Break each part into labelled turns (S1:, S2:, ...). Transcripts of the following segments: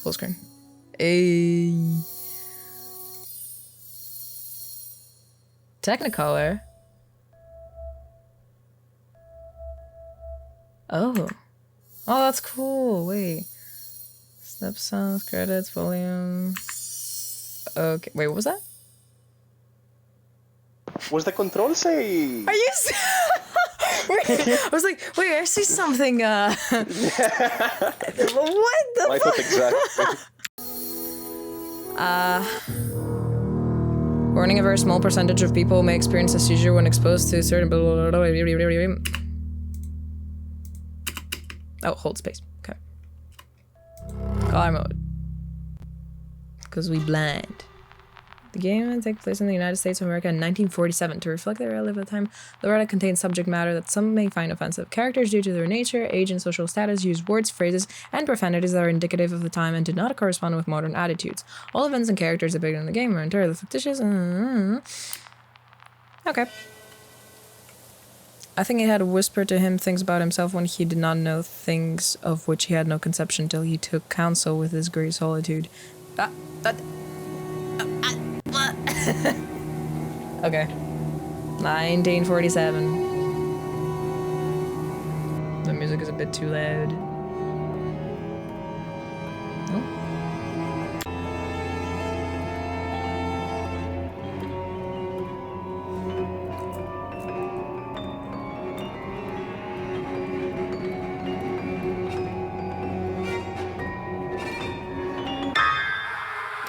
S1: Full screen. Ayy. Technicolor. Oh. Oh, that's cool. Wait. Step sounds, credits, volume. Okay. Wait, what was that?
S2: Was the control say?
S1: Are you? I was like, wait, I see something. What the
S2: I thought exactly.
S1: Warning: a very small percentage of people may experience a seizure when exposed to certain. Oh, hold space. Okay. Color mode. Because we blind. The game takes place in the United States of America in 1947. To reflect the relevant time, loretta contains subject matter that some may find offensive. Characters, due to their nature, age, and social status, use words, phrases, and profanities that are indicative of the time and do not correspond with modern attitudes. All events and characters depicted in the game are entirely fictitious. Okay. I think he had whispered to him things about himself when he did not know, things of which he had no conception till he took counsel with his great solitude. Okay. 1947. The music is a bit too loud.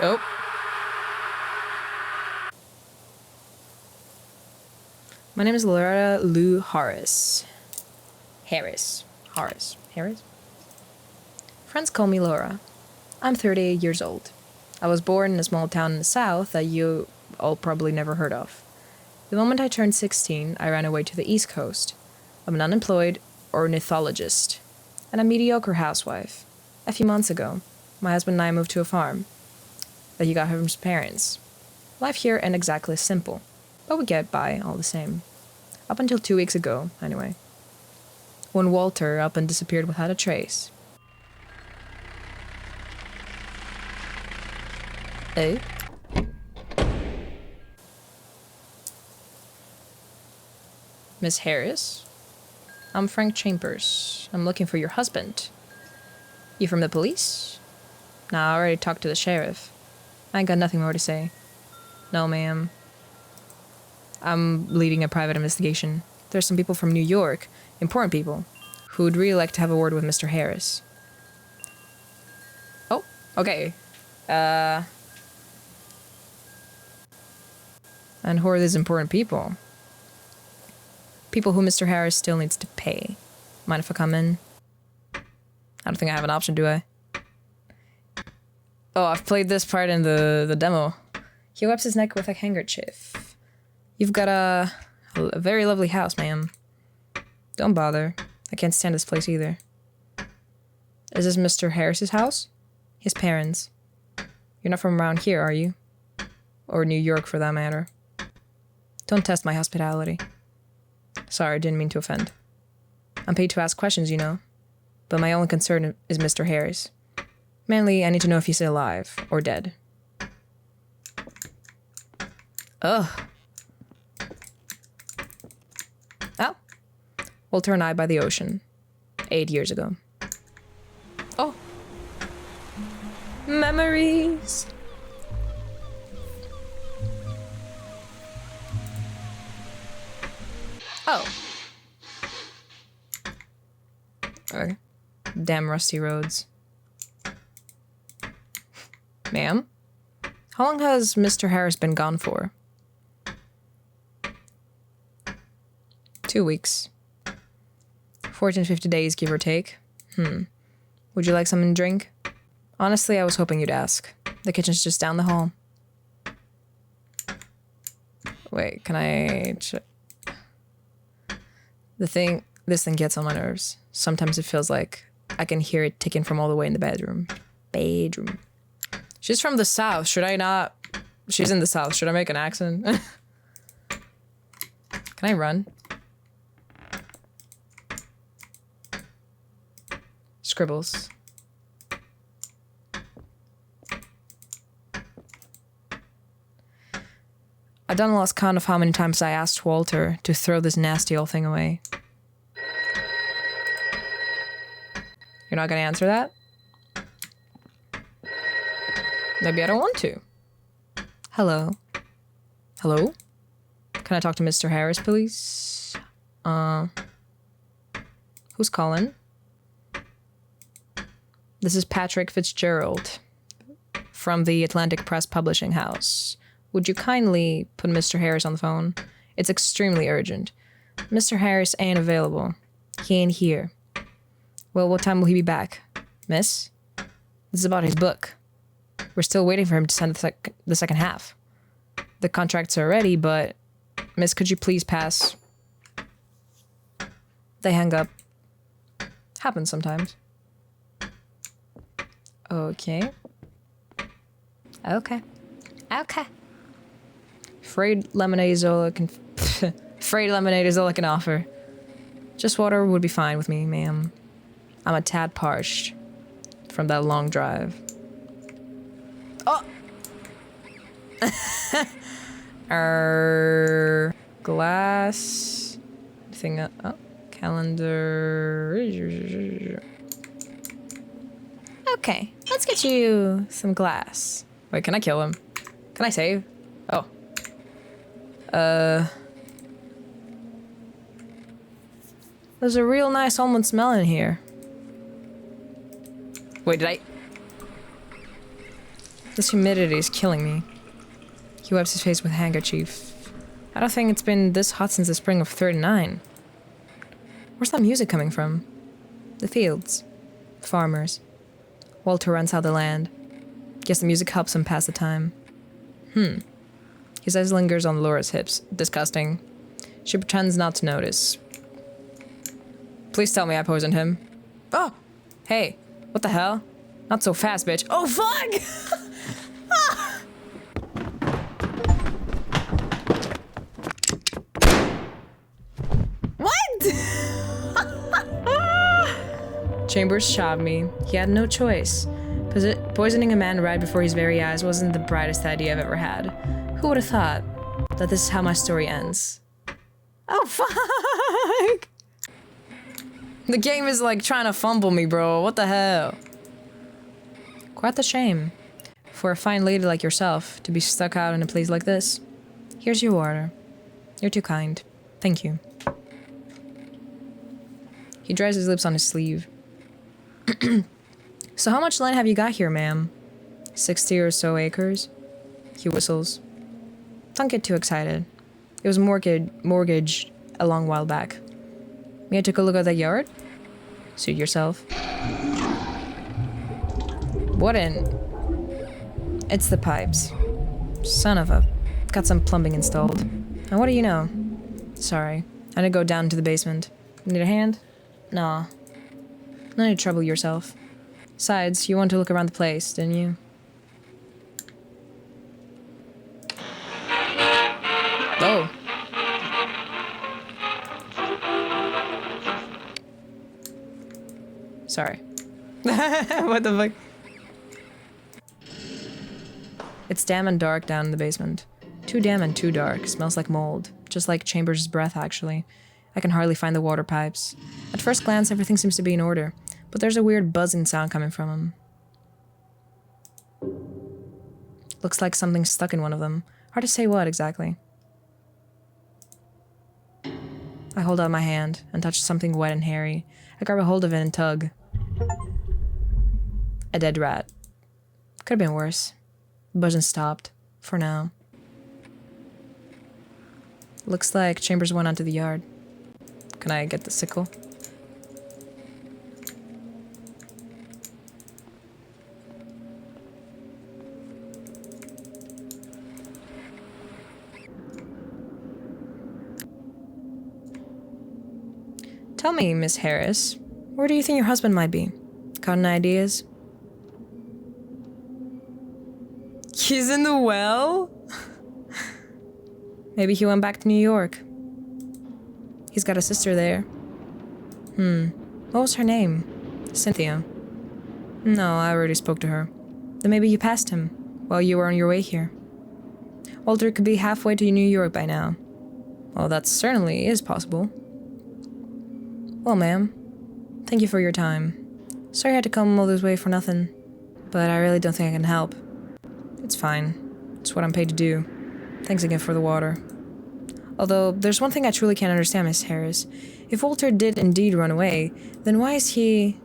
S1: Oh. My name is Loretta Lou Harris. Harris. Friends call me Laura. I'm 38 years old. I was born in a small town in the south that you all probably never heard of. The moment I turned 16, I ran away to the East Coast. I'm an unemployed ornithologist and a mediocre housewife. A few months ago, my husband and I moved to a farm that he got from his parents. Life here ain't exactly simple, but we get by all the same. Up until 2 weeks ago, anyway. When Walter up and disappeared without a trace. Oh? Miss Harris? I'm Frank Chambers. I'm looking for your husband. You from the police? Nah, I already talked to the sheriff. I ain't got nothing more to say. No, ma'am. I'm leading a private investigation. There's some people from New York, important people, who would really like to have a word with Mr. Harris. Oh, okay. And who are these important people? People who Mr. Harris still needs to pay. Mind if I come in? I don't think I have an option, do I? Oh, I've played this part in the demo. He wipes his neck with a handkerchief. You've got a very lovely house, ma'am. Don't bother. I can't stand this place either. Is this Mr. Harris's house? His parents. You're not from around here, are you? Or New York, for that matter. Don't test my hospitality. Sorry, I didn't mean to offend. I'm paid to ask questions, you know. But my only concern is Mr. Harris. Mainly, I need to know if he's alive or dead. Ugh. Oh. Walter and I by the ocean. 8 years ago. Oh. Memories. Oh. Okay. Damn rusty roads. Ma'am? How long has Mr. Harris been gone for? 2 weeks. 14, 50 days, give or take. Would you like something to drink? Honestly, I was hoping you'd ask. The kitchen's just down the hall. Wait, can I... This thing gets on my nerves. Sometimes it feels like I can hear it ticking from all the way in the bedroom. She's from the South. Should I not? She's in the South. Should I make an accent? Can I run? Scribbles. I done lost count of how many times I asked Walter to throw this nasty old thing away. You're not gonna answer that? Maybe I don't want to. Hello? Hello? Can I talk to Mr. Harris, please? Who's calling? This is Patrick Fitzgerald from the Atlantic Press Publishing House. Would you kindly put Mr. Harris on the phone? It's extremely urgent. Mr. Harris ain't available. He ain't here. Well, what time will he be back? Miss? This is about his book. We're still waiting for him to send the second half. The contracts are ready, but... Miss, could you please pass? They hang up. Happens sometimes. Okay. Okay. Okay. Afraid lemonade is all I can... Afraid lemonade is all I can offer. Just water would be fine with me, ma'am. I'm a tad parched from that long drive. Oh! Glass... Thing up... Oh. Calendar... Okay, let's get you some glass. Wait, can I kill him? Can I save? Oh. There's a real nice almond smell in here. Wait, did I... This humidity is killing me. He wipes his face with a handkerchief. I don't think it's been this hot since the spring of '39. Where's that music coming from? The fields. Farmers. Walter rents out the land. Guess the music helps him pass the time. His eyes lingers on Laura's hips. Disgusting. She pretends not to notice. Please tell me I poisoned him. Oh! Hey, what the hell? Not so fast, bitch. Oh, fuck! What? Chambers shot me. He had no choice. Poisoning a man right before his very eyes wasn't the brightest idea I've ever had. Who would have thought that this is how my story ends? Oh, fuck! The game is like trying to fumble me, bro. What the hell? Quite the shame. For a fine lady like yourself to be stuck out in a place like this. Here's your water. You're too kind. Thank you. He dries his lips on his sleeve. So how much land have you got here, ma'am? 60 or so acres? He whistles. Don't get too excited. It was mortgaged a long while back. May I take a look at that yard? Suit yourself. What in? It's the pipes. Son of a... Got some plumbing installed. And what do you know? Sorry. I had to go down to the basement. Need a hand? Nah. No need to trouble yourself. Besides, you wanted to look around the place, didn't you? Oh. Sorry. What the fuck? It's damn and dark down in the basement. Too damn and too dark. Smells like mold. Just like Chambers' breath, actually. I can hardly find the water pipes. At first glance, everything seems to be in order, but there's a weird buzzing sound coming from them. Looks like something's stuck in one of them. Hard to say what, exactly. I hold out my hand and touch something wet and hairy. I grab a hold of it and tug. A dead rat. Could have been worse. The buzzing stopped. For now. Looks like Chambers went onto the yard. Can I get the sickle? Tell me, Miss Harris, where do you think your husband might be? Got any ideas? He's in the well? Maybe he went back to New York. He's got a sister there. What was her name? Cynthia. No, I already spoke to her. Then maybe you passed him while you were on your way here. Walter could be halfway to New York by now. Well, that certainly is possible. Well, ma'am, thank you for your time. Sorry I had to come all this way for nothing, but I really don't think I can help. It's fine. It's what I'm paid to do. Thanks again for the water. Although, there's one thing I truly can't understand, Miss Harris. If Walter did indeed run away, then why is he...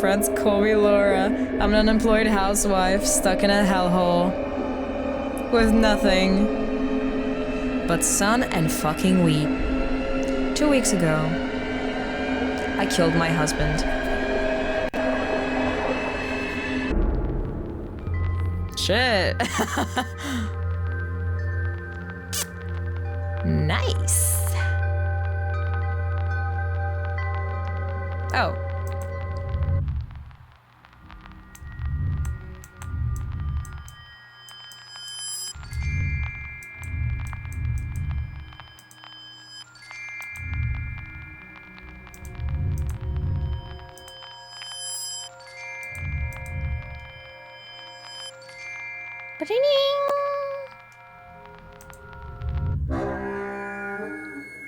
S1: Friends call me Laura. I'm an unemployed housewife stuck in a hellhole. With nothing but sun and fucking wheat. 2 weeks ago, I killed my husband. Shit. Nice. Oh.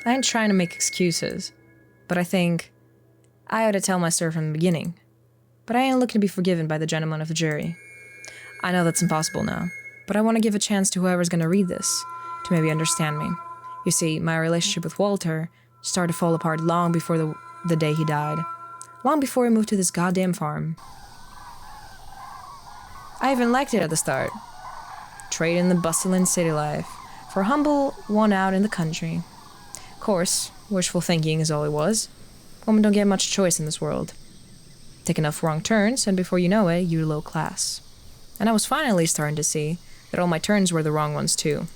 S1: I ain't trying to make excuses, but I think I ought to tell my story from the beginning. But I ain't looking to be forgiven by the gentlemen of the jury. I know that's impossible now, but I want to give a chance to whoever's going to read this to maybe understand me. You see, my relationship with Walter started to fall apart long before the day he died. Long before he moved to this goddamn farm. I even liked it at the start. Trading the bustling city life for a humble one out in the country. Of course, wishful thinking is all it was. Women don't get much choice in this world. Take enough wrong turns, and before you know it, you're low class. And I was finally starting to see that all my turns were the wrong ones too.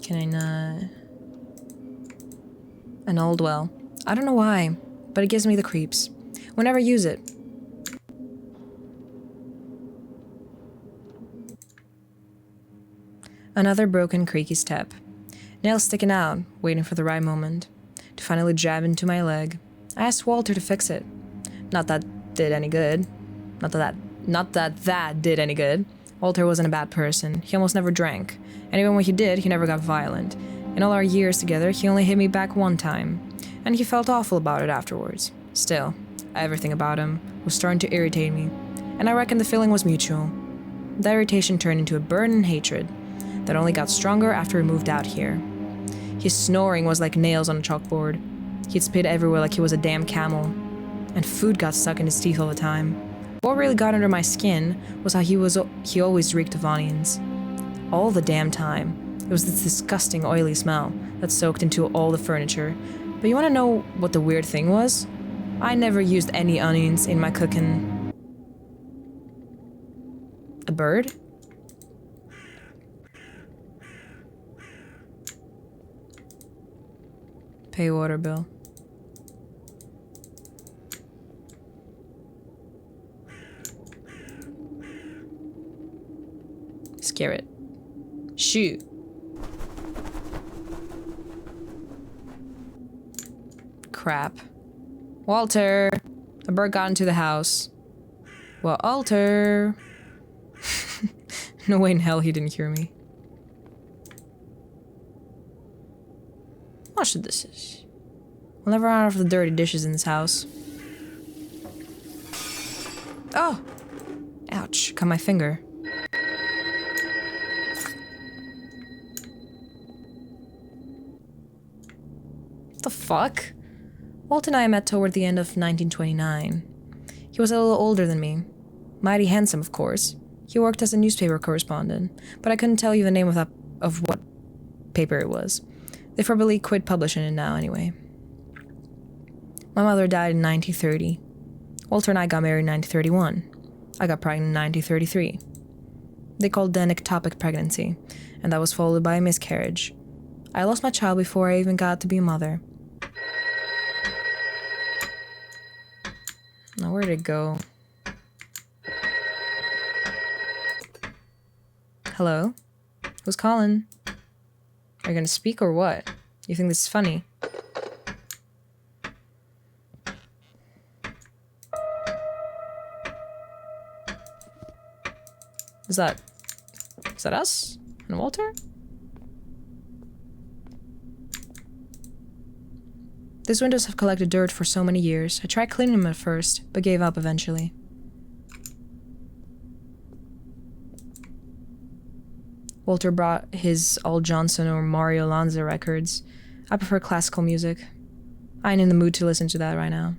S1: Can I not? An old well. I don't know why, but it gives me the creeps. Whenever I use it. Another broken, creaky step. Nails sticking out, waiting for the right moment. To finally jab into my leg. I asked Walter to fix it. Not that did any good. Not that did any good. Walter wasn't a bad person. He almost never drank. And even when he did, he never got violent. In all our years together, he only hit me back one time. And he felt awful about it afterwards. Still, everything about him was starting to irritate me. And I reckon the feeling was mutual. The irritation turned into a burning hatred that only got stronger after we moved out here. His snoring was like nails on a chalkboard. He'd spit everywhere like he was a damn camel. And food got stuck in his teeth all the time. What really got under my skin was how he always reeked of onions. All the damn time. It was this disgusting oily smell that soaked into all the furniture. But you want to know what the weird thing was? I never used any onions in my cooking. A bird? Pay water bill. Scare it. Shoot. Crap. Walter! A bird got into the house. Well, Walter! No way in hell he didn't hear me. Watch the dishes. We'll never run out of the dirty dishes in this house. Oh! Ouch, cut my finger. What the fuck? Walt and I met toward the end of 1929. He was a little older than me. Mighty handsome, of course. He worked as a newspaper correspondent, but I couldn't tell you the name of what paper it was. They probably quit publishing it now anyway. My mother died in 1930. Walter and I got married in 1931. I got pregnant in 1933. They called it an ectopic pregnancy, and that was followed by a miscarriage. I lost my child before I even got to be a mother. Now where'd it go? Hello? Who's calling? Are you gonna speak or what? You think this is funny? Is that us? And Walter? These windows have collected dirt for so many years. I tried cleaning them at first, but gave up eventually. Walter brought his Al Johnson or Mario Lanza records. I prefer classical music. I ain't in the mood to listen to that right now.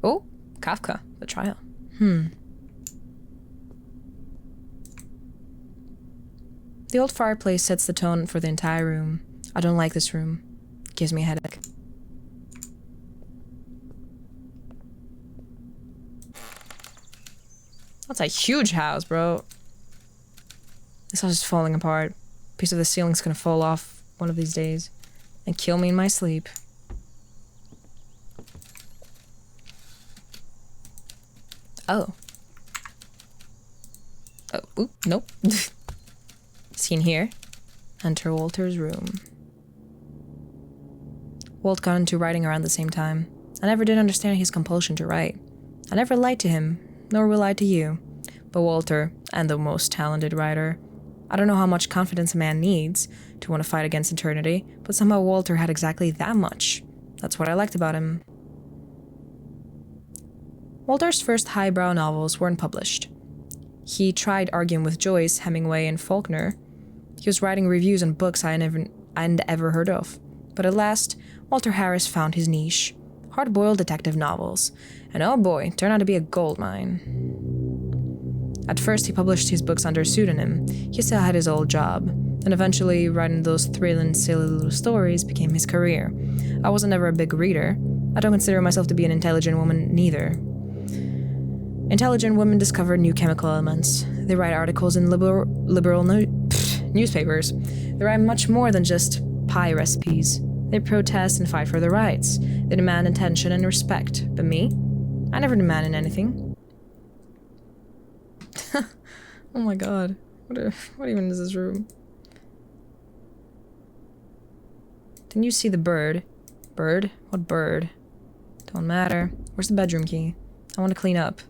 S1: Oh, Kafka, the trial. The old fireplace sets the tone for the entire room. I don't like this room. It gives me a headache. That's a huge house, bro. This house is falling apart. A piece of the ceiling's gonna fall off one of these days and kill me in my sleep. Oh. Oh, oop, nope. Scene here. Enter Walter's room. Walt got into writing around the same time. I never did understand his compulsion to write. I never lied to him, nor will I to you. But Walter, and the most talented writer, I don't know how much confidence a man needs to want to fight against eternity, but somehow Walter had exactly that much. That's what I liked about him. Walter's first highbrow novels weren't published. He tried arguing with Joyce, Hemingway, and Faulkner. He was writing reviews on books I hadn't ever heard of. But at last, Walter Harris found his niche. Hard-boiled detective novels. And oh boy, turned out to be a goldmine. At first, he published his books under a pseudonym. He still had his old job. And eventually, writing those thrilling, silly little stories became his career. I wasn't ever a big reader. I don't consider myself to be an intelligent woman, neither. Intelligent women discover new chemical elements. They write articles in liberal newspapers. They write much more than just pie recipes. They protest and fight for their rights. They demand attention and respect. But me? I never demanded anything. Oh my god. What even is this room? Didn't you see the bird? Bird? What bird? Don't matter. Where's the bedroom key? I want to clean up.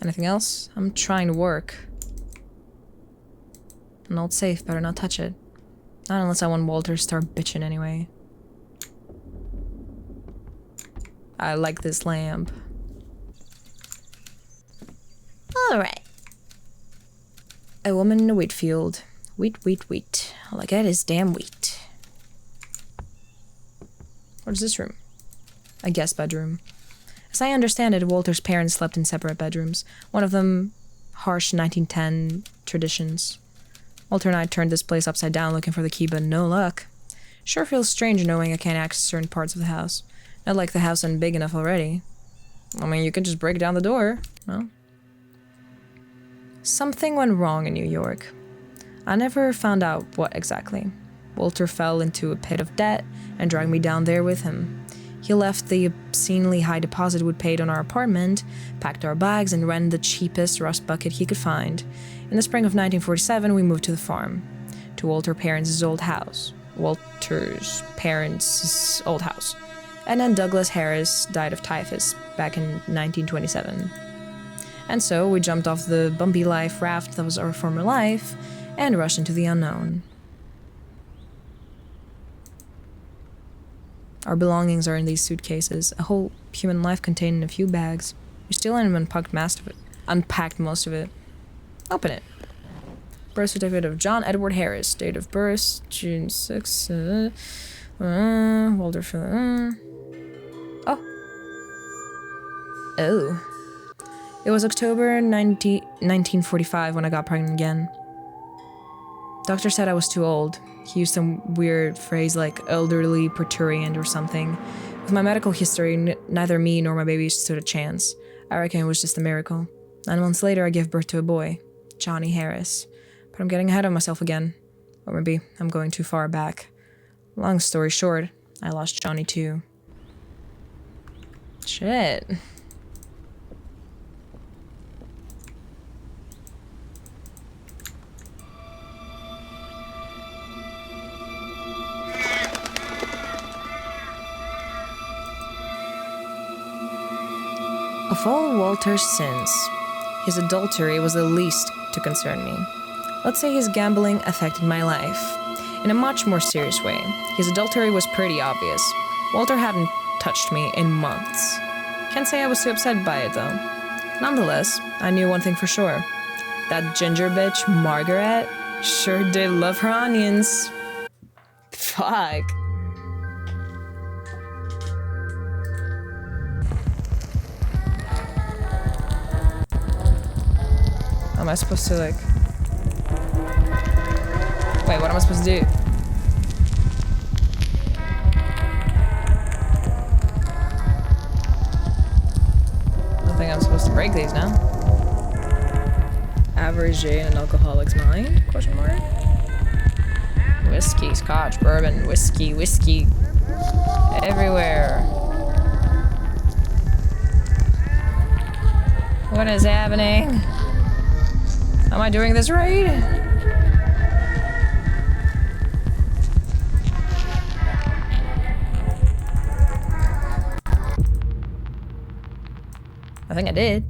S1: Anything else? I'm trying to work. An old safe, better not touch it. Not unless I want Walter to start bitching anyway. I like this lamp. Alright. A woman in a wheat field. Wheat, wheat, wheat. All I get is damn wheat. What is this room? A guest bedroom. As I understand it, Walter's parents slept in separate bedrooms. One of them, harsh 1910 traditions. Walter and I turned this place upside down looking for the key, but no luck. Sure feels strange knowing I can't access certain parts of the house. Not like the house isn't big enough already. I mean, you could just break down the door, no? Something went wrong in New York. I never found out what exactly. Walter fell into a pit of debt and dragged me down there with him. He left the obscenely high deposit we'd paid on our apartment, packed our bags, and rented the cheapest rust bucket he could find. In the spring of 1947, we moved to the farm, to Walter's parents' old house. And then Douglas Harris died of typhus back in 1927. And so we jumped off the bumpy life raft that was our former life and rushed into the unknown. Our belongings are in these suitcases, a whole human life contained in a few bags. We still haven't unpacked most of it. Open it. Birth certificate of John Edward Harris. Date of birth, June 6. Walter Phil. Oh. It was October 1945 when I got pregnant again. Doctor said I was too old. He used some weird phrase like elderly prurient or something. With my medical history, neither me nor my baby stood a chance. I reckon it was just a miracle. 9 months later, I gave birth to a boy, Johnny Harris. But I'm getting ahead of myself again. Or maybe I'm going too far back. Long story short, I lost Johnny too. Shit. Of all Walter's sins, his adultery was the least to concern me. Let's say his gambling affected my life. In a much more serious way, his adultery was pretty obvious. Walter hadn't touched me in months. Can't say I was too upset by it, though. Nonetheless, I knew one thing for sure. That ginger bitch, Margaret, sure did love her onions. Fuck. Am I supposed to, like... Wait, what am I supposed to do? I think I'm supposed to break these now. Average J in an alcoholic's mind? Question mark? Whiskey, scotch, bourbon, whiskey. Everywhere. What is happening? Am I doing this right? I think I did.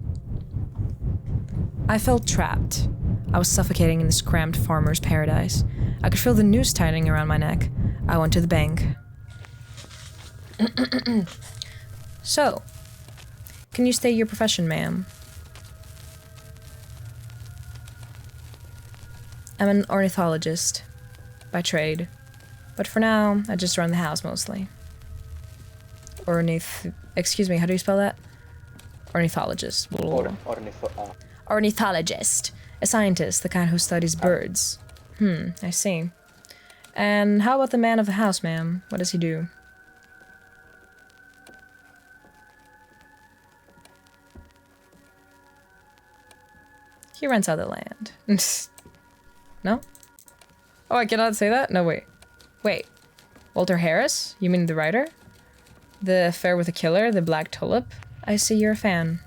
S1: I felt trapped. I was suffocating in this cramped farmer's paradise. I could feel the noose tightening around my neck. I went to the bank. So, can you state your profession, ma'am? I'm an ornithologist by trade, but for now, I just run the house mostly. Excuse me, how do you spell that? Ornithologist. Ornithologist. A scientist, the kind who studies birds. I see. And how about the man of the house, ma'am? What does he do? He rents out the land. No? Oh, I cannot say that? No, wait. Wait. Walter Harris? You mean the writer? The Affair with a Killer? The Black Tulip? I see you're a fan.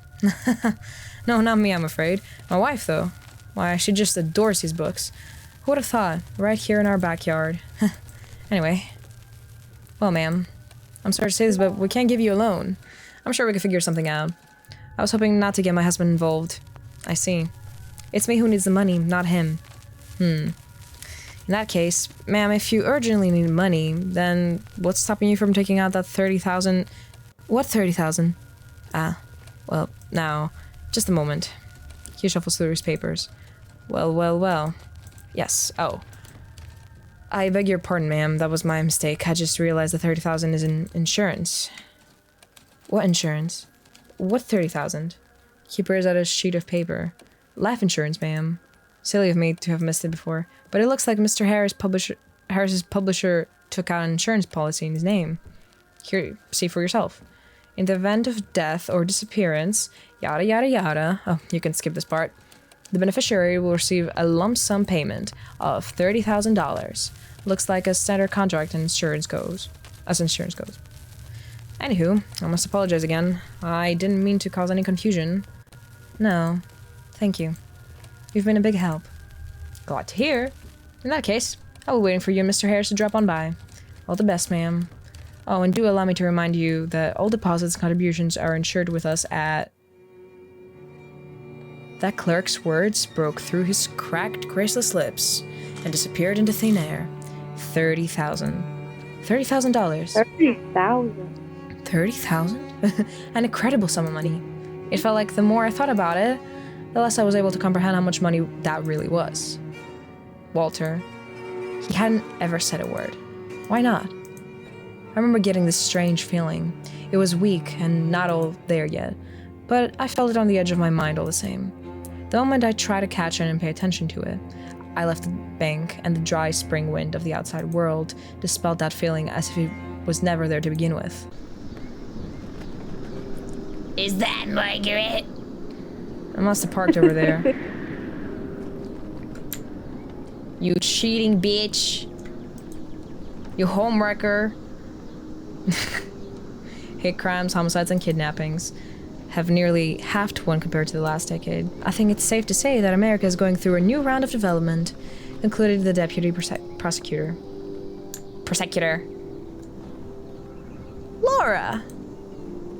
S1: No, not me, I'm afraid. My wife, though. Why, she just adores these books. Who would have thought? Right here in our backyard. Anyway. Well, ma'am. I'm sorry to say this, but we can't give you a loan. I'm sure we could figure something out. I was hoping not to get my husband involved. I see. It's me who needs the money, not him. In that case, ma'am, if you urgently need money, then what's stopping you from taking out that 30,000... What 30,000? Ah, well, now, just a moment. He shuffles through his papers. Well. Yes, oh. I beg your pardon, ma'am, that was my mistake. I just realized the 30,000 is in insurance. What insurance? What 30,000? He peers at a sheet of paper. Life insurance, ma'am. Silly of me to have missed it before, but it looks like Mr. Harris's publisher took out an insurance policy in his name. Here, see for yourself. In the event of death or disappearance, yada yada yada, oh, you can skip this part, the beneficiary will receive a lump sum payment of $30,000. Looks like a standard contract as insurance goes. Anywho, I must apologize again. I didn't mean to cause any confusion. No, thank you. You've been a big help. Glad to hear. In that case, I'll be waiting for you and Mr. Harris to drop on by. All the best, ma'am. Oh, and do allow me to remind you that all deposits and contributions are insured with us at... That clerk's words broke through his cracked, graceless lips and disappeared into thin air. $30,000. $30,000.
S3: 30,000.
S1: 30,000? An incredible sum of money. It felt like the more I thought about it, the less I was able to comprehend how much money that really was. Walter, he hadn't ever said a word. Why not? I remember getting this strange feeling. It was weak and not all there yet, but I felt it on the edge of my mind all the same. The moment I tried to catch it and pay attention to it, I left the bank, and the dry spring wind of the outside world dispelled that feeling as if it was never there to begin with.
S4: Is that Margaret?
S1: I must have parked over there. You cheating bitch. You homewrecker. Hate crimes, homicides, and kidnappings have nearly halved when compared to the last decade. I think it's safe to say that America is going through a new round of development, including the deputy prosecutor. Laura!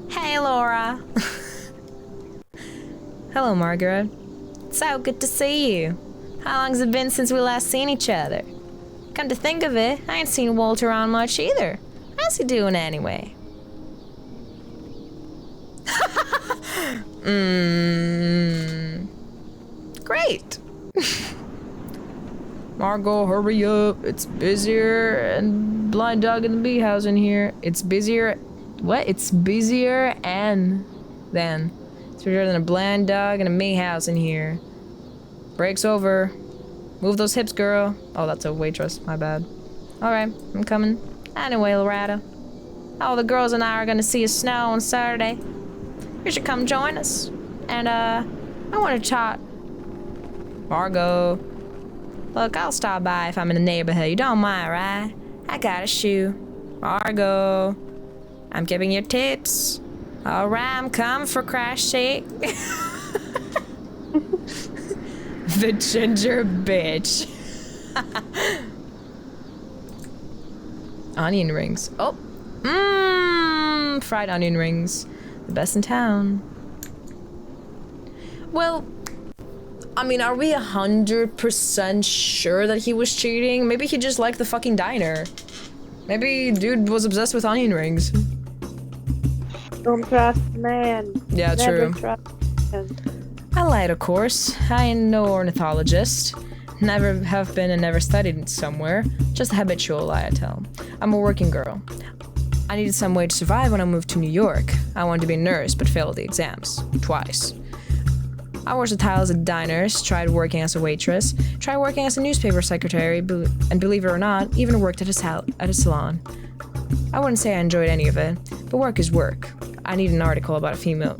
S1: Hey, Laura! Hello, Margaret. So good to see you. How long's it been since we last seen each other? Come to think of it, I ain't seen Walter around much either. How's he doing anyway? Great. Margot, hurry up. It's busier and blind dog in the bee house in here. It's busier. What? It's busier and then. It's busier than a blind dog in a me house in here. Break's over. Move those hips, girl. Oh, that's a waitress. My bad. Alright, I'm coming. Anyway, Loretta. Oh, the girls and I are gonna see a snow on Saturday. You should come join us. And, I want to chat. Margot. Look, I'll stop by if I'm in the neighborhood. You don't mind, right? I got a shoe. Margot. I'm giving you tips. Alright, I'm coming for Christ's sake. The ginger bitch. Onion rings. Oh. Fried onion rings. The best in town. Well, I mean, are we 100% sure that he was cheating? Maybe he just liked the fucking diner. Maybe dude was obsessed with onion rings.
S3: Don't trust man.
S1: Yeah,
S3: Never
S1: true.
S3: trust man.
S1: I lied, of course. I am no ornithologist. Never have been and never studied somewhere. Just a habitual lie I tell. I'm a working girl. I needed some way to survive when I moved to New York. I wanted to be a nurse, but failed the exams. Twice. I worked at tiles at diners, tried working as a waitress, tried working as a newspaper secretary, and believe it or not, even worked at a salon. I wouldn't say I enjoyed any of it, but work is work. I read an article about a female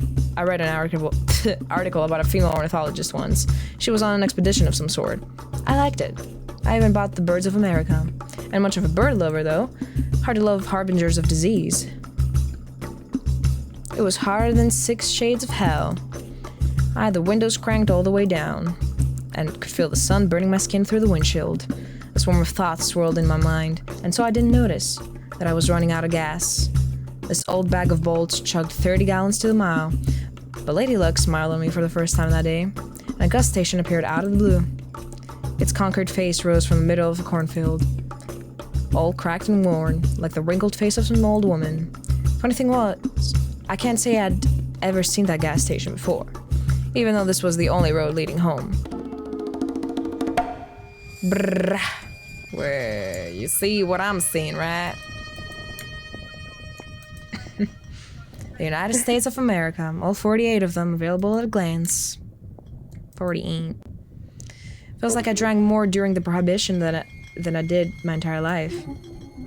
S1: ornithologist once. She was on an expedition of some sort. I liked it. I even bought the Birds of America. And much of a bird lover, though. Hard to love harbingers of disease. It was harder than 6 shades of hell. I had the windows cranked all the way down, and could feel the sun burning my skin through the windshield. A swarm of thoughts swirled in my mind, and so I didn't notice that I was running out of gas. This old bag of bolts chugged 30 gallons to the mile, but Lady Luck smiled on me for the first time that day, and a gas station appeared out of the blue. Its concrete face rose from the middle of the cornfield, all cracked and worn, like the wrinkled face of some old woman. Funny thing was, I can't say I'd ever seen that gas station before, even though this was the only road leading home. Brrr. Well, you see what I'm seeing, right? The United States of America, all 48 of them available at a glance. 48. Feels like I drank more during the Prohibition than I did my entire life.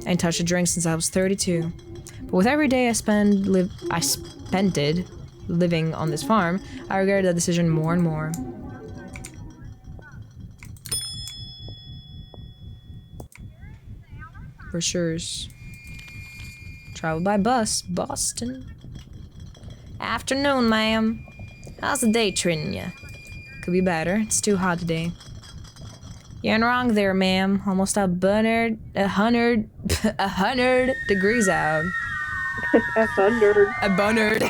S1: I ain't touched a drink since I was 32. But with every day I spent living on this farm, I regretted that decision more and more. Brochures. Travel by bus, Boston. Afternoon, ma'am. How's the day treating you? Could be better. It's too hot today. You ain't wrong there, ma'am. Almost 100 degrees out.
S3: 100.
S1: A bunnered.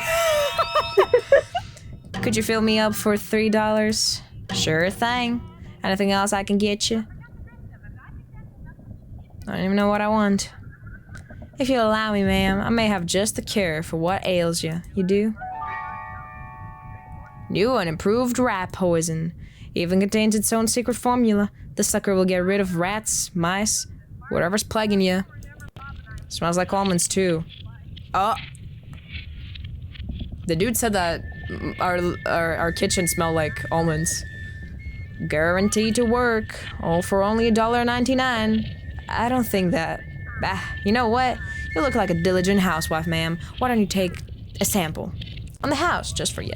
S1: Could you fill me up for $3? Sure thing. Anything else I can get you? I don't even know what I want. If you'll allow me, ma'am, I may have just the cure for what ails you. You do? New and improved rat poison. Even contains its own secret formula. The sucker will get rid of rats, mice, whatever's plaguing you. Smells like almonds, too. Oh. The dude said that our kitchen smelled like almonds. Guaranteed to work. All for only $1.99. I don't think that... you know what? You look like a diligent housewife, ma'am. Why don't you take a sample? On the house, just for you.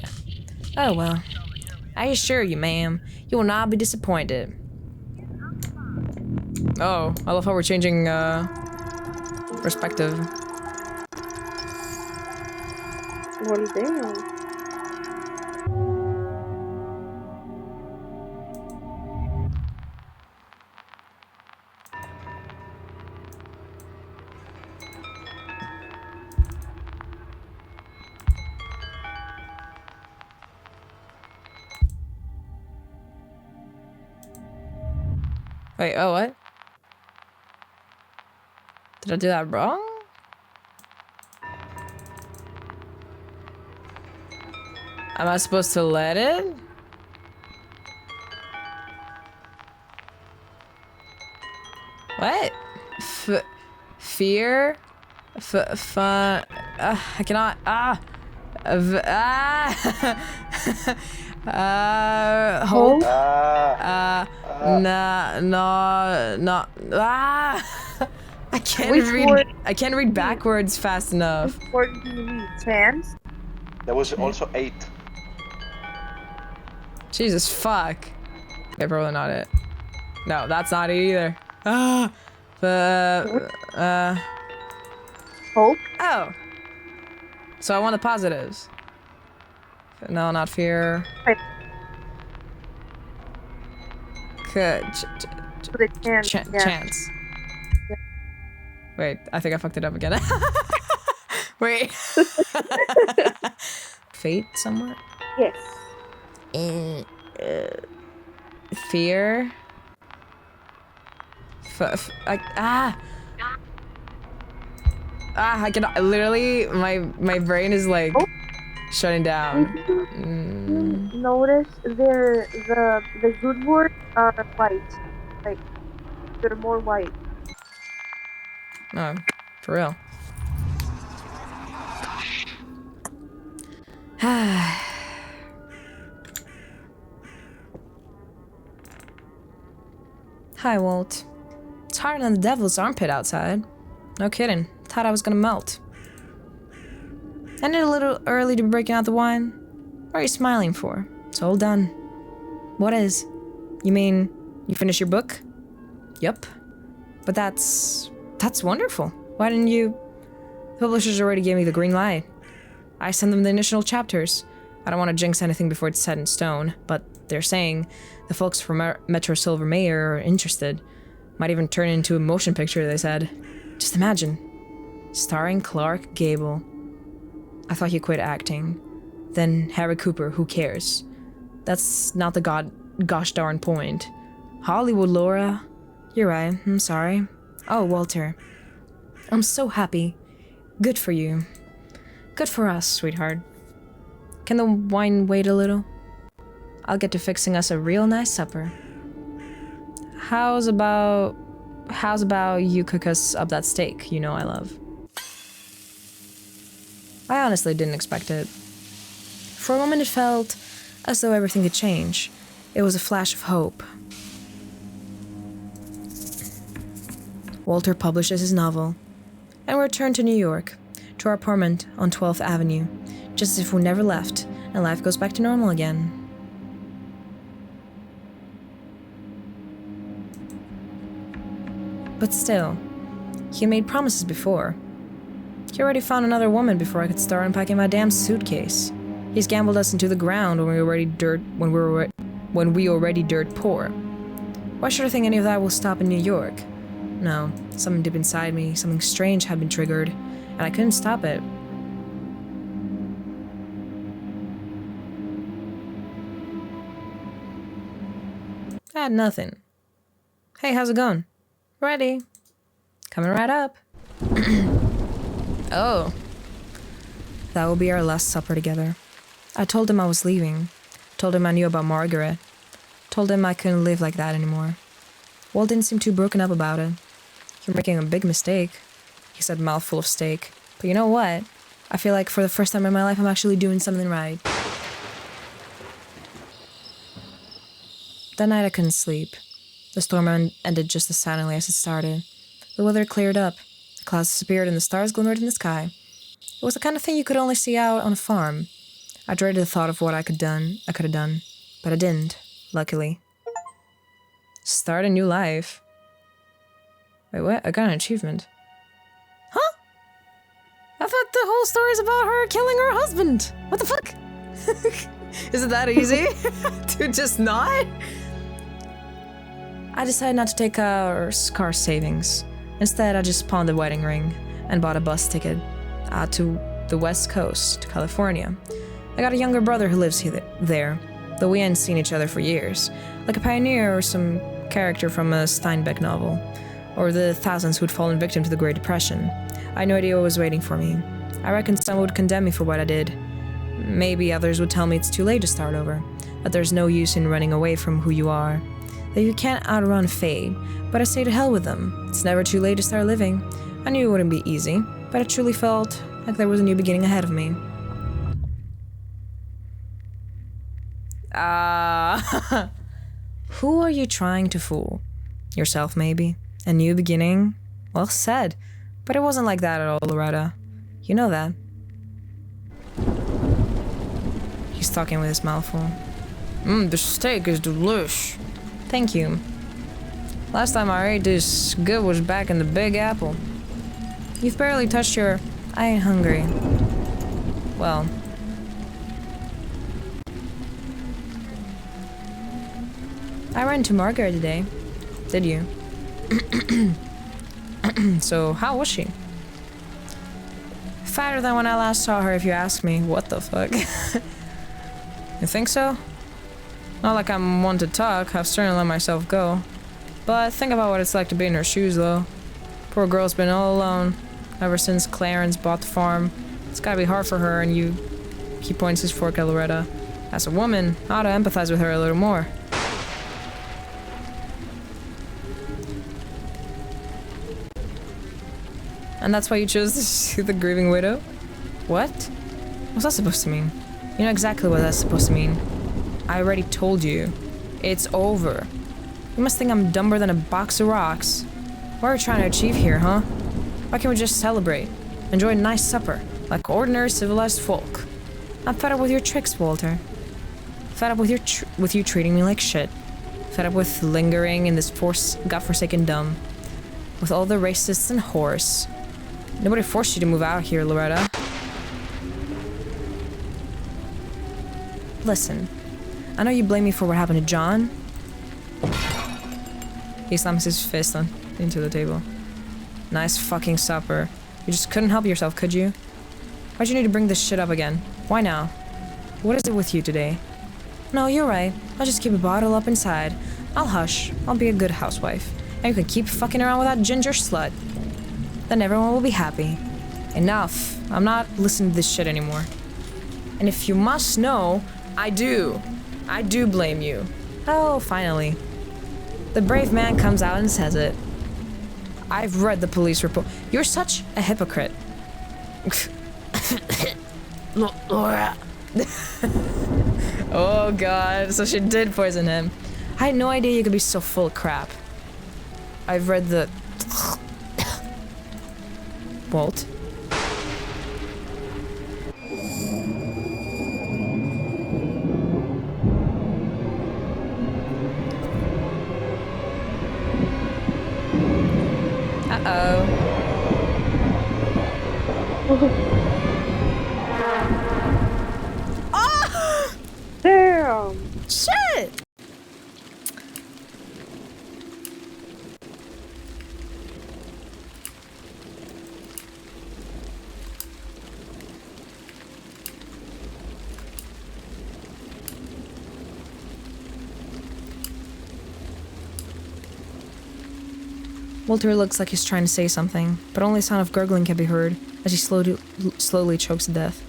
S1: Oh, well. I assure you, ma'am, you will not be disappointed. Oh, I love how we're changing, perspective.
S3: Well, damn.
S1: Wait, oh, what? Did I do that wrong? Am I supposed to let it? What? Fear? Fun? I cannot. Hope?
S2: Ah,
S1: No. I can't
S3: Which
S1: read.
S3: word?
S1: I can't read backwards fast enough.
S3: Which word do you need? Chance?
S2: there was also 8.
S1: Jesus fuck. Okay, probably not it. No, that's not it either.
S3: Hope?
S1: Oh. So I want the positives. No, not fear.
S3: Wait. The chance. Yeah.
S1: Chance.
S3: Yeah.
S1: Wait, I think I fucked it up again. Wait. Fate somewhere?
S3: Yes.
S1: Fear? I can literally, my brain is like
S3: Oh.
S1: shutting down.
S3: You notice the good words are white. Like, they're more white.
S1: No, for real. Hi, Walt. It's hotter than the devil's armpit outside. No kidding. Thought I was gonna melt. Ended a little early to be breaking out the wine. What are you smiling for? It's all done. What is? You mean you finished your book? Yup. But that's wonderful. Why didn't you? The publishers already gave me the green light. I sent them the initial chapters. I don't want to jinx anything before it's set in stone, but they're saying the folks from Metro Silver Mayor are interested. Might even turn it into a motion picture, they said. Just imagine. Starring Clark Gable. I thought he quit acting. Then Harry Cooper, who cares? That's not the gosh darn point. Hollywood, Laura. You're right, I'm sorry. Oh, Walter. I'm so happy. Good for you. Good for us, sweetheart. Can the wine wait a little? I'll get to fixing us a real nice supper. How's about you cook us up that steak you know I love? I honestly didn't expect it. For a moment it felt as though everything could change. It was a flash of hope. Walter publishes his novel, and we return to New York, to our apartment on 12th Avenue, just as if we never left, and life goes back to normal again. But still, he made promises before. He already found another woman before I could start unpacking my damn suitcase. He's gambled us into the ground when we already dirt poor. Why should I think any of that will stop in New York? No, something deep inside me, something strange had been triggered, and I couldn't stop it. I had nothing. Hey, how's it going? Ready. Coming right up. Oh. That will be our last supper together. I told him I was leaving. Told him I knew about Margaret. Told him I couldn't live like that anymore. Walt didn't seem too broken up about it. You're making a big mistake, he said, mouthful of steak. But you know what? I feel like for the first time in my life I'm actually doing something right. That night I couldn't sleep. The storm ended just as silently as it started. The weather cleared up. The clouds disappeared and the stars glimmered in the sky. It was the kind of thing you could only see out on a farm. I dreaded the thought of what I could have done, but I didn't, luckily. Start a new life. Wait, what? I got an achievement. Huh? I thought the whole story's about her killing her husband. What the fuck? Is it that easy? To just not? I decided not to take our car savings. Instead, I just pawned the wedding ring and bought a bus ticket to the West Coast, to California. I got a younger brother who lives there, though we hadn't seen each other for years. Like a pioneer or some character from a Steinbeck novel, or the thousands who'd fallen victim to the Great Depression. I had no idea what was waiting for me. I reckon some would condemn me for what I did. Maybe others would tell me it's too late to start over, that there's no use in running away from who you are, that you can't outrun fate, but I say to hell with them. It's never too late to start living. I knew it wouldn't be easy, but I truly felt like there was a new beginning ahead of me. Who are you trying to fool? Yourself, maybe? A new beginning? Well said. But it wasn't like that at all, Loretta. You know that. He's talking with his mouth full. The steak is delish. Thank you. Last time I ate this good was back in the Big Apple. You've barely touched your... I ain't hungry. Well... I ran to Margaret today. Did you? So, how was she? Fatter than when I last saw her, if you ask me. What the fuck? You think so? Not like I'm one to talk, I've certainly let myself go. But think about what it's like to be in her shoes, though. Poor girl's been all alone, ever since Clarence bought the farm. It's gotta be hard for her, and you... He points his fork at Loretta. As a woman, I ought to empathize with her a little more. And that's why you chose to shoot the grieving widow? What? What's that supposed to mean? You know exactly what that's supposed to mean. I already told you. It's over. You must think I'm dumber than a box of rocks. What are we trying to achieve here, huh? Why can't we just celebrate? Enjoy a nice supper, like ordinary civilized folk. I'm fed up with your tricks, Walter. Fed up with you treating me like shit. Fed up with lingering in this godforsaken dump. With all the racists and whores. Nobody forced you to move out here, Loretta. Listen, I know you blame me for what happened to John. He slams his fist into the table. Nice fucking supper. You just couldn't help yourself, could you? Why'd you need to bring this shit up again? Why now? What is it with you today? No, you're right. I'll just keep a bottle up inside. I'll hush. I'll be a good housewife. And you can keep fucking around with that ginger slut. Then everyone will be happy. Enough. I'm not listening to this shit anymore. And if you must know, I do. I do blame you. Oh, finally. The brave man comes out and says it. I've read the police report. You're such a hypocrite.
S4: Laura.
S1: Oh god, so she did poison him. I had no idea you could be so full of crap. I've read the... Walt? Uh-oh. Oh!
S3: Damn!
S1: Shit! Walter looks like he's trying to say something, but only a sound of gurgling can be heard as he slowly chokes to death.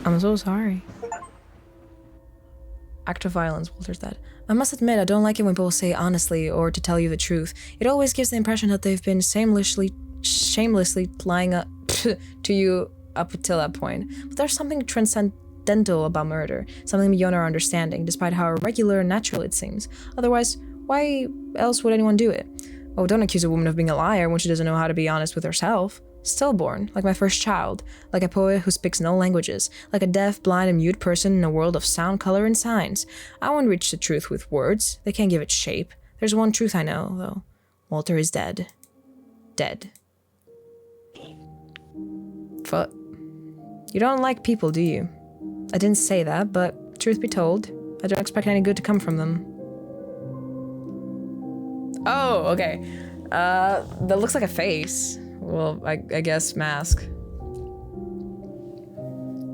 S1: I'm so sorry. Act of violence, Walter said. I must admit, I don't like it when people say honestly or to tell you the truth. It always gives the impression that they've been shamelessly lying up to you up until that point. But there's something transcendental about murder, something beyond our understanding, despite how irregular and natural it seems. Otherwise, why else would anyone do it? Oh, don't accuse a woman of being a liar when she doesn't know how to be honest with herself. Stillborn, like my first child, like a poet who speaks no languages, like a deaf, blind, and mute person in a world of sound, color, and signs. I won't reach the truth with words. They can't give it shape. There's one truth I know, though. Walter is dead. Dead. But you don't like people, do you? I didn't say that, but truth be told, I don't expect any good to come from them. Oh, okay. That looks like a face. Well, I guess mask.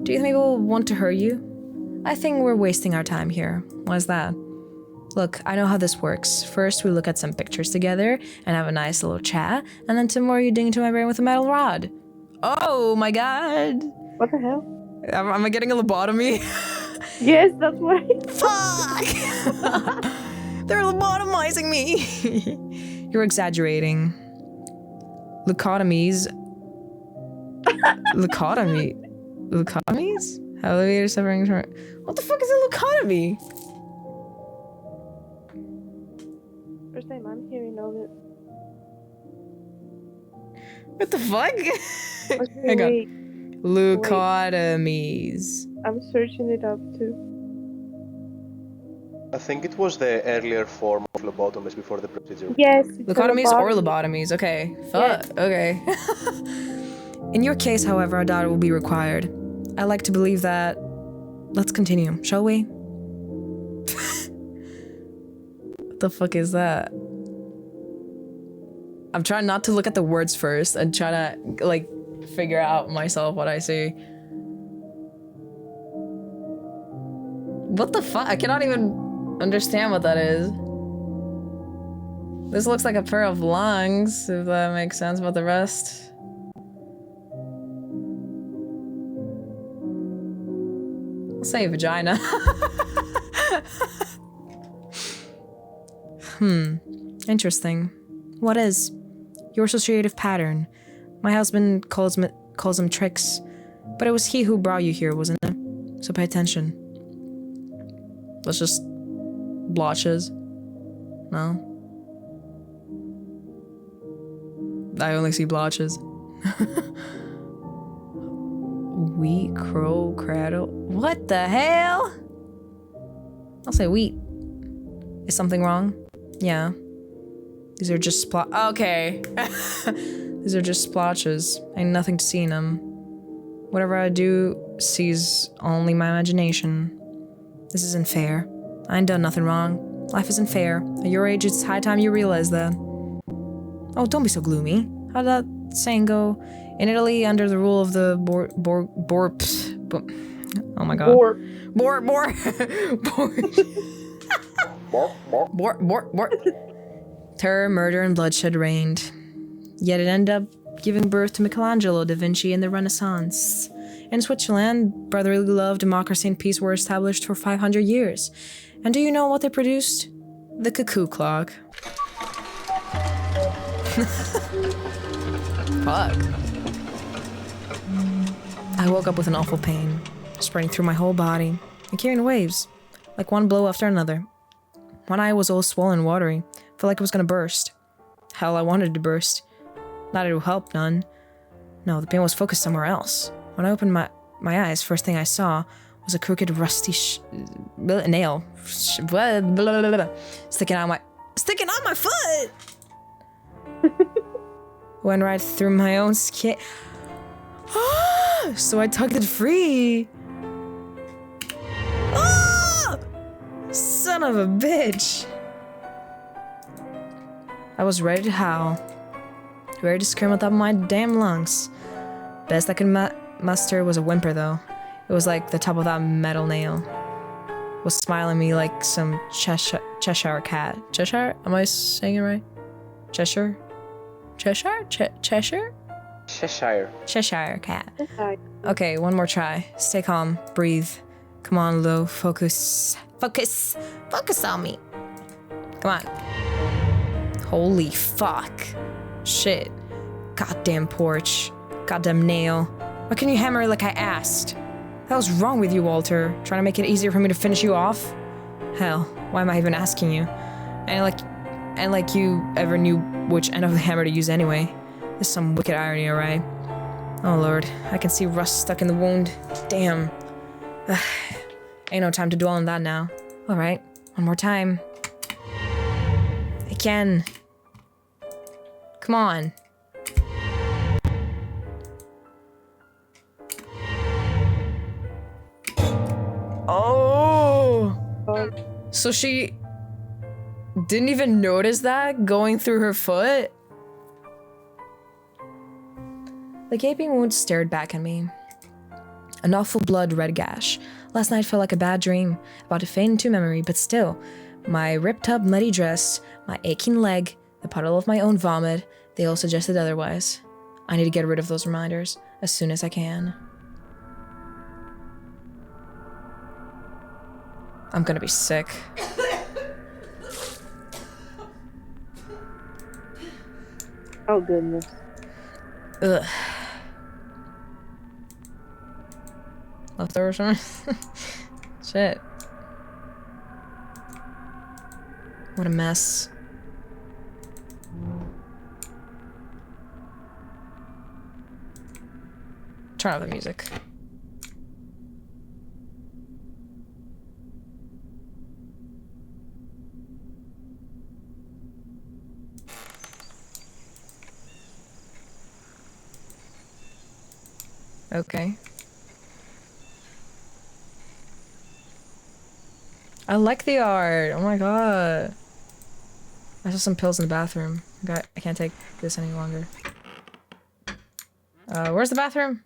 S1: Do you think people want to hurt you? I think we're wasting our time here. Why's that? Look, I know how this works. First, we look at some pictures together and have a nice little chat, and then tomorrow you dig into my brain with a metal rod. Oh my god!
S3: What the hell?
S1: Am I getting a lobotomy?
S3: Yes, that's what I
S1: Fuck! They're lobotomizing me! You're exaggerating. Leucotomies? Leucotomies? Elevator separating from... What the fuck is a leucotomy?
S3: First time I'm hearing of it.
S1: What the fuck?
S3: Okay,
S1: Hang on.
S3: wait.
S1: Leucotomies.
S3: I'm searching it up too.
S2: I think it was the earlier form of lobotomies before the procedure.
S3: Yes. It's
S1: Leucotomies or
S3: lobotomy.
S1: lobotomies. Okay. Fuck. Okay. In your case, however, a daughter will be required. I like to believe that... Let's continue, shall we? What the fuck is that? I'm trying not to look at the words first and try to, like, figure out myself what I see. What the fuck? I cannot even understand what that is. This looks like a pair of lungs, if that makes sense, but the rest... I'll say vagina. Interesting. What is? Your associative pattern. My husband calls them tricks, but it was he who brought you here, wasn't it? So pay attention. Let's just... blotches. No? I only see blotches. Wheat, crow, cradle. What the hell? I'll say wheat. Is something wrong? Yeah. These are just okay. These are just splotches. Ain't nothing to see in them. Whatever I do sees only my imagination. This isn't fair. I ain't done nothing wrong. Life isn't fair. At your age, it's high time you realize that. Oh, don't be so gloomy. How'd that saying go? In Italy, under the rule of the oh my god. Terror, murder, and bloodshed reigned. Yet it ended up giving birth to Michelangelo, Da Vinci, and the Renaissance. In Switzerland, brotherly love, democracy, and peace were established for 500 years. And do you know what they produced? The cuckoo clock. Fuck. I woke up with an awful pain, spreading through my whole body, and carrying waves, like one blow after another. One eye was all swollen and watery, felt like it was gonna burst. Hell, I wanted it to burst. Not it would help none. No, the pain was focused somewhere else. When I opened my eyes, first thing I saw was a crooked, rusty nail sticking out my foot. Went right through my own skin. So I tugged it free. Son of a bitch. I was ready to howl. Ready to scream at the top of my damn lungs. Best I could muster was a whimper, though. It was like the top of that metal nail. Was smiling at me like some Cheshire cat. Cheshire? Am I saying it right? Cheshire? Cheshire? Cheshire?
S2: Cheshire.
S1: Cheshire cat.
S3: Cheshire.
S1: Okay, one more try. Stay calm. Breathe. Come on, Lo. Focus. Focus. Focus on me. Come on. Holy fuck. Shit. Goddamn porch. Goddamn nail. Why couldn't you hammer it like I asked? What was wrong with you, Walter? Trying to make it easier for me to finish you off? Hell, why am I even asking you? And like you ever knew which end of the hammer to use anyway. There's some wicked irony, alright? Oh lord, I can see rust stuck in the wound. Damn. Ain't no time to dwell on that now. Alright, one more time. Again. Come on. Oh! So she didn't even notice that going through her foot? The gaping wound stared back at me. An awful blood red gash. Last night felt like a bad dream, about to fade into memory, but still, my ripped up muddy dress, my aching leg, the puddle of my own vomit, they all suggested otherwise. I need to get rid of those reminders as soon as I can. I'm gonna be sick.
S3: Oh goodness.
S1: Ugh. Leftovers from Shit. What a mess. Turn off the music. Okay. I like the art. Oh my god. I saw some pills in the bathroom. I can't take this any longer. Where's the bathroom?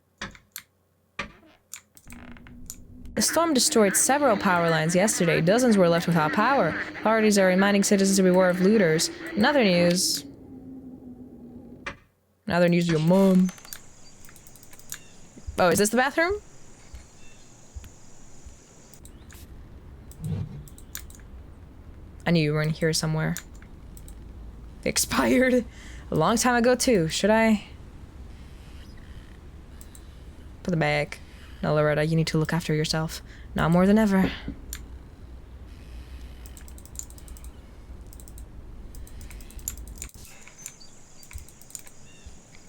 S1: The storm destroyed several power lines yesterday. Dozens were left without power. Authorities are reminding citizens to beware of looters. In other news, your mom. Oh, is this the bathroom? I knew you were in here somewhere. They expired a long time ago too. Should I? Put them back. No, Loretta, you need to look after yourself. Now more than ever.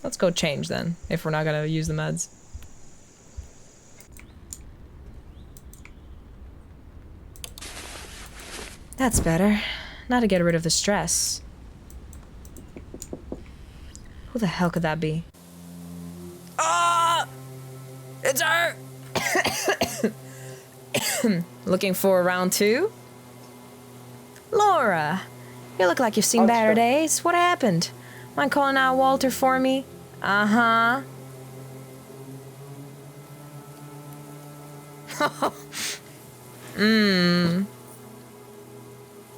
S1: Let's go change then, if we're not gonna use the meds. That's better. Now to get rid of the stress. Who the hell could that be? Ah! It's her! Looking for round two? Laura, you look like you've seen better days. What happened? Mind calling out Walter for me? Uh-huh.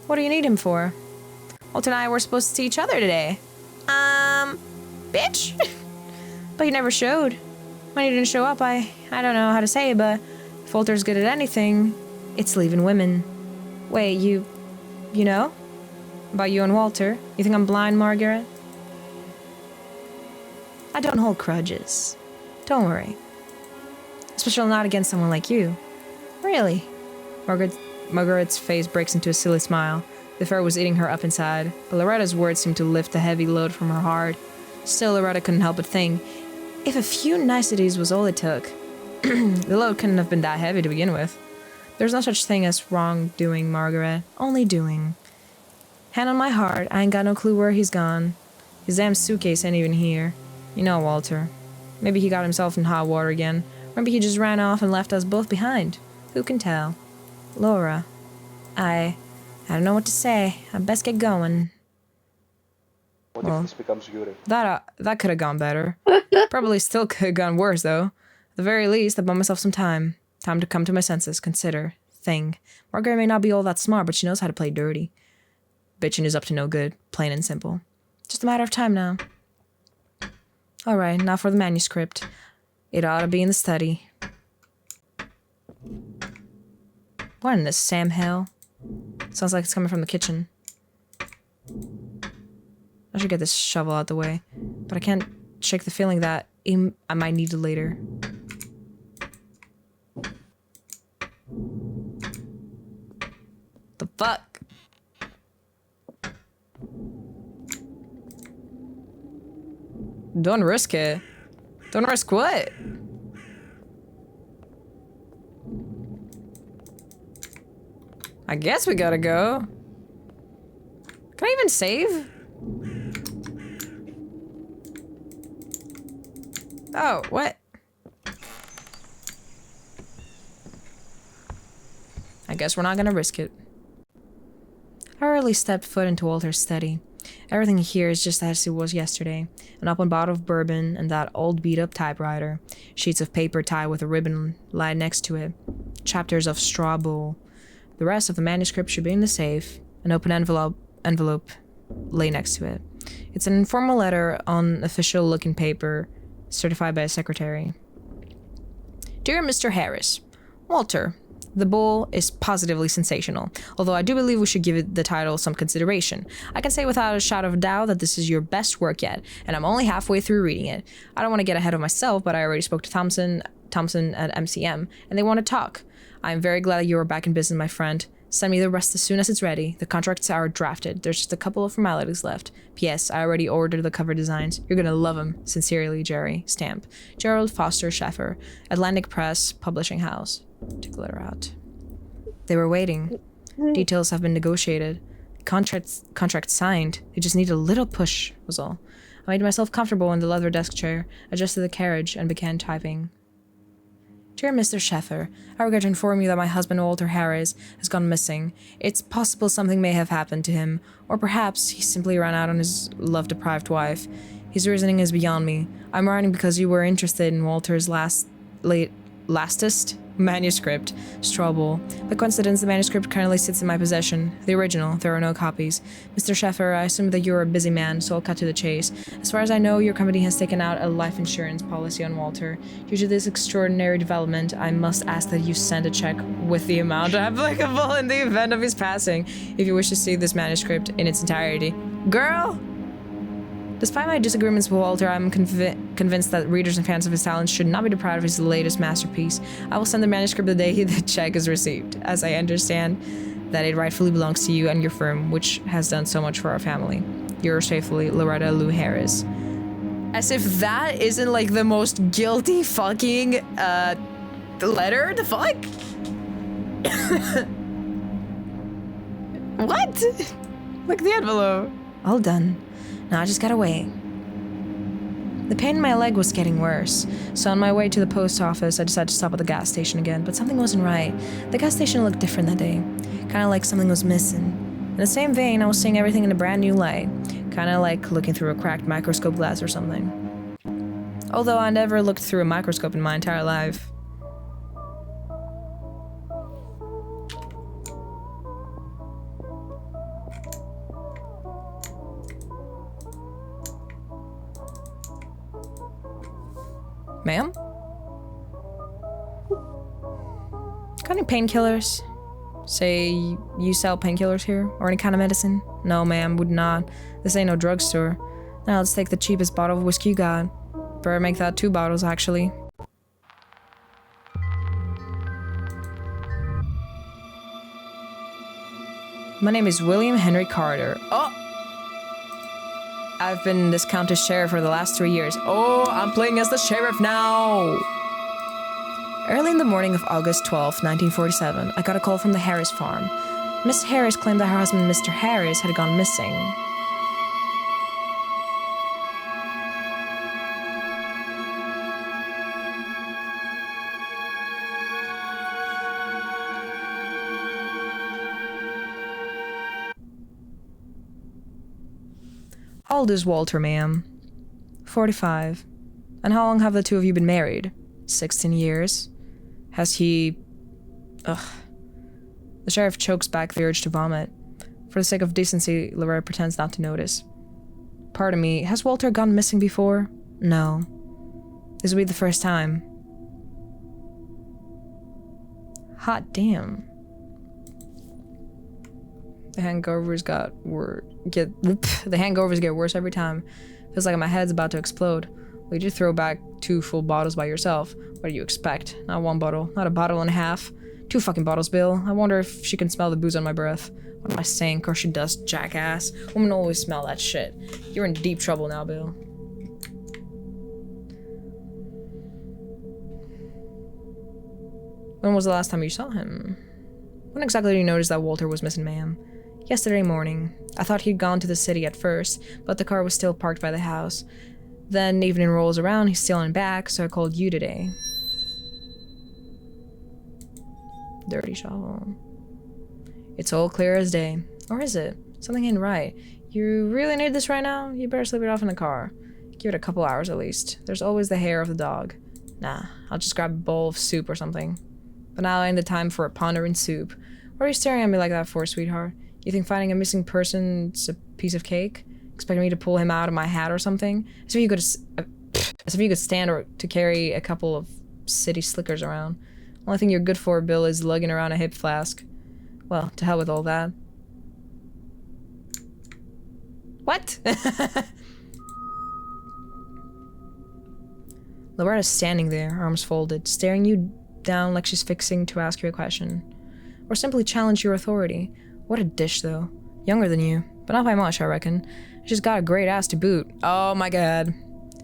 S1: What do you need him for? Walter and I were supposed to see each other today. Bitch? But you never showed. When you didn't show up, I don't know how to say it, but if Walter's good at anything, it's leaving women. Wait, you know? About you and Walter? You think I'm blind, Margaret? I don't hold grudges. Don't worry. Especially not against someone like you. Really? Margaret's face breaks into a silly smile. The fear was eating her up inside, but Loretta's words seemed to lift the heavy load from her heart. Still, Loretta couldn't help but think, if a few niceties was all it took, the load couldn't have been that heavy to begin with. There's no such thing as wrongdoing, Margaret. Only doing. Hand on my heart, I ain't got no clue where he's gone. His damn suitcase ain't even here. You know, Walter. Maybe he got himself in hot water again. Maybe he just ran off and left us both behind. Who can tell? Laura. I don't know what to say. I best get going.
S2: What if this becomes Yuri?
S1: That could have gone better. Probably still could have gone worse, though. At the very least, I bought myself some time. Time to come to my senses, consider, think. Margaret may not be all that smart, but she knows how to play dirty. Bitchin' is up to no good, plain and simple. Just a matter of time now. Alright, now for the manuscript. It ought to be in the study. What in the Sam hell? Sounds like it's coming from the kitchen. I should get this shovel out the way, but I can't shake the feeling that I might need it later. The fuck? Don't risk it. Don't risk what? I guess we gotta go. Can I even save? Oh, what? I guess we're not gonna risk it. I rarely stepped foot into Walter's study. Everything here is just as it was yesterday. An open bottle of bourbon and that old beat-up typewriter. Sheets of paper tied with a ribbon lie next to it. Chapters of straw bull. The rest of the manuscript should be in the safe. An open envelope lay next to it. It's an informal letter on official-looking paper, certified by a secretary. Dear Mr. Harris, Walter, the bull is positively sensational, although I do believe we should give it the title some consideration. I can say without a shadow of doubt that this is your best work yet, and I'm only halfway through reading it. I don't want to get ahead of myself, but I already spoke to Thompson at MCM, and they want to talk. I'm very glad that you are back in business, my friend. Send me the rest as soon as it's ready. The contracts are drafted. There's just a couple of formalities left. P.S. I already ordered the cover designs. You're gonna love them. Sincerely, Jerry. Stamp. Gerald Foster Sheffer, Atlantic Press Publishing House. Took the letter out. They were waiting. Details have been negotiated. Contract signed. It just needed a little push, was all. I made myself comfortable in the leather desk chair, adjusted the carriage, and began typing. Dear Mr. Sheffer, I regret to inform you that my husband Walter Harris has gone missing. It's possible something may have happened to him, or perhaps he simply ran out on his love-deprived wife. His reasoning is beyond me. I'm writing because you were interested in Walter's lastest manuscript, Strawbull. By coincidence, the manuscript currently sits in my possession. The original, there are no copies. Mr. Sheffer, I assume that you're a busy man, so I'll cut to the chase. As far as I know, your company has taken out a life insurance policy on Walter. Due to this extraordinary development, I must ask that you send a check with the amount applicable in the event of his passing, if you wish to see this manuscript in its entirety. Girl! Despite my disagreements with Walter, I'm convinced that readers and fans of his talents should not be deprived of his latest masterpiece. I will send the manuscript the day the check is received, as I understand that it rightfully belongs to you and your firm, which has done so much for our family. Yours faithfully, Loretta Lou Harris. As if that isn't like the most guilty fucking letter? The fuck? What? Look at the envelope. All done. Now I just gotta wait. The pain in my leg was getting worse, so on my way to the post office, I decided to stop at the gas station again, but something wasn't right. The gas station looked different that day, kinda like something was missing. In the same vein, I was seeing everything in a brand new light, kinda like looking through a cracked microscope glass or something. Although I never looked through a microscope in my entire life. Ma'am? Got any painkillers? Say, you sell painkillers here? Or any kind of medicine? No, ma'am, would not. This ain't no drugstore. Now let's take the cheapest bottle of whiskey you got. Better make that 2 bottles, actually. My name is William Henry Carter. Oh! I've been this county's sheriff for the last 3 years. Oh, I'm playing as the sheriff now! Early in the morning of August 12, 1947, I got a call from the Harris farm. Miss Harris claimed that her husband, Mr. Harris, had gone missing. How old is Walter, ma'am? 45. And how long have the two of you been married? 16 years. Has he... Ugh. The sheriff chokes back the urge to vomit. For the sake of decency, Loretta pretends not to notice. Pardon me, has Walter gone missing before? No. This will be the first time. Hot damn. The hangovers get worse every time. Feels like my head's about to explode. Well, you did throw back 2 full bottles by yourself. What do you expect? Not 1 bottle, not a bottle and a half. 2 fucking bottles, Bill. I wonder if she can smell the booze on my breath. What am I saying? Of course she does, jackass. Women always smell that shit. You're in deep trouble now, Bill. When was the last time you saw him? When exactly did you notice that Walter was missing, ma'am? Yesterday morning. I thought he'd gone to the city at first, but the car was still parked by the house. Then evening rolls around, he's still in back, so I called you today. Dirty shovel. It's all clear as day. Or is it? Something ain't right. You really need this right now? You better sleep it off in the car. Give it a couple hours at least. There's always the hair of the dog. Nah, I'll just grab a bowl of soup or something. But now ain't the time for a pondering soup. What are you staring at me like that for, sweetheart? You think finding a missing person's a piece of cake? Expecting me to pull him out of my hat or something? As if you could stand or to carry a couple of city slickers around. Only thing you're good for, Bill, is lugging around a hip flask. Well, to hell with all that. What? Loretta's standing there, arms folded, staring you down like she's fixing to ask you a question. Or simply challenge your authority. What a dish, though. Younger than you, but not by much, I reckon. She's got a great ass to boot. Oh my god.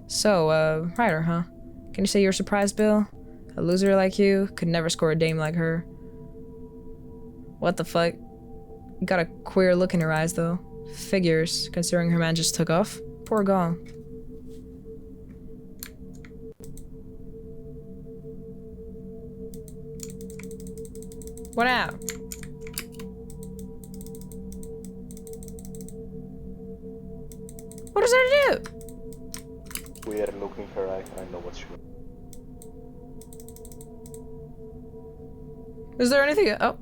S1: So, writer, huh? Can you say you're surprised, Bill? A loser like you could never score a dame like her. What the fuck? You got a queer look in her eyes, though. Figures, considering her man just took off. Poor girl. What now? What is there to do?
S2: We are looking her eye. I know what she wants.
S1: Is there anything? Oh.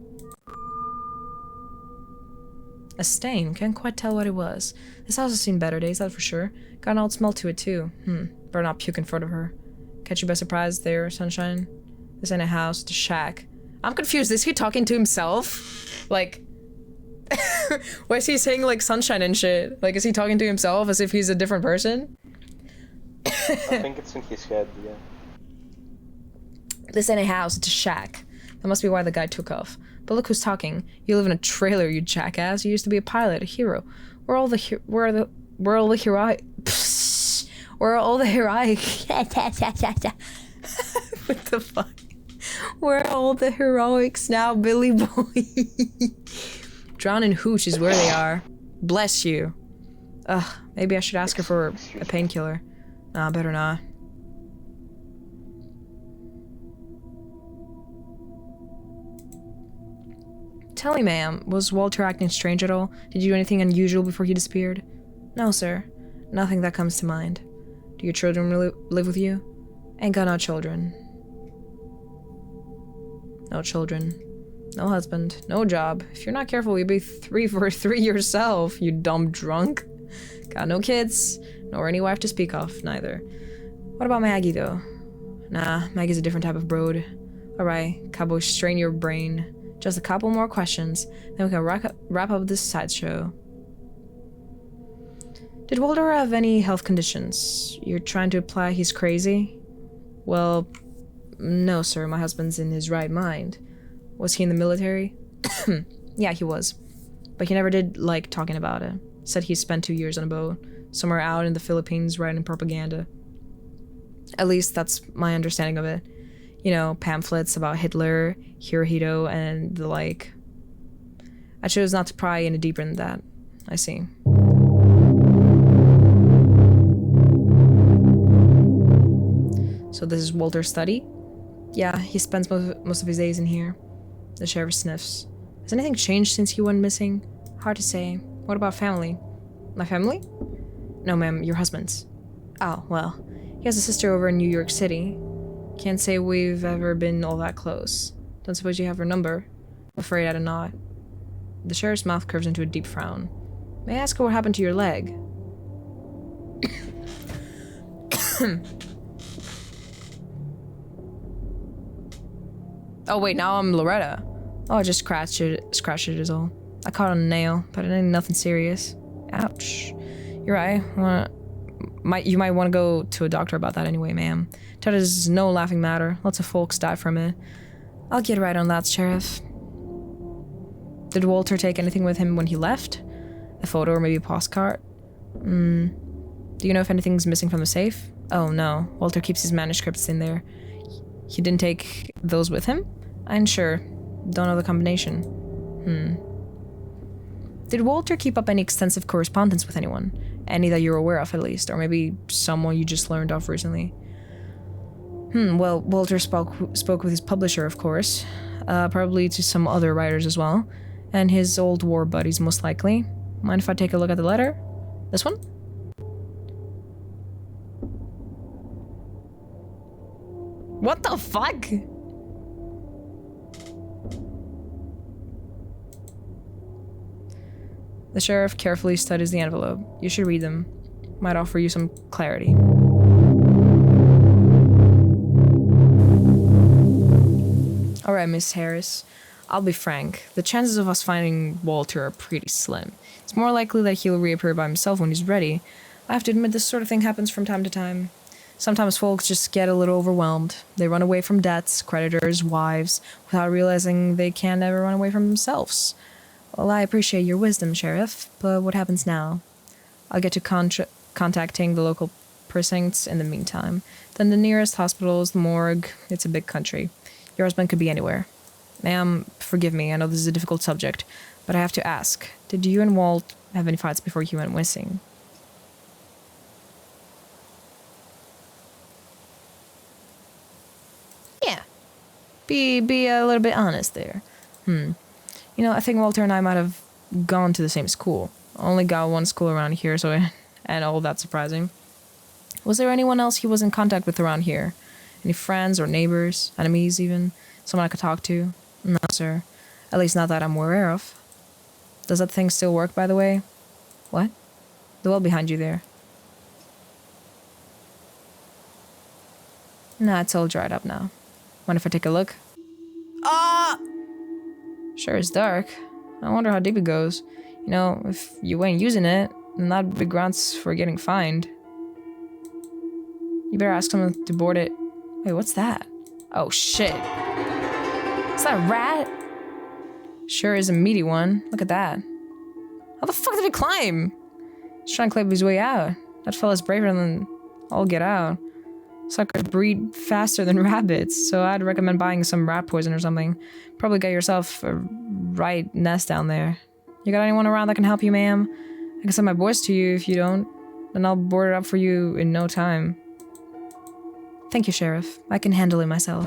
S1: A stain. Can't quite tell what it was. This house has seen better days, that's for sure. Got an old smell to it, too. Better not puke in front of her. Catch you by surprise there, sunshine. This ain't a house, it's a shack. I'm confused. Is he talking to himself? Like... why is he saying, like, sunshine and shit? Like, is he talking to himself as if he's a different person?
S2: I think it's in his head, yeah.
S1: This ain't a house, it's a shack. That must be why the guy took off. But look who's talking. You live in a trailer, you jackass. You used to be a pilot, a hero. Where are all the heroic... Where are all the heroic... What the fuck? Where are all the heroics now, Billy boy? Drown in hooch is where they are. Bless you. Ugh, maybe I should ask her for a painkiller. Nah, better not. Tell me, ma'am, was Walter acting strange at all? Did you do anything unusual before he disappeared? No, sir. Nothing that comes to mind. Do your children really live with you? Ain't got no children. No children. No husband. No job. If you're not careful, you'll be 3 for 3 yourself, you dumb drunk. Got no kids, nor any wife to speak of, neither. What about Maggie, though? Nah, Maggie's a different type of broad. Alright, cowboy, strain your brain. Just a couple more questions, then we can wrap up this sideshow. Did Walter have any health conditions? You're trying to imply he's crazy? Well, no, sir. My husband's in his right mind. Was he in the military? Yeah, he was. But he never did like talking about it. Said he spent 2 years on a boat, somewhere out in the Philippines writing propaganda. At least that's my understanding of it. You know, pamphlets about Hitler, Hirohito, and the like. I chose not to pry any deeper than that. I see. So this is Walter's study? Yeah, he spends most of his days in here. The sheriff sniffs. Has anything changed since he went missing? Hard to say. What about family? My family? No, ma'am, your husband's. Oh, well. He has a sister over in New York City. Can't say we've ever been all that close. Don't suppose you have her number? I'm afraid I do not. The sheriff's mouth curves into a deep frown. May I ask what happened to your leg? Oh wait, now I'm Loretta. Oh, I just scratched it is all. I caught on a nail, but it ain't nothing serious. Ouch. You're right. You might want to go to a doctor about that anyway, ma'am. That is no laughing matter. Lots of folks die from it. I'll get right on that, Sheriff. Did Walter take anything with him when he left? A photo or maybe a postcard? Do you know if anything's missing from the safe? Oh no, Walter keeps his manuscripts in there. He didn't take those with him? I'm sure. Don't know the combination. Did Walter keep up any extensive correspondence with anyone? Any that you're aware of, at least? Or maybe someone you just learned of recently? Well, Walter spoke with his publisher, of course. Probably to some other writers as well. And his old war buddies, most likely. Mind if I take a look at the letter? This one? What the fuck? The sheriff carefully studies the envelope. You should read them. Might offer you some clarity. Alright, Miss Harris. I'll be frank. The chances of us finding Walter are pretty slim. It's more likely that he'll reappear by himself when he's ready. I have to admit this sort of thing happens from time to time. Sometimes folks just get a little overwhelmed. They run away from debts, creditors, wives, without realizing they can't ever run away from themselves. Well, I appreciate your wisdom, Sheriff, but what happens now? I'll get to contacting the local precincts in the meantime. Then the nearest hospital is the morgue. It's a big country. Your husband could be anywhere. Ma'am, forgive me, I know this is a difficult subject, but I have to ask. Did you and Walt have any fights before he went missing? Yeah. Be a little bit honest there. You know, I think Walter and I might have gone to the same school. Only got one school around here, so and all that surprising. Was there anyone else he was in contact with around here? Any friends or neighbors, enemies even? Someone I could talk to? No, sir. At least not that I'm aware of. Does that thing still work, by the way? What? The well behind you there. Nah, it's all dried up now. Mind if I take a look? Ah! Sure, it's dark. I wonder how deep it goes. You know, if you ain't using it, then that'd be grounds for getting fined. You better ask someone to board it. Wait, what's that? Oh, shit. Is that a rat? Sure is a meaty one. Look at that. How the fuck did it climb? He's trying to climb his way out. That fella's braver than all get out. Sucker breed faster than rabbits, so I'd recommend buying some rat poison or something. Probably get yourself a right nest down there. You got anyone around that can help you, ma'am? I can send my boys to you if you don't. Then I'll board it up for you in no time. Thank you, Sheriff. I can handle it myself.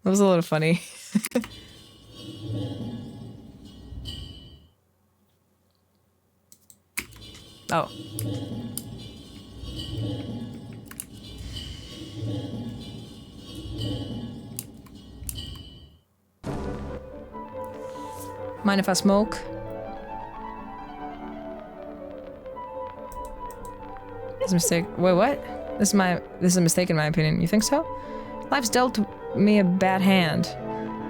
S1: That was a little funny. Oh. Mind if I smoke? This is a mistake. Wait, what? This is a mistake in my opinion. You think so? Life's dealt me a bad hand.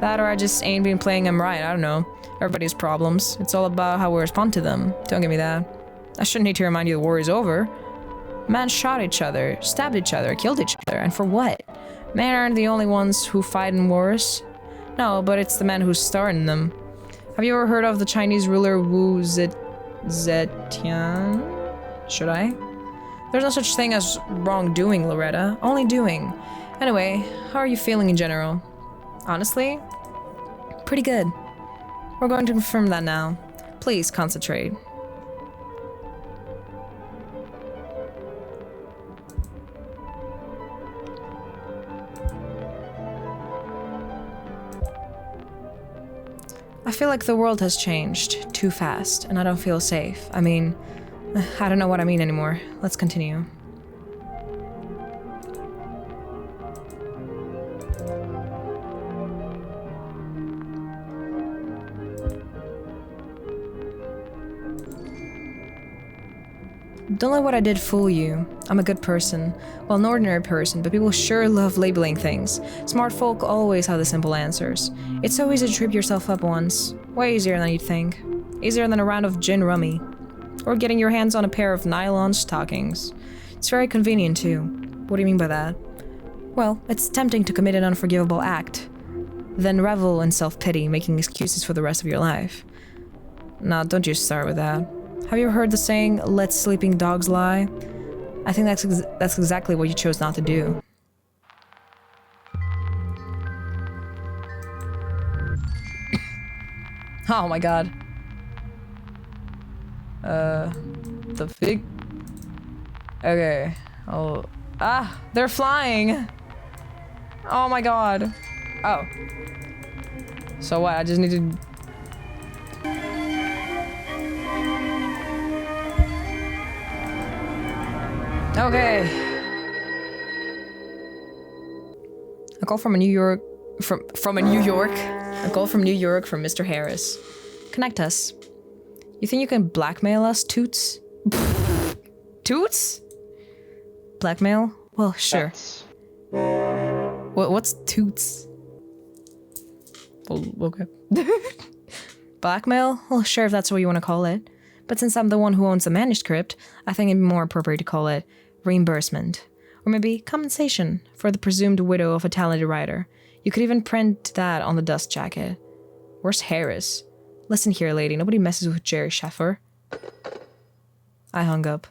S1: That or I just ain't been playing them right. I don't know. Everybody has problems. It's all about how we respond to them. Don't give me that. I shouldn't need to remind you the war is over. Men shot each other, stabbed each other, killed each other, and for what? Men aren't the only ones who fight in wars. No, but it's the men who start in them. Have you ever heard of the Chinese ruler Wu Zetian? Should I? There's no such thing as wrongdoing, Loretta. Only doing. Anyway, how are you feeling in general? Honestly? Pretty good. We're going to confirm that now. Please concentrate. I feel like the world has changed too fast, and I don't feel safe. I mean, I don't know what I mean anymore. Let's continue. Don't let what I did fool you. I'm a good person. Well, an ordinary person, but people sure love labeling things. Smart folk always have the simple answers. It's so easy to trip yourself up once. Way easier than you'd think. Easier than a round of gin rummy. Or getting your hands on a pair of nylon stockings. It's very convenient, too. What do you mean by that? Well, it's tempting to commit an unforgivable act. Then revel in self-pity, making excuses for the rest of your life. Now, don't you start with that. Have you ever heard the saying, let sleeping dogs lie? I think that's exactly what you chose not to do. Oh my god. The fig. Okay. Oh. Ah! They're flying! Oh my god. Oh. So what? I just need to... Okay. A call from a New York... From a New York? A call from New York from Mr. Harris. Connect us. You think you can blackmail us, Toots? Toots? Blackmail? Well, sure. What's Toots? Well, okay. Blackmail? Well, sure, if that's what you want to call it. But since I'm the one who owns the manuscript, I think it'd be more appropriate to call it reimbursement. Or maybe compensation for the presumed widow of a talented writer. You could even print that on the dust jacket. Where's Harris? Listen here, lady. Nobody messes with Jerry Sheffer. I hung up.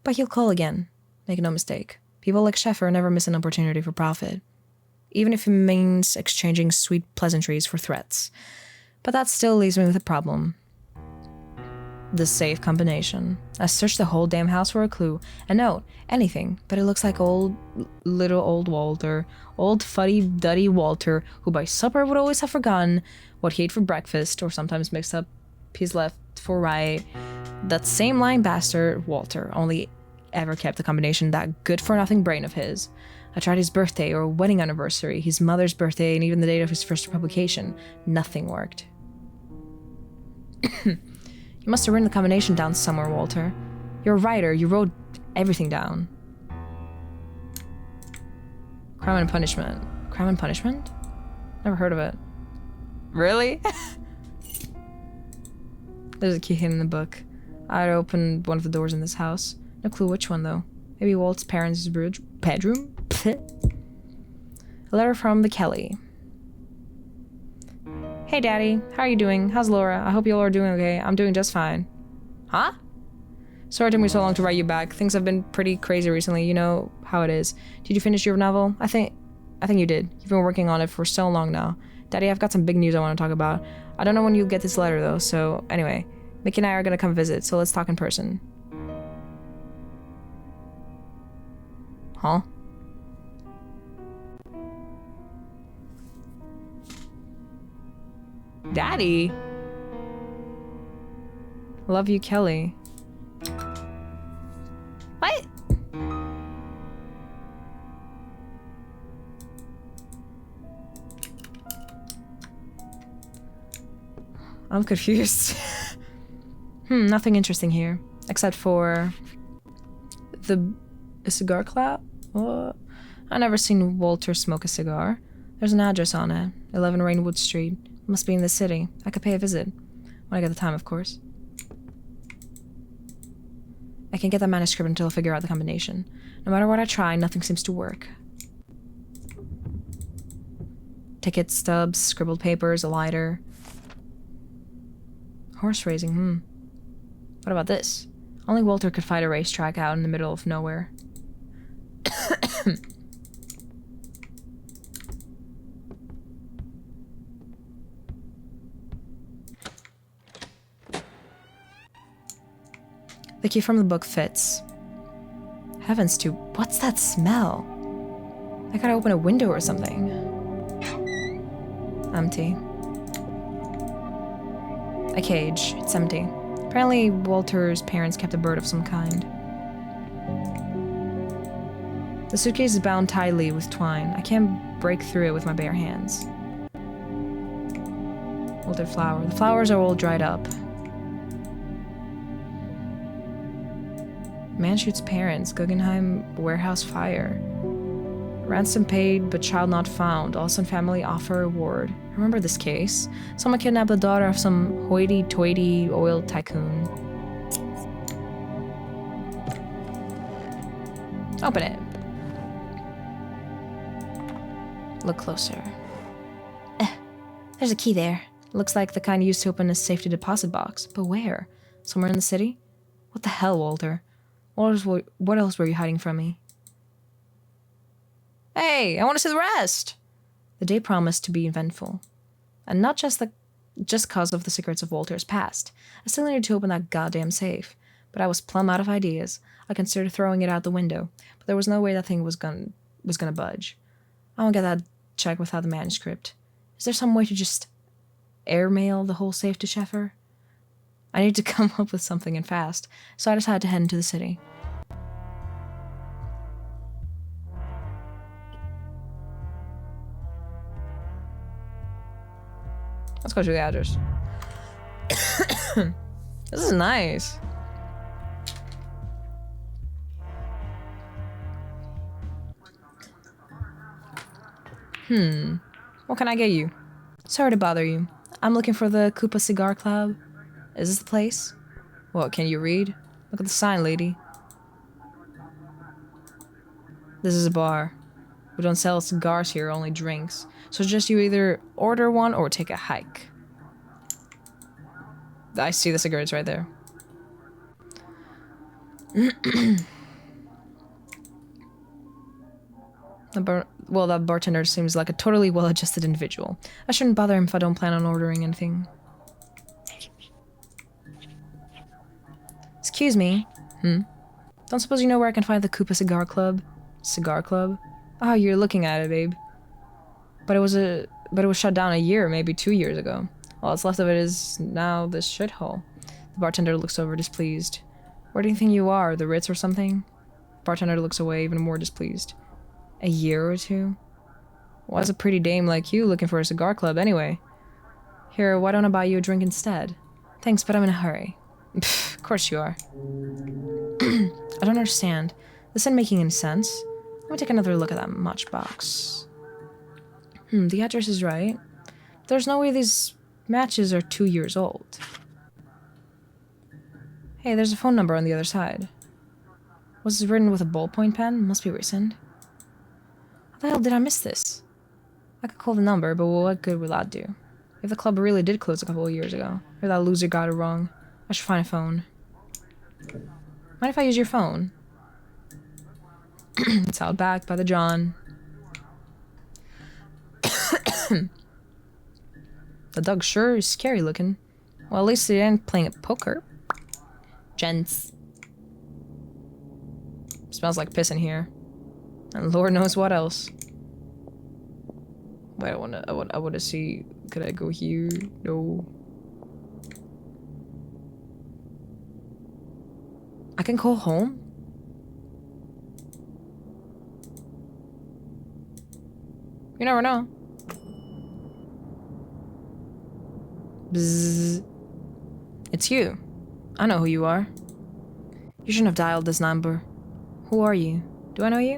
S1: But he'll call again. Make no mistake. People like Sheffer never miss an opportunity for profit. Even if it means exchanging sweet pleasantries for threats. But that still leaves me with a problem. The safe combination. I searched the whole damn house for a clue. A note. Anything. But it looks like little old Walter. Old fuddy-duddy Walter, who by supper would always have forgotten what he ate for breakfast, or sometimes mixed up his left for right. That same lying bastard, Walter, only ever kept the combination that good-for-nothing brain of his. I tried his birthday or wedding anniversary, his mother's birthday, and even the date of his first publication. Nothing worked. You must have written the combination down somewhere, Walter. You're a writer, you wrote everything down. Crime and Punishment. Crime and Punishment? Never heard of it. Really? There's a key hidden in the book. I'd opened one of the doors in this house. No clue which one, though. Maybe Walt's parents' bedroom? A letter from the Kelly. Hey, Daddy. How are you doing? How's Laura? I hope you all are doing okay. I'm doing just fine. Huh? Sorry it took me so long to write you back. Things have been pretty crazy recently. You know how it is. Did you finish your novel? I think you did. You've been working on it for so long now. Daddy, I've got some big news I want to talk about. I don't know when you'll get this letter, though, so anyway. Mickey and I are gonna come visit, so let's talk in person. Huh? Daddy? Love you, Kelly. What? I'm confused. Nothing interesting here. Except for... a cigar clap? What? I never seen Walter smoke a cigar. There's an address on it. 11 Rainwood Street. Must be in the city. I could pay a visit. When I get the time, of course. I can't get that manuscript until I figure out the combination. No matter what I try, nothing seems to work. Ticket stubs, scribbled papers, a lighter. Horse racing, What about this? Only Walter could fight a racetrack out in the middle of nowhere. The key from the book fits. Heavens to, what's that smell? I gotta open a window or something. Empty. A cage. It's empty. Apparently, Walter's parents kept a bird of some kind. The suitcase is bound tightly with twine. I can't break through it with my bare hands. Wilted flower. The flowers are all dried up. Man shoots parents. Guggenheim warehouse fire. Ransom paid, but child not found. Also in family offer reward. Remember this case? Someone kidnapped the daughter of some hoity-toity oil tycoon. Open it. Look closer. There's a key there. Looks like the kind used to open a safety deposit box. But where? Somewhere in the city? What the hell, Walter? What else were you hiding from me? Hey, I want to see the rest! The day promised to be eventful. And not just cause of the secrets of Walter's past. I still needed to open that goddamn safe. But I was plumb out of ideas. I considered throwing it out the window, but there was no way that thing was gonna budge. I won't get that check without the manuscript. Is there some way to just airmail the whole safe to Sheffer? I need to come up with something and fast, so I decided to head into the city. Let's go to the address. This is nice. What can I get you? Sorry to bother you. I'm looking for the Koopa Cigar Club. Is this the place? What, can you read? Look at the sign, lady. This is a bar. We don't sell cigars here, only drinks. So just you either order one or take a hike. I see the cigarettes right there. That bartender seems like a totally well-adjusted individual. I shouldn't bother him if I don't plan on ordering anything. Excuse me. Don't suppose you know where I can find the Koopa Cigar Club? Cigar Club? Oh, you're looking at it, babe. But it was shut down a year, maybe 2 years ago. All that's left of it is now this shithole. The bartender looks over displeased. Where do you think you are, the Ritz or something? The bartender looks away, even more displeased. A year or two? Why's a pretty dame like you looking for a cigar club anyway? Here, why don't I buy you a drink instead? Thanks, but I'm in a hurry. Pfft, of course you are. I don't understand. This isn't making any sense. Let me take another look at that matchbox. The address is right. There's no way these matches are 2 years old. Hey, there's a phone number on the other side. Was this written with a ballpoint pen? Must be recent. How the hell did I miss this? I could call the number, but what good will that do? If the club really did close a couple of years ago, or that loser got it wrong, I should find a phone. Mind if I use your phone? It's out back by the John. The dog sure is scary looking. Well, at least they ain't playing at poker. Gents. Smells like piss in here. And Lord knows what else. Wait, I wanna see. Could I go here? No. I can call home? You never know. Bzzz. It's you. I know who you are. You shouldn't have dialed this number. Who are you? Do I know you?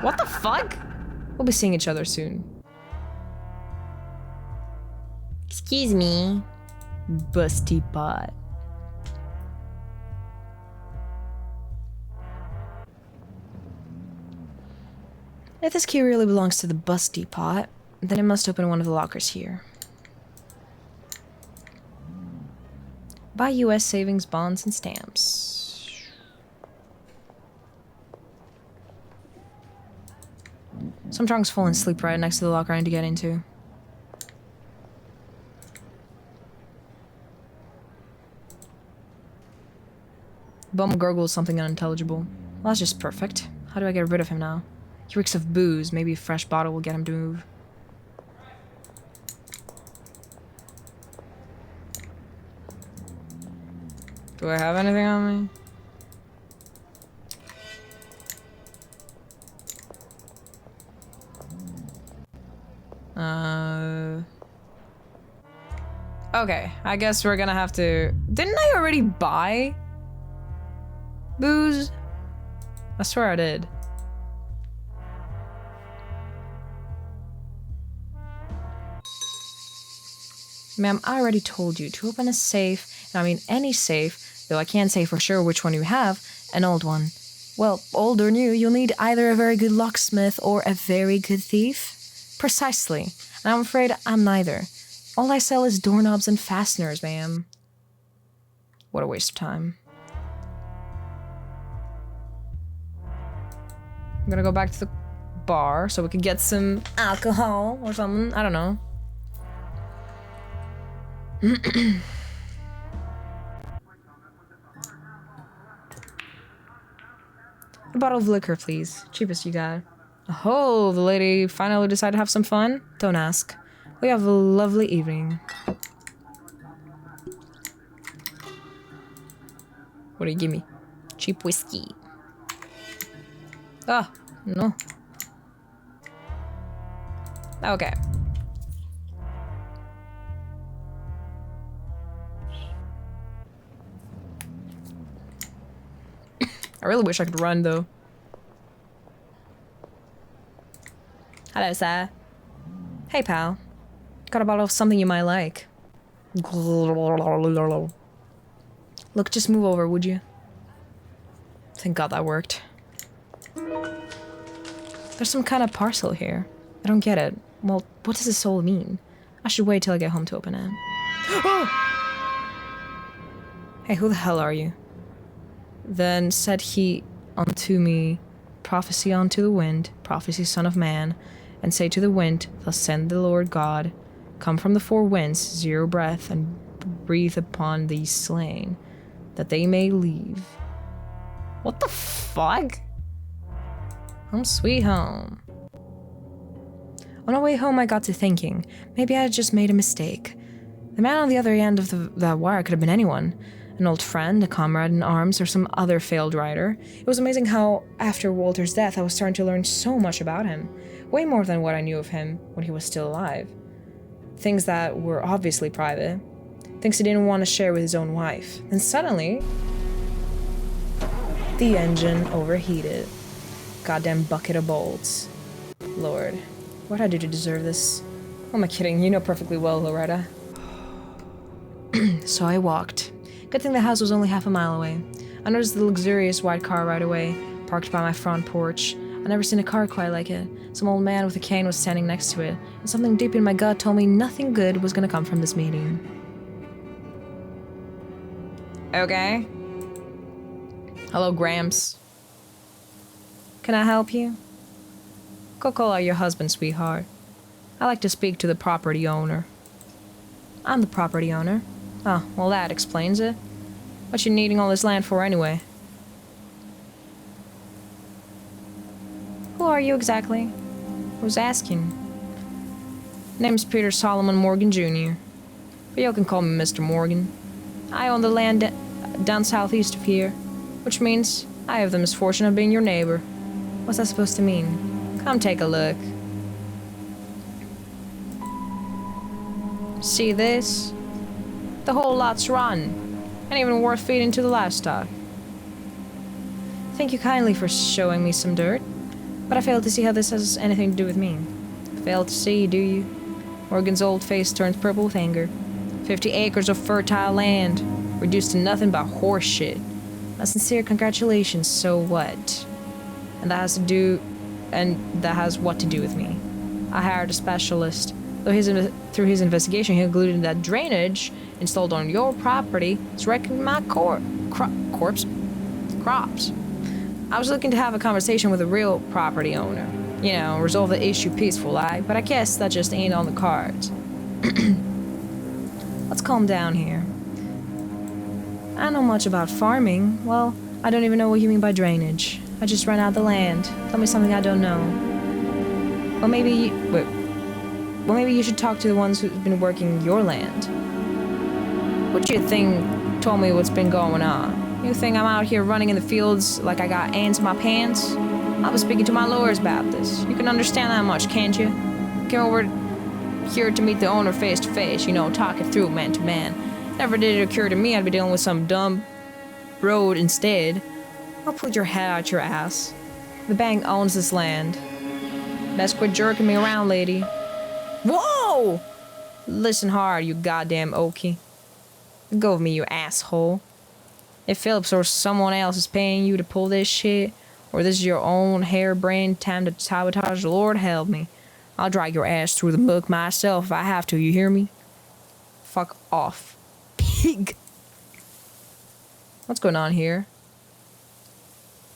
S1: What the fuck? We'll be seeing each other soon. Excuse me. Busty pot. If this key really belongs to the busty pot, then it must open one of the lockers here. Buy U.S. savings bonds and stamps. Some drunk's falling asleep right next to the locker I need to get into. Bum gurgles something unintelligible. Well, that's just perfect. How do I get rid of him now? He reeks of booze. Maybe a fresh bottle will get him to move. Do I have anything on me? Okay, I guess we're gonna have to... Didn't I already buy booze? I swear I did. Ma'am, I already told you to open a safe, and I mean any safe, though I can't say for sure which one you have, an old one. Well, old or new, you'll need either a very good locksmith or a very good thief. Precisely. And I'm afraid I'm neither. All I sell is doorknobs and fasteners, ma'am. What a waste of time. I'm gonna go back to the bar so we can get some alcohol or something. I don't know. A bottle of liquor, please. Cheapest you got. Oh, the lady finally decided to have some fun? Don't ask. We have a lovely evening. What do you give me? Cheap whiskey. Ah, no. Okay. I really wish I could run, though. Hello, sir. Hey, pal. Got a bottle of something you might like. Look, just move over, would you? Thank God that worked. There's some kind of parcel here. I don't get it. Well, what does this all mean? I should wait till I get home to open it. Oh! Hey, who the hell are you? Then said he unto me, prophecy unto the wind, prophecy son of man, and say to the wind, thus send the Lord God, come from the four winds, zero breath, and breathe upon these slain, that they may leave. What the fuck? Home sweet home. On our way home, I got to thinking, maybe I had just made a mistake. The man on the other end of that wire could have been anyone. An old friend, a comrade in arms, or some other failed rider. It was amazing how, after Walter's death, I was starting to learn so much about him. Way more than what I knew of him when he was still alive. Things that were obviously private. Things he didn't want to share with his own wife. And suddenly, the engine overheated. Goddamn bucket of bolts. Lord, what'd I do to deserve this? Who am I kidding? You know perfectly well, Loretta. So I walked. Good thing the house was only half a mile away. I noticed the luxurious white car right away, parked by my front porch. I'd never seen a car quite like it. Some old man with a cane was standing next to it, and something deep in my gut told me nothing good was gonna come from this meeting. Okay. Hello, Gramps. Can I help you? Go call out your husband, sweetheart. I like to speak to the property owner. I'm the property owner. Oh, well that explains it. What you needing all this land for anyway? Who are you exactly? Who's asking? Name's Peter Solomon Morgan Jr. But you can call me Mr. Morgan. I own the land down southeast of here, which means I have the misfortune of being your neighbor. What's that supposed to mean? Come take a look. See this? The whole lot's rotten, and even worth feeding to the livestock. Thank you kindly for showing me some dirt, but I fail to see how this has anything to do with me. Fail to see, do you? Morgan's old face turns purple with anger. 50 acres of fertile land, reduced to nothing but horse shit. A sincere congratulations, so what? And that has what to do with me. I hired a specialist. Through his investigation, he concluded that drainage installed on your property is wrecking my crops. I was looking to have a conversation with a real property owner. You know, resolve the issue peaceful, but I guess that just ain't on the cards. Let's calm down here. I don't know much about farming. Well, I don't even know what you mean by drainage. I just ran out the land. Tell me something I don't know. Well, maybe you should talk to the ones who've been working your land. What do you think told me what's been going on? You think I'm out here running in the fields like I got ants in my pants? I was speaking to my lawyers about this. You can understand that much, can't you? Came over here to meet the owner face to face, talk it through man to man. Never did it occur to me I'd be dealing with some dumb road instead. I'll put your head out your ass. The bank owns this land. Best quit jerking me around, lady. Whoa! Listen hard, you goddamn okie. Let go of me, you asshole. If Phillips or someone else is paying you to pull this shit, or this is your own harebrained time to sabotage, Lord help me. I'll drag your ass through the muck myself if I have to, you hear me? fuck off. Pig! What's going on here?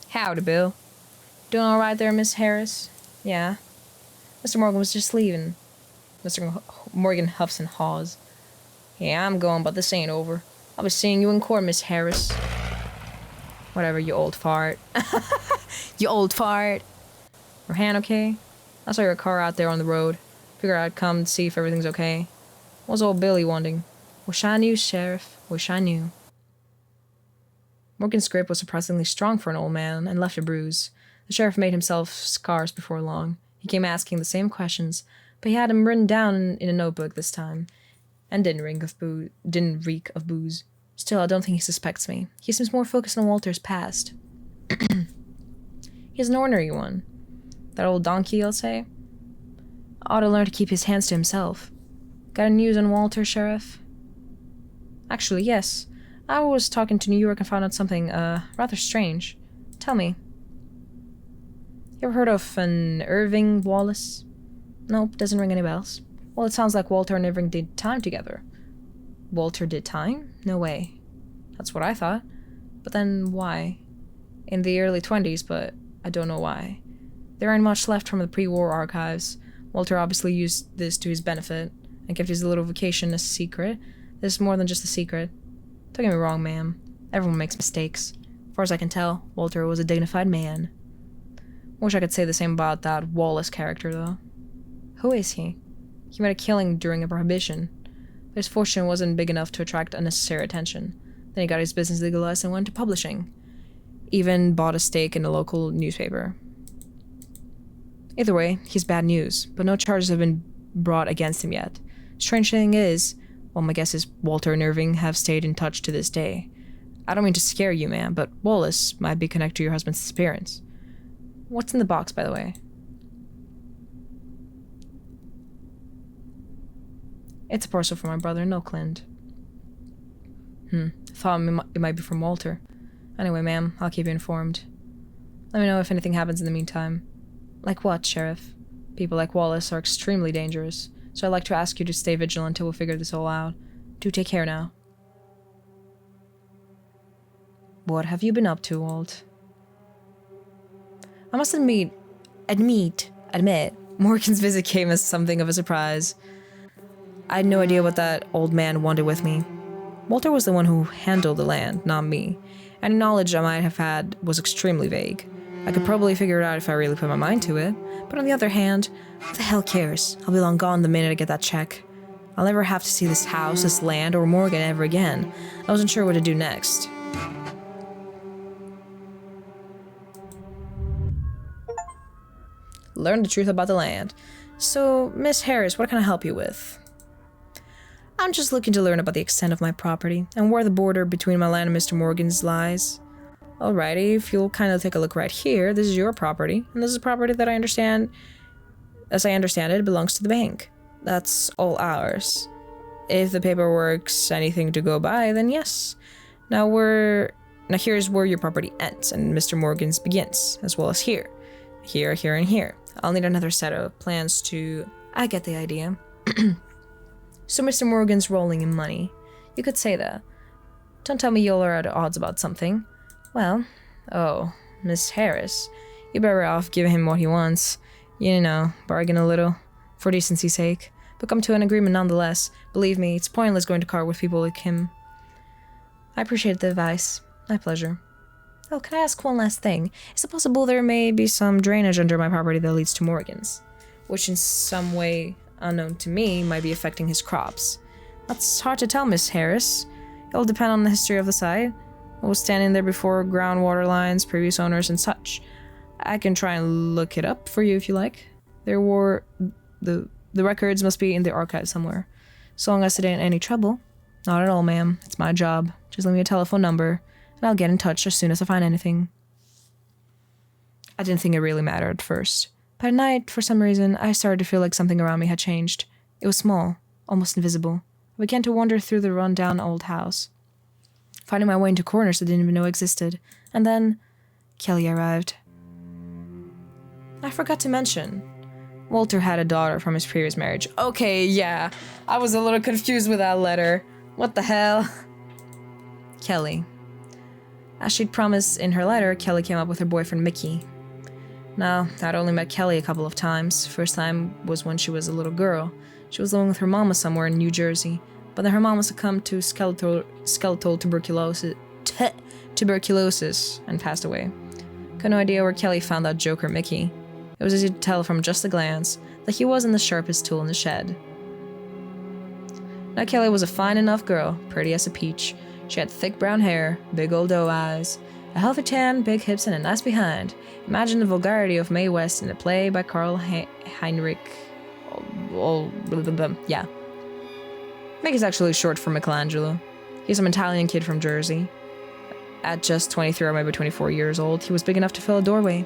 S1: Howdy, Bill. Doing alright there, Miss Harris? Yeah. Mr. Morgan was just leaving. Mr. Morgan huffs and haws. Yeah, I'm going, but this ain't over. I'll be seeing you in court, Miss Harris. Whatever, you old fart. You old fart. Rohan, okay? I saw your car out there on the road. Figured I'd come to see if everything's okay. What's old Billy wanting? Wish I knew, Sheriff. Wish I knew. Morgan's grip was surprisingly strong for an old man, and left a bruise. The sheriff made himself scarce before long. He came asking the same questions, but he had them written down in a notebook this time, and didn't reek of booze. Still, I don't think he suspects me. He seems more focused on Walter's past. He's an ornery one. That old donkey, I'll say. Ought to learn to keep his hands to himself. Got any news on Walter, Sheriff? Actually, yes. I was talking to New York and found out something, rather strange. Tell me. You ever heard of an Irving Wallace? Nope, doesn't ring any bells. Well, it sounds like Walter and Irving did time together. Walter did time? No way. That's what I thought. But then why? In the early 20s, but I don't know why. There ain't much left from the pre-war archives. Walter obviously used this to his benefit and kept his little vacation a secret. This is more than just a secret. Don't get me wrong, ma'am. Everyone makes mistakes. As far as I can tell, Walter was a dignified man. Wish I could say the same about that Wallace character, though. Who is he? He made a killing during a prohibition, but his fortune wasn't big enough to attract unnecessary attention. Then he got his business legalized and went to publishing. Even bought a stake in a local newspaper. Either way, he's bad news, but no charges have been brought against him yet. Strange thing is, well, my guess is Walter and Irving have stayed in touch to this day. I don't mean to scare you, ma'am, but Wallace might be connected to your husband's disappearance. What's in the box, by the way? It's a parcel for my brother in Oakland. Thought it might be from Walter. Anyway, ma'am, I'll keep you informed. Let me know if anything happens in the meantime. Like what, Sheriff? People like Wallace are extremely dangerous, so I'd like to ask you to stay vigilant until we figure this all out. Do take care now. What have you been up to, Walt? I must admit, Morgan's visit came as something of a surprise. I had no idea what that old man wanted with me. Walter was the one who handled the land, not me. Any knowledge I might have had was extremely vague. I could probably figure it out if I really put my mind to it, but on the other hand, who the hell cares? I'll be long gone the minute I get that check. I'll never have to see this house, this land, or Morgan ever again. I wasn't sure what to do next. Learn the truth about the land. So, Miss Harris, what can I help you with? I'm just looking to learn about the extent of my property and where the border between my land and Mr. Morgan's lies. Alrighty, if you'll kindly take a look right here, this is your property, and this is property that as I understand it, belongs to the bank. That's all ours. If the paperwork's anything to go by, then yes. Now here's where your property ends and Mr. Morgan's begins, as well as here. Here, here, and here. I'll need another set of plans to... I get the idea. So Mr. Morgan's rolling in money. You could say that. Don't tell me y'all are at odds about something. Well, oh, Miss Harris, you're better off giving him what he wants. You know, bargain a little, for decency's sake. But come to an agreement nonetheless. Believe me, it's pointless going to court with people like him. I appreciate the advice. My pleasure. Oh, can I ask one last thing? Is it possible there may be some drainage under my property that leads to Morgan's? Which in some way, unknown to me, might be affecting his crops. That's hard to tell, Miss Harris. It'll depend on the history of the site. What was standing there before groundwater lines, previous owners, and such. I can try and look it up for you if you like. The records must be in the archive somewhere. So long as it ain't any trouble. Not at all, ma'am. It's my job. Just leave me a telephone number, and I'll get in touch as soon as I find anything. I didn't think it really mattered at first. But at night, for some reason, I started to feel like something around me had changed. It was small, almost invisible. I began to wander through the run-down old house, finding my way into corners I didn't even know existed. And then, Kelly arrived. I forgot to mention, Walter had a daughter from his previous marriage. Okay, yeah. I was a little confused with that letter. What the hell? Kelly. As she'd promised in her letter, Kelly came up with her boyfriend Mickey. Now, I'd only met Kelly a couple of times. First time was when she was a little girl. She was living with her mama somewhere in New Jersey, but then her mama succumbed to skeletal tuberculosis and passed away. Got no idea where Kelly found that joker Mickey. It was easy to tell from just a glance that he wasn't the sharpest tool in the shed. Now Kelly was a fine enough girl, pretty as a peach. She had thick brown hair, big old doe eyes, a healthy tan, big hips, and a nice behind. Imagine the vulgarity of Mae West in a play by Karl Heinrich. Yeah. Mickey's actually short for Michelangelo. He's some Italian kid from Jersey. At just 23 or maybe 24 years old, he was big enough to fill a doorway.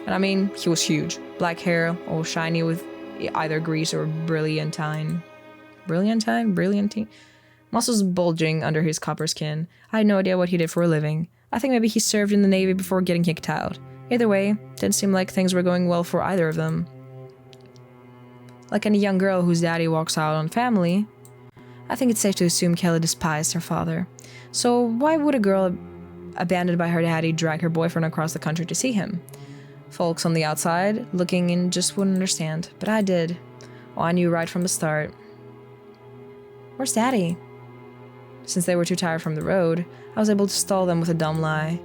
S1: And I mean, he was huge. Black hair, all shiny with either grease or brilliantine. Brilliantine? Muscles bulging under his copper skin. I had no idea what he did for a living. I think maybe he served in the Navy before getting kicked out. Either way, didn't seem like things were going well for either of them. Like any young girl whose daddy walks out on family, I think it's safe to assume Kelly despised her father. So why would a girl abandoned by her daddy drag her boyfriend across the country to see him? Folks on the outside, looking in, just wouldn't understand, but I did. Oh, I knew right from the start. Where's Daddy? Since they were too tired from the road, I was able to stall them with a dumb lie.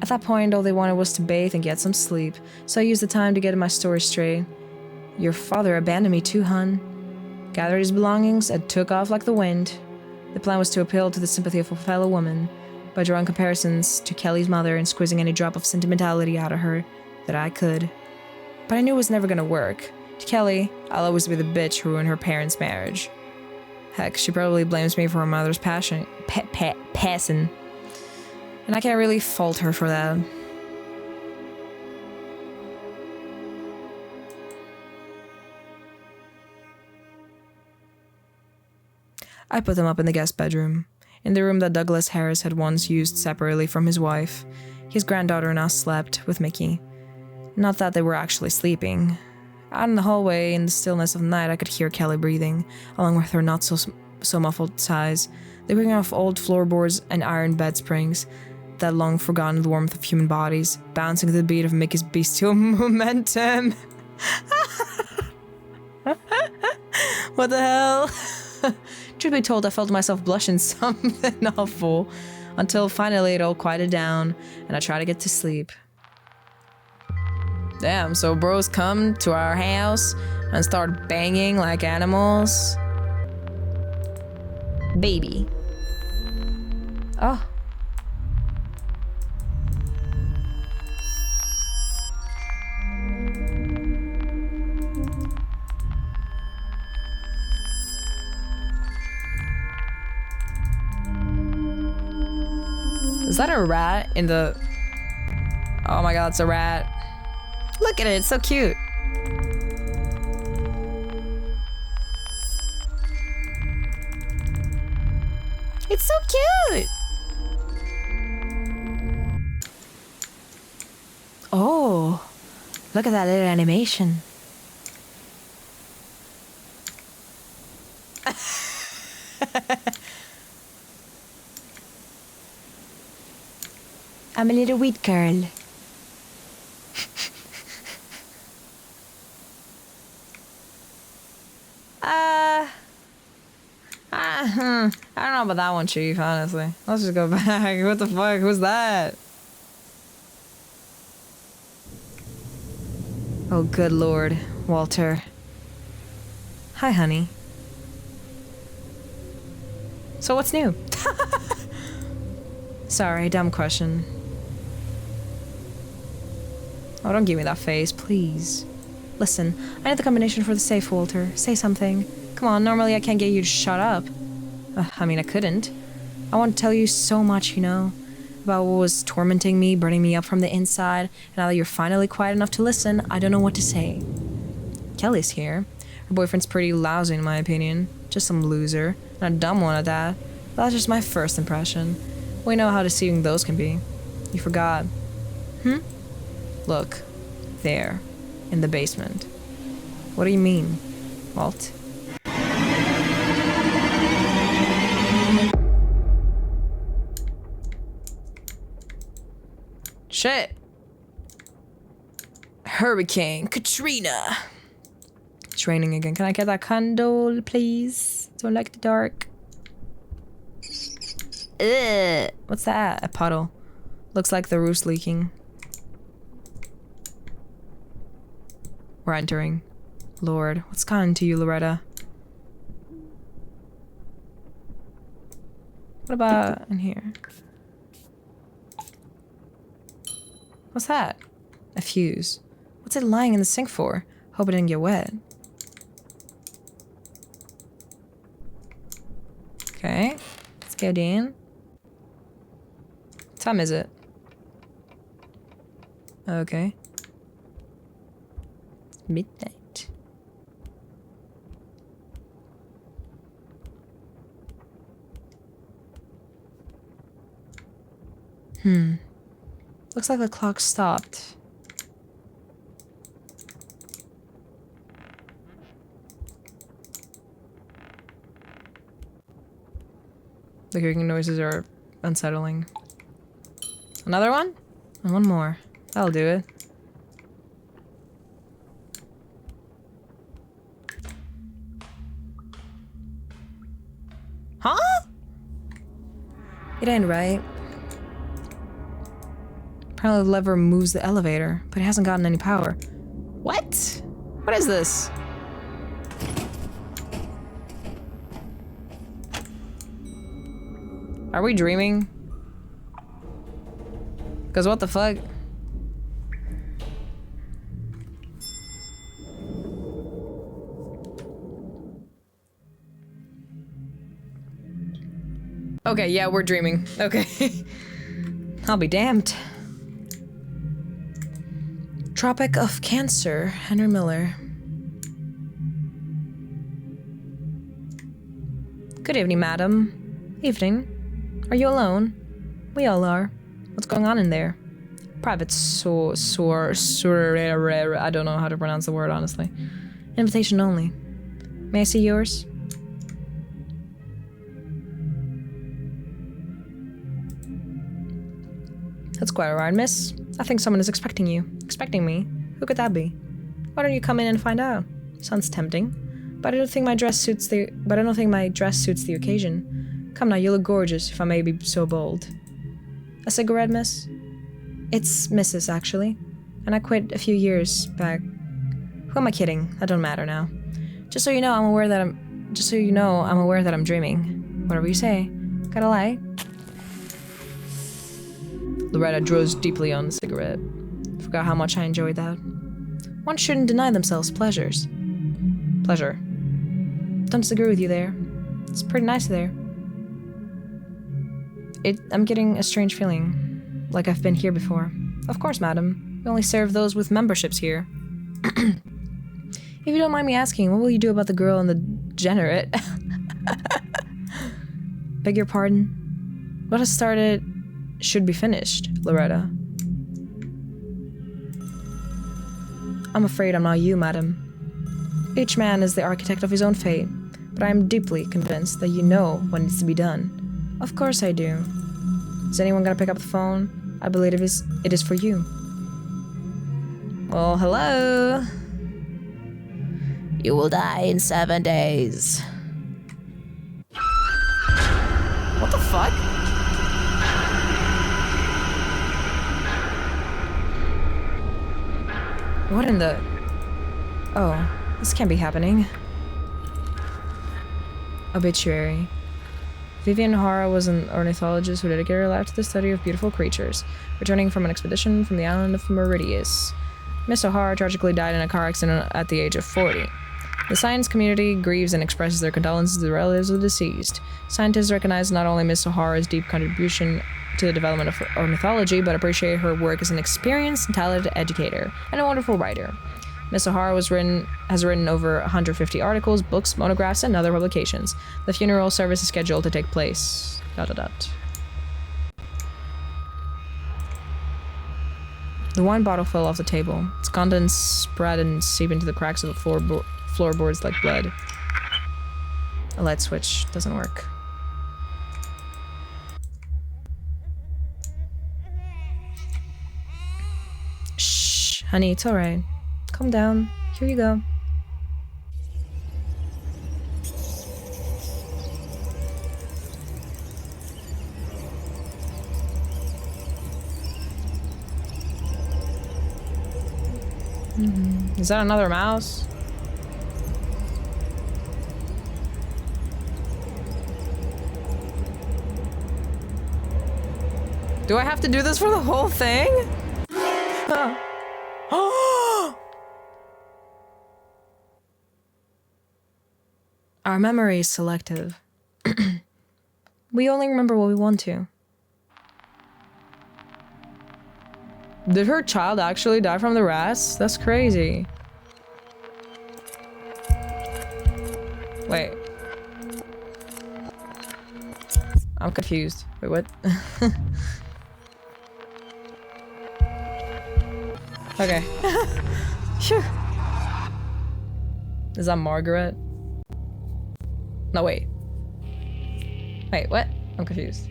S1: At that point, all they wanted was to bathe and get some sleep, so I used the time to get my story straight. Your father abandoned me too, hun. Gathered his belongings and took off like the wind. The plan was to appeal to the sympathy of a fellow woman by drawing comparisons to Kelly's mother and squeezing any drop of sentimentality out of her that I could. But I knew it was never gonna work. To Kelly, I'll always be the bitch who ruined her parents' marriage. Heck, she probably blames me for her mother's passing. And I can't really fault her for that. I put them up in the guest bedroom, in the room that Douglas Harris had once used separately from his wife. His granddaughter now slept with Mickey. Not that they were actually sleeping. Out in the hallway, in the stillness of the night, I could hear Kelly breathing, along with her not-so muffled sighs, the ringing of old floorboards and iron bed springs, that long-forgotten warmth of human bodies, bouncing to the beat of Mickey's bestial momentum. What the hell? Truth be told, I felt myself blushing something awful, until finally it all quieted down, and I tried to get to sleep. Damn, so bros come to our house and start banging like animals? Baby. Oh. Is that a rat in the... Oh my god, it's a rat. Look at it, it's so cute. It's so cute! Oh, look at that little animation. I'm a little wheat girl. I don't know about that one, Chief, honestly. Let's just go back. What the fuck? Who's that? Oh, good lord, Walter. Hi, honey. So what's new? Sorry, dumb question. Oh, don't give me that face, please. Listen, I need the combination for the safe, Walter. Say something. Come on, normally I can't get you to shut up. I mean, I couldn't. I want to tell you so much, you know, about what was tormenting me, burning me up from the inside, and now that you're finally quiet enough to listen, I don't know what to say. Kelly's here. Her boyfriend's pretty lousy in my opinion. Just some loser, and a dumb one at that. But that's just my first impression. We know how deceiving those can be. You forgot. Look. There. In the basement. What do you mean, Walt? Shit. Hurricane Katrina. It's raining again. Can I get that candle, please? Don't like the dark. Ugh. What's that? A puddle. Looks like the roof's leaking. We're entering. Lord, what's gotten to you, Loretta? What about in here? What's that? A fuse. What's it lying in the sink for? Hope it didn't get wet. Okay. Let's get in. What time is it? Okay. Midnight. Looks like the clock stopped. The creaking noises are unsettling. Another one? And one more. That'll do it. Huh? It ain't right. Apparently the lever moves the elevator, but it hasn't gotten any power. What? What is this? Are we dreaming? Because what the fuck? Okay, yeah, we're dreaming. Okay. I'll be damned. Tropic of Cancer, Henry Miller. Good evening, madam. Evening. Are you alone? We all are. What's going on in there? Private I don't know how to pronounce the word, honestly. Invitation only. May I see yours? That's quite a ride, miss. I think someone is expecting you. Expecting me? Who could that be? Why don't you come in and find out? Sounds tempting. But I don't think my dress suits the occasion. Come now, you look gorgeous, if I may be so bold. A cigarette, miss? It's Mrs., actually. And I quit a few years back. Who am I kidding? That don't matter now. Just so you know, I'm aware that I'm dreaming. Whatever you say. Gotta lie. Loretta draws deeply on the cigarette. Forgot how much I enjoyed that. One shouldn't deny themselves pleasures. Pleasure. Don't disagree with you there. It's pretty nice there. I'm getting a strange feeling, like I've been here before. Of course, madam. We only serve those with memberships here. If you don't mind me asking, what will you do about the girl and the degenerate? Beg your pardon? What has started should be finished, Loretta. I'm afraid I'm not you, madam. Each man is the architect of his own fate, but I am deeply convinced that you know what needs to be done. Of course I do. Is anyone gonna pick up the phone? I believe it is for you. Well, hello? You will die in 7 days. What the fuck? What in the... Oh, this can't be happening. Obituary. Vivian Hara was an ornithologist who dedicated her life to the study of beautiful creatures, returning from an expedition from the island of Mauritius. Miss O'Hara tragically died in a car accident at the age of 40. The science community grieves and expresses their condolences to the relatives of the deceased. Scientists recognize not only Miss O'Hara's deep contribution to the development of ornithology, but appreciate her work as an experienced and talented educator and a wonderful writer. Miss O'Hara has written over 150 articles, books, monographs, and other publications. The funeral service is scheduled to take place. ... The wine bottle fell off the table. Its contents spread and seep into the cracks of the floorboards like blood. A light switch doesn't work. Shh, honey, it's alright. Calm down. Here you go. Is that another mouse? Do I have to do this for the whole thing? Our memory is selective. We only remember what we want to. Did her child actually die from the rats? That's crazy. Wait. I'm confused. Wait, what? Okay. Phew. Is that Margaret? No, wait. Wait, what? I'm confused.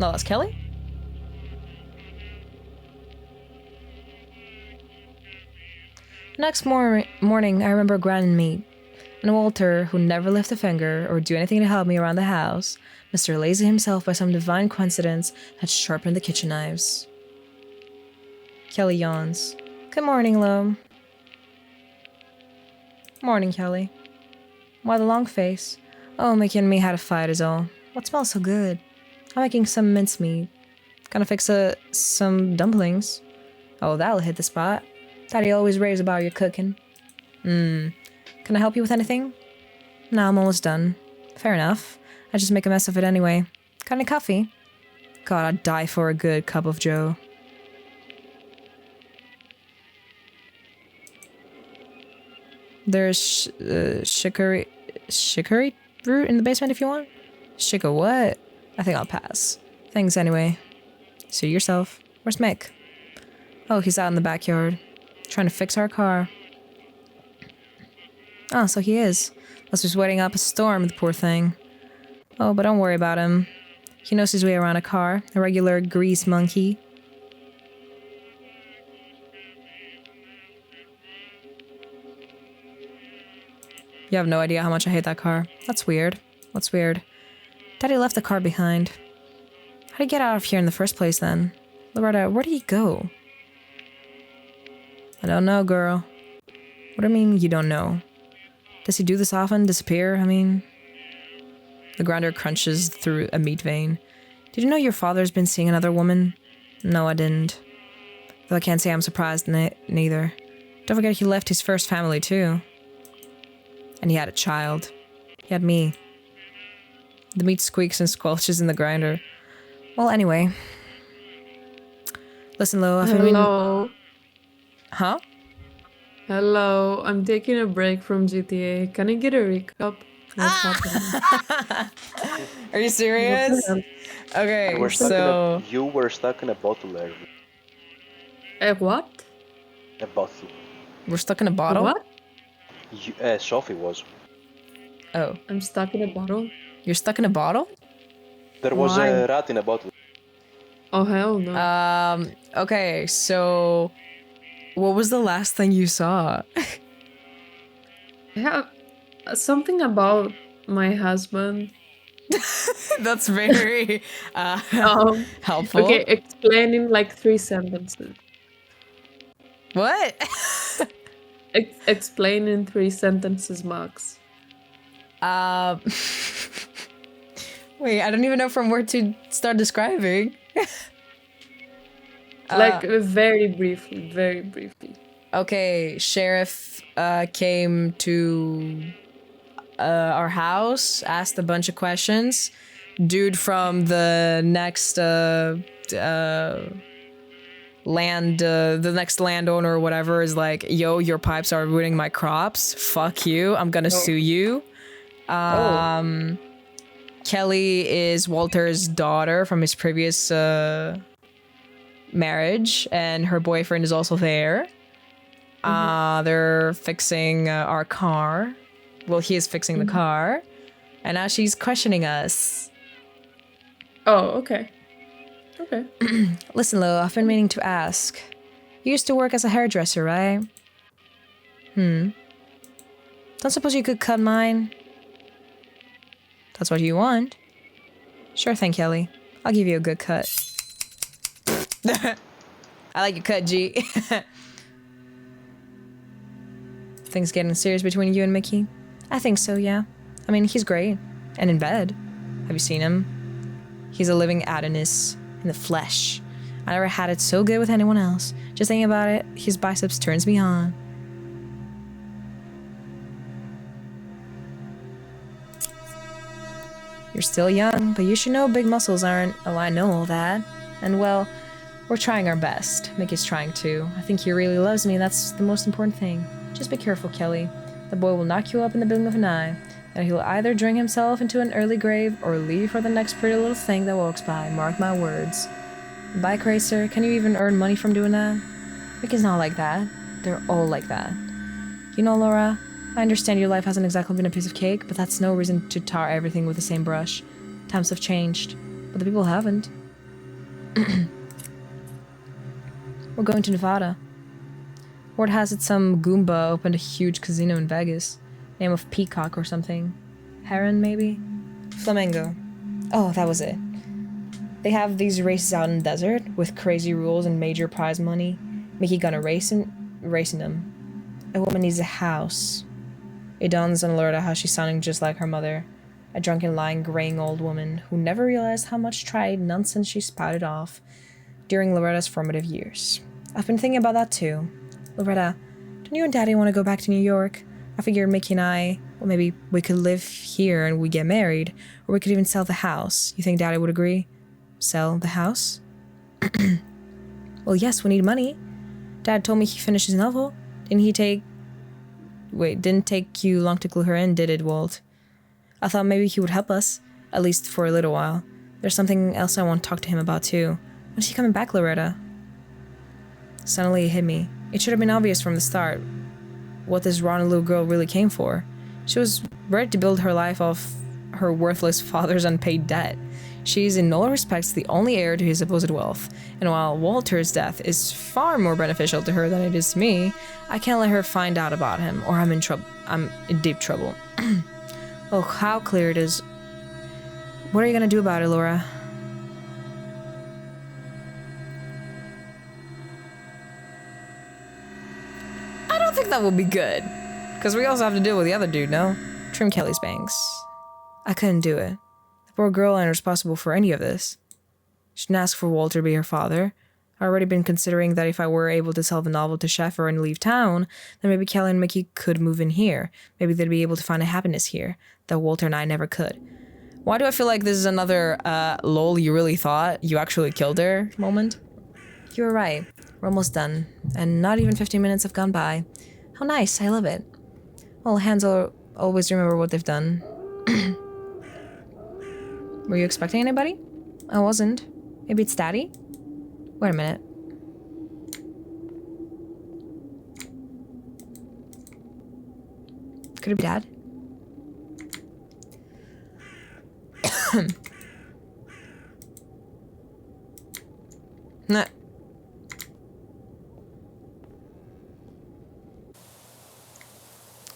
S1: No, that's Kelly? Next morning, I remember Gran and me, and Walter, who never lift a finger or do anything to help me around the house. Mr. Lazy himself, by some divine coincidence, had sharpened the kitchen knives. Kelly yawns. Good morning, Lo. Morning, Kelly. Why the long face? Oh, Mickey and me had a fight is all. What smells so good? I'm making some mincemeat. Gonna fix some dumplings. Oh, that'll hit the spot. Daddy always raves about your cooking. Can I help you with anything? No, I'm almost done. Fair enough. I just make a mess of it anyway. Got any coffee? God, I'd die for a good cup of Joe. There's chicory root in the basement if you want. Chico what? I think I'll pass. Thanks anyway. Suit yourself. Where's Mick? Oh, he's out in the backyard. Trying to fix our car. Oh, so he is. Must be waiting up a storm, the poor thing. Oh, but don't worry about him. He knows his way around a car. A regular grease monkey. You have no idea how much I hate that car. That's weird. What's weird? Daddy left the car behind. How'd he get out of here in the first place then? Loretta, where did he go? I don't know, girl. What do you mean you don't know? Does he do this often? Disappear? I mean... The grinder crunches through a meat vein. Did you know your father's been seeing another woman? No, I didn't. Though I can't say I'm surprised neither. Don't forget he left his first family too. And he had a child. He had me. The meat squeaks and squelches in the grinder. Well, anyway. Listen, Lo, I've been...
S4: Hello.
S1: Huh?
S4: Hello. I'm taking a break from GTA. Can I get a recap? What's happening?
S1: Are you serious? Okay,
S2: You were stuck in a bottle earlier.
S4: A what?
S2: A bottle.
S1: We're stuck in a bottle?
S4: What?
S2: Sophie was.
S1: Oh.
S4: I'm stuck in a bottle?
S1: You're stuck in a bottle?
S2: There was
S4: Why?
S2: a rat in a bottle.
S4: Oh, hell no.
S1: Okay, so... What was the last thing you saw?
S4: Yeah, something about my husband.
S1: That's very helpful.
S4: Okay, explain in like 3 sentences.
S1: What?
S4: Explain in 3 sentences, Max.
S1: Wait, I don't even know from where to start describing.
S4: Like, very briefly, very briefly.
S1: Okay, sheriff came to our house, asked a bunch of questions. Dude from the next the next landowner or whatever is like, yo, your pipes are ruining my crops. Fuck you. I'm gonna sue you. Kelly is Walter's daughter from his previous marriage, and her boyfriend is also there. They're fixing our car. Well, he is fixing the car. And now she's questioning us.
S4: Oh, okay. Okay.
S1: Listen, Lo, I've been meaning to ask. You used to work as a hairdresser, right? Don't suppose you could cut mine? That's what you want? Sure thing, Kelly. I'll give you a good cut. I like your cut, G. Things getting serious between you and Mickey? I think so, yeah. I mean, he's great. And in bed. Have you seen him? He's a living Adonis in the flesh. I never had it so good with anyone else. Just thinking about it, his biceps turns me on. You're still young, but you should know big muscles aren't... Oh, I know all that. And well, we're trying our best. Mickey's trying too. I think he really loves me, that's the most important thing. Just be careful, Kelly. The boy will knock you up in the blink of an eye. And he'll either drink himself into an early grave or leave for the next pretty little thing that walks by. Mark my words. Bike racer, can you even earn money from doing that? Mickey's not like that. They're all like that. You know, Laura, I understand your life hasn't exactly been a piece of cake, but that's no reason to tar everything with the same brush. Times have changed, but the people haven't. We're going to Nevada. Word has it some Goomba opened a huge casino in Vegas. Name of Peacock or something. Heron, maybe? Flamingo. Oh, that was it. They have these races out in the desert with crazy rules and major prize money. Mickey gonna racing them. A woman needs a house. It dawns on Loretta how she's sounding just like her mother. A drunken, lying, graying old woman who never realized how much tried nonsense she spouted off during Loretta's formative years. I've been thinking about that too. Loretta, don't you and Daddy want to go back to New York? I figured Mickey and I, well, maybe we could live here and we get married, or we could even sell the house. You think Daddy would agree? Sell the house? Well, yes, we need money. Dad told me he finished his novel. Didn't take you long to clue her in, did it, Walt? I thought maybe he would help us, at least for a little while. There's something else I want to talk to him about, too. When's he coming back, Loretta? Suddenly it hit me. It should have been obvious from the start what this rotten little girl really came for. She was ready to build her life off her worthless father's unpaid debt. She's in all respects the only heir to his supposed wealth, and while Walter's death is far more beneficial to her than it is to me, I can't let her find out about him, or I'm in deep trouble. Oh, how clear it is. What are you gonna do about it, Laura? I don't think that will be good, because we also have to deal with the other dude, no? Trim Kelly's bangs. I couldn't do it. Poor girl ain't responsible for any of this. She didn't ask for Walter to be her father. I'd already been considering that if I were able to sell the novel to Sheffer and leave town, then maybe Kelly and Mickey could move in here. Maybe they'd be able to find a happiness here that Walter and I never could. Why do I feel like this is another, lol, you really thought you actually killed her moment? You were right. We're almost done. And not even 15 minutes have gone by. How nice. I love it. Well, hands always remember what they've done. Were you expecting anybody? I wasn't. Maybe it's Daddy? Wait a minute. Could it be Dad? Nah.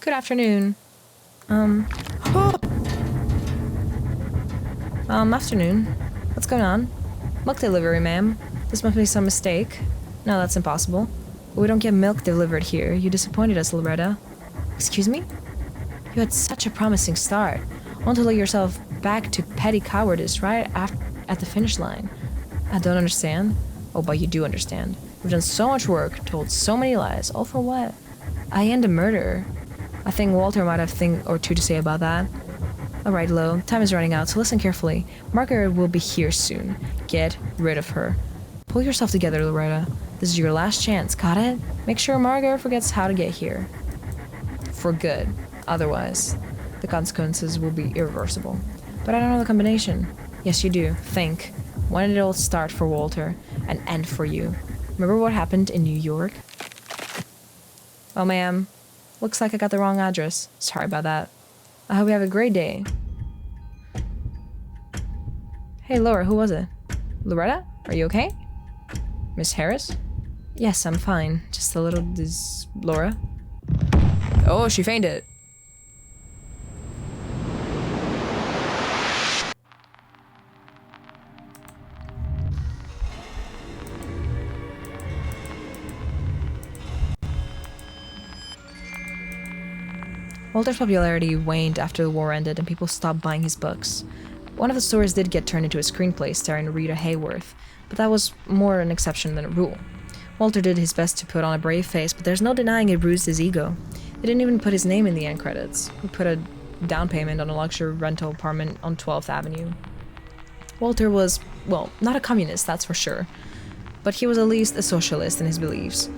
S1: Good afternoon. Afternoon. What's going on? Milk delivery, ma'am. This must be some mistake. No, that's impossible. We don't get milk delivered here. You disappointed us, Loretta. Excuse me? You had such a promising start. Want to let yourself back to petty cowardice right at the finish line. I don't understand. Oh, but you do understand. We've done so much work, told so many lies, all for what? I am the murderer. I think Walter might have a thing or two to say about that. Alright, Lo, time is running out, so listen carefully. Margaret will be here soon. Get rid of her. Pull yourself together, Loretta. This is your last chance, got it? Make sure Margaret forgets how to get here. For good. Otherwise, the consequences will be irreversible. But I don't know the combination. Yes, you do. Think. When did it all start for Walter? an end for you. Remember what happened in New York? Oh, ma'am. Looks like I got the wrong address. Sorry about that. I hope you have a great day. Hey, Laura, who was it? Loretta? Are you okay? Miss Harris? Yes, I'm fine. Just a little Laura? Oh, she fainted. Walter's popularity waned after the war ended and people stopped buying his books. One of the stories did get turned into a screenplay starring Rita Hayworth, but that was more an exception than a rule. Walter did his best to put on a brave face, but there's no denying it bruised his ego. They didn't even put his name in the end credits. We put a down payment on a luxury rental apartment on 12th Avenue. Walter was, well, not a communist, that's for sure, but he was at least a socialist in his beliefs.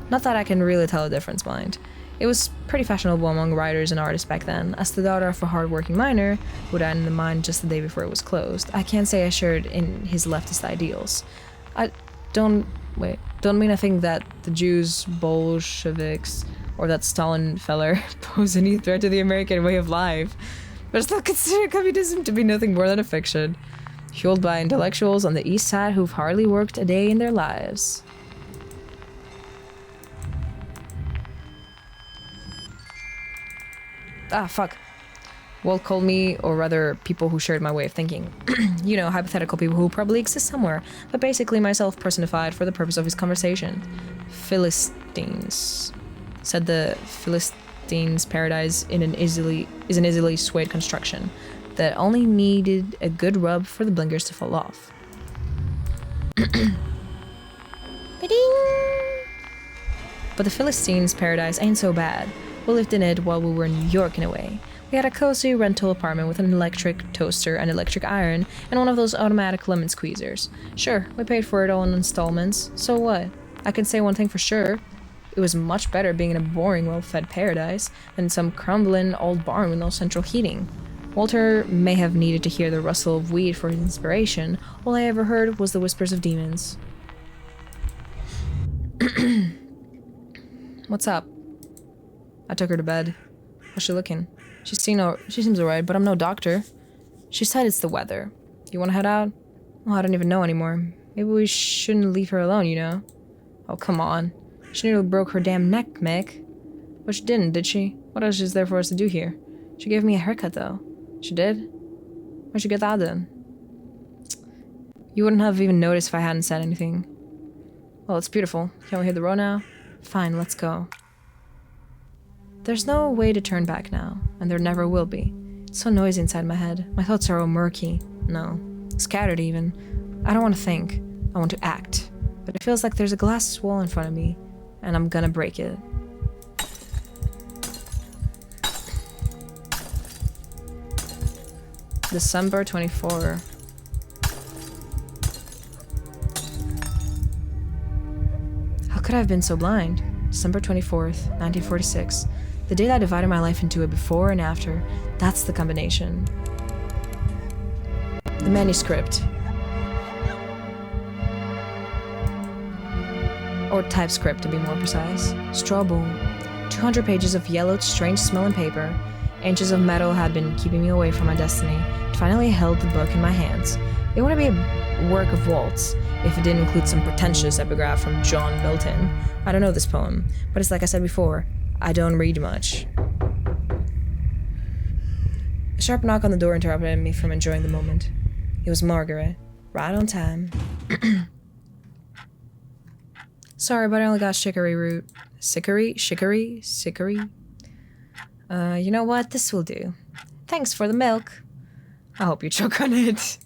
S1: Not that I can really tell the difference, mind. It was pretty fashionable among writers and artists back then. As the daughter of a hard-working miner who died in the mine just the day before it was closed, I can't say I shared in his leftist ideals. Don't mean I think that the Jews, Bolsheviks, or that Stalin feller pose any threat to the American way of life, but I still consider communism to be nothing more than a fiction, fueled by intellectuals on the East Side who've hardly worked a day in their lives. Ah, fuck. Walt called me, or rather, people who shared my way of thinking. You know, hypothetical people who probably exist somewhere, but basically myself personified for the purpose of his conversation. Philistines. Said the Philistines' paradise is an easily swayed construction that only needed a good rub for the blinkers to fall off. Ba-ding! But the Philistines' paradise ain't so bad. We lived in it while we were in New York in a way. We had a cozy rental apartment with an electric toaster and electric iron and one of those automatic lemon squeezers. Sure, we paid for it all in installments, so what? I can say one thing for sure. It was much better being in a boring, well-fed paradise than some crumbling old barn with no central heating. Walter may have needed to hear the rustle of weed for his inspiration. All I ever heard was the whispers of demons. What's up? I took her to bed. How's she looking? She seems alright, but I'm no doctor. She said it's the weather. You wanna head out? Well, I don't even know anymore. Maybe we shouldn't leave her alone, you know? Oh, come on. She nearly broke her damn neck, Mick. But she didn't, did she? What else is there for us to do here? She gave me a haircut, though. She did? Where'd you get that done? You wouldn't have even noticed if I hadn't said anything. Well, it's beautiful. Can we hit the road now? Fine, let's go. There's no way to turn back now, and there never will be. It's so noisy inside my head. My thoughts are all murky. No, scattered even. I don't want to think. I want to act. But it feels like there's a glass wall in front of me, and I'm gonna break it. December 24. How could I have been so blind? December 24th, 1946. The day that divided my life into a before and after. That's the combination. The manuscript. Or typescript, to be more precise. Strawboom. 200 pages of yellowed, strange-smelling paper. Inches of metal had been keeping me away from my destiny. It finally held the book in my hands. It wouldn't be a work of Walt's if it didn't include some pretentious epigraph from John Milton. I don't know this poem, but it's like I said before, I don't read much. A sharp knock on the door interrupted me from enjoying the moment. It was Margaret, right on time. Sorry, but I only got chicory root. Chicory? You know what? This will do. Thanks for the milk. I hope you choke on it.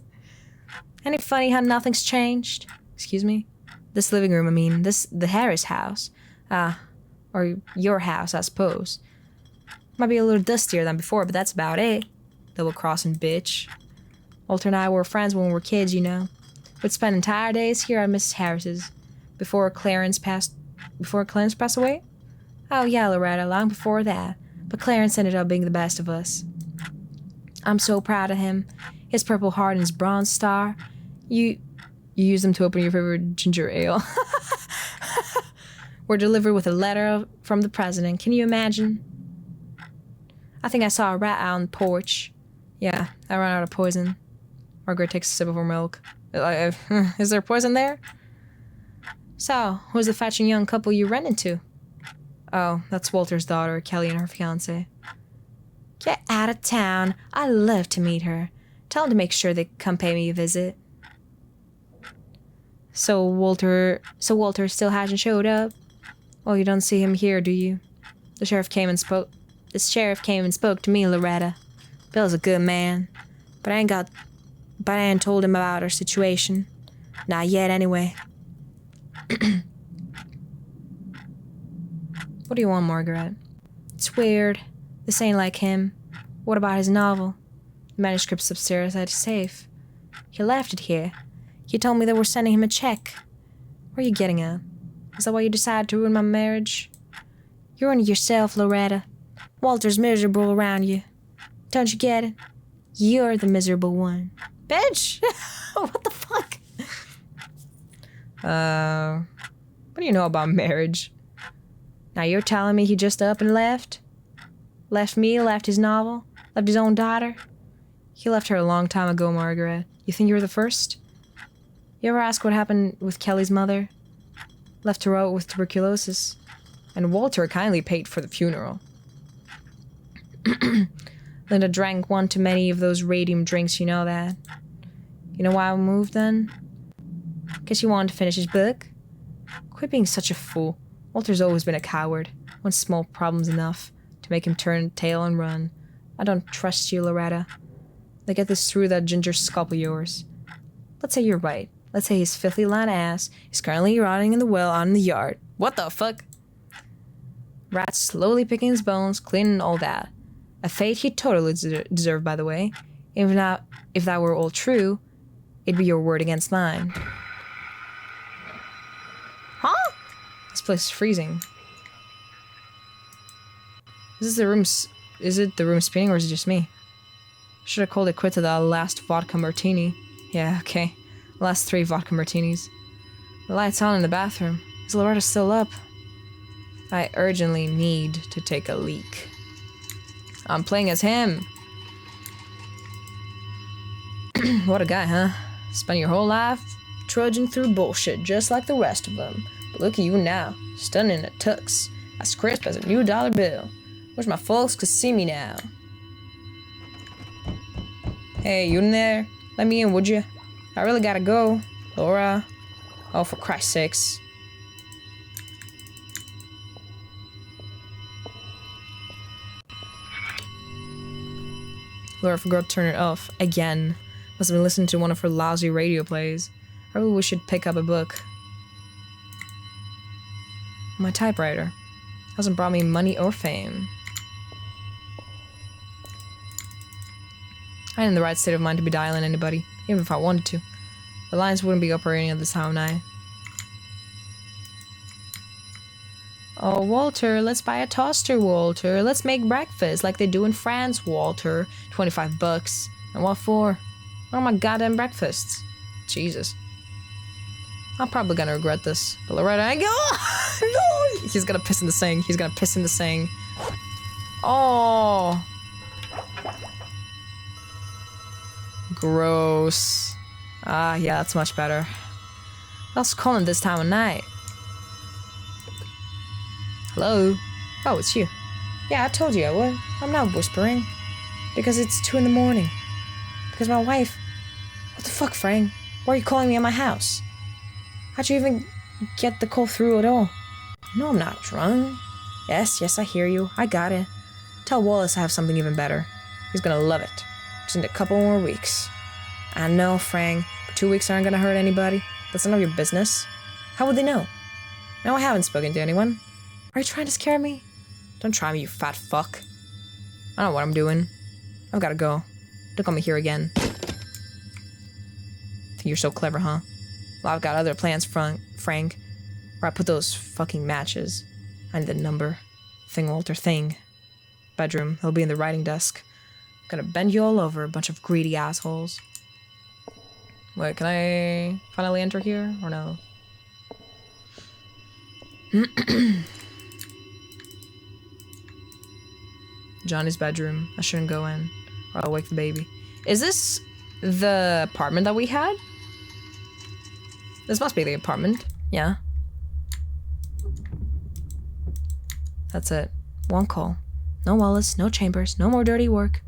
S1: Ain't it funny how nothing's changed? Excuse me? This living room, I mean, the Harris house. Or your house, I suppose. Might be a little dustier than before, but that's about it. Double-crossing bitch. Walter and I were friends when we were kids, you know. We'd spend entire days here at Mrs. Harris's. Before Clarence passed away? Oh yeah, Loretta, long before that. But Clarence ended up being the best of us. I'm so proud of him. His Purple Heart and his Bronze Star. You You use them to open your favorite ginger ale. Were delivered with a letter from the president. Can you imagine? I think I saw a rat out on the porch. Yeah, I ran out of poison. Margaret takes a sip of her milk. Is there poison there? So, who's the fetching young couple you ran into? Oh, that's Walter's daughter, Kelly, and her fiancé. Get out of town. I'd love to meet her. Tell them to make sure they come pay me a visit. So Walter still hasn't showed up? Well, you don't see him here, do you? The sheriff came and spoke to me, Loretta. Bill's a good man, but I ain't told him about our situation. Not yet, anyway. What do you want, Margaret? It's weird. This ain't like him. What about his novel? The manuscript's upstairs at his safe. He left it here. He told me they were sending him a check. Where are you getting at? Is that why you decided to ruin my marriage? You ruined yourself, Loretta. Walter's miserable around you. Don't you get it? You're the miserable one. Bitch! What the fuck? What do you know about marriage? Now you're telling me he just up and left? Left me, left his novel, left his own daughter? He left her a long time ago, Margaret. You think you're the first? You ever ask what happened with Kelly's mother? Left her out with tuberculosis. And Walter kindly paid for the funeral. Linda drank one too many of those radium drinks, you know that. You know why I moved then? Guess you wanted to finish his book? Quit being such a fool. Walter's always been a coward. One small problem's enough to make him turn tail and run. I don't trust you, Loretta. Let's get this through that ginger scalp of yours. Let's say you're right. Let's say his filthy line ass is currently rotting in the well out in the yard. What the fuck? Rats slowly picking his bones, cleaning all that. A fate he totally deserved, by the way. If that were all true, it'd be your word against mine. Huh? This place is freezing. Is it the room spinning or is it just me? Should have called it quit to the last vodka martini. Yeah, okay. Last 3 vodka martinis. The light's on in the bathroom. Is Loretta still up? I urgently need to take a leak. I'm playing as him. What a guy, huh? Spend your whole life trudging through bullshit just like the rest of them. But look at you now, stunning in a tux, as crisp as a new dollar bill. Wish my folks could see me now. Hey, you in there? Let me in, would you? I really gotta go. Laura. Oh, for Christ's sakes. Laura forgot to turn it off. Again. Must have been listening to one of her lousy radio plays. I really wish she'd pick up a book. My typewriter. Hasn't brought me money or fame. I ain't in the right state of mind to be dialing anybody, even if I wanted to. The lines wouldn't be operating at this time of night. Oh, Walter, let's buy a toaster, Walter. Let's make breakfast like they do in France, Walter. $25. And what for? What are my goddamn breakfasts? Jesus. I'm probably gonna regret this. But Loretta, I go. No! He's gonna piss in the sink. He's gonna piss in the sink. Oh. Gross. Ah, yeah, that's much better. What's calling this time of night? Hello? Oh, it's you. Yeah, I told you I would. I'm not whispering. Because it's 2 in the morning. Because my wife... What the fuck, Frank? Why are you calling me at my house? How'd you even get the call through at all? No, I'm not drunk. Yes, I hear you. I got it. Tell Wallace I have something even better. He's gonna love it. Just need a couple more weeks. I know, Frank, but 2 weeks aren't gonna hurt anybody. That's none of your business. How would they know? No, I haven't spoken to anyone. Are you trying to scare me? Don't try me, you fat fuck. I don't know what I'm doing. I've gotta go. Don't call me here again. Think you're so clever, huh? Well, I've got other plans, Frank. Where I put those fucking matches. I need the number. Thing, Walter, thing. Bedroom. It'll be in the writing desk. Gonna bend you all over, a bunch of greedy assholes. Wait, can I finally enter here or no? Johnny's bedroom. I shouldn't go in or I'll wake the baby. Is this the apartment that we had? This must be the apartment. Yeah. That's it. One call. No Wallace, no Chambers, no more dirty work.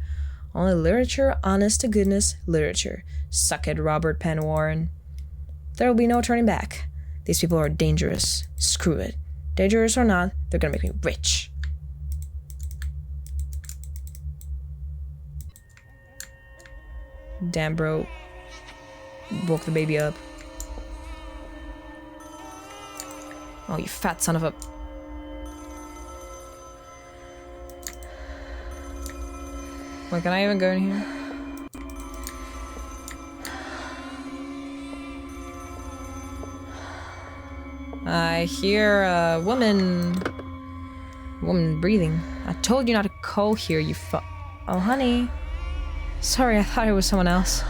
S1: Only literature, honest to goodness literature. Suck it, Robert Penn Warren. There will be no turning back. These people are dangerous. Screw it. Dangerous or not, they're gonna make me rich. Damn, bro. Woke the baby up. Oh, you fat son of a... Wait, can I even go in here? I hear a woman breathing. I told you not to call here, you Oh, honey. Sorry, I thought it was someone else.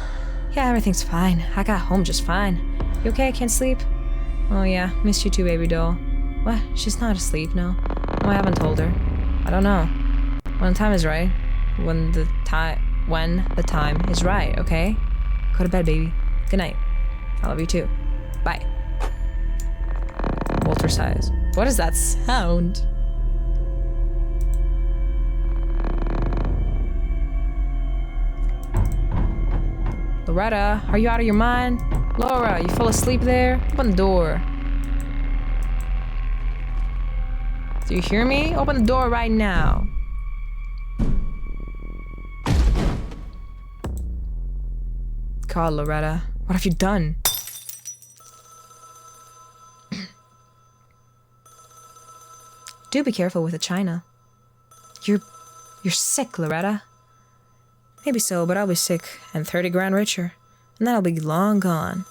S1: Yeah, everything's fine. I got home just fine. You okay? Can't sleep? Oh yeah, missed you too, baby doll. What? She's not asleep, no. No, I haven't told her. I don't know. When the time is right. When the time is right, okay? Go to bed, baby. Good night. I love you too. Bye. Walter sighs. What is that sound? Loretta, are you out of your mind? Laura, you fell asleep there? Open the door. Do you hear me? Open the door right now. God, Loretta, what have you done? Do be careful with the china. You're sick, Loretta. Maybe so, but I'll be sick and 30 grand richer. And that'll be long gone.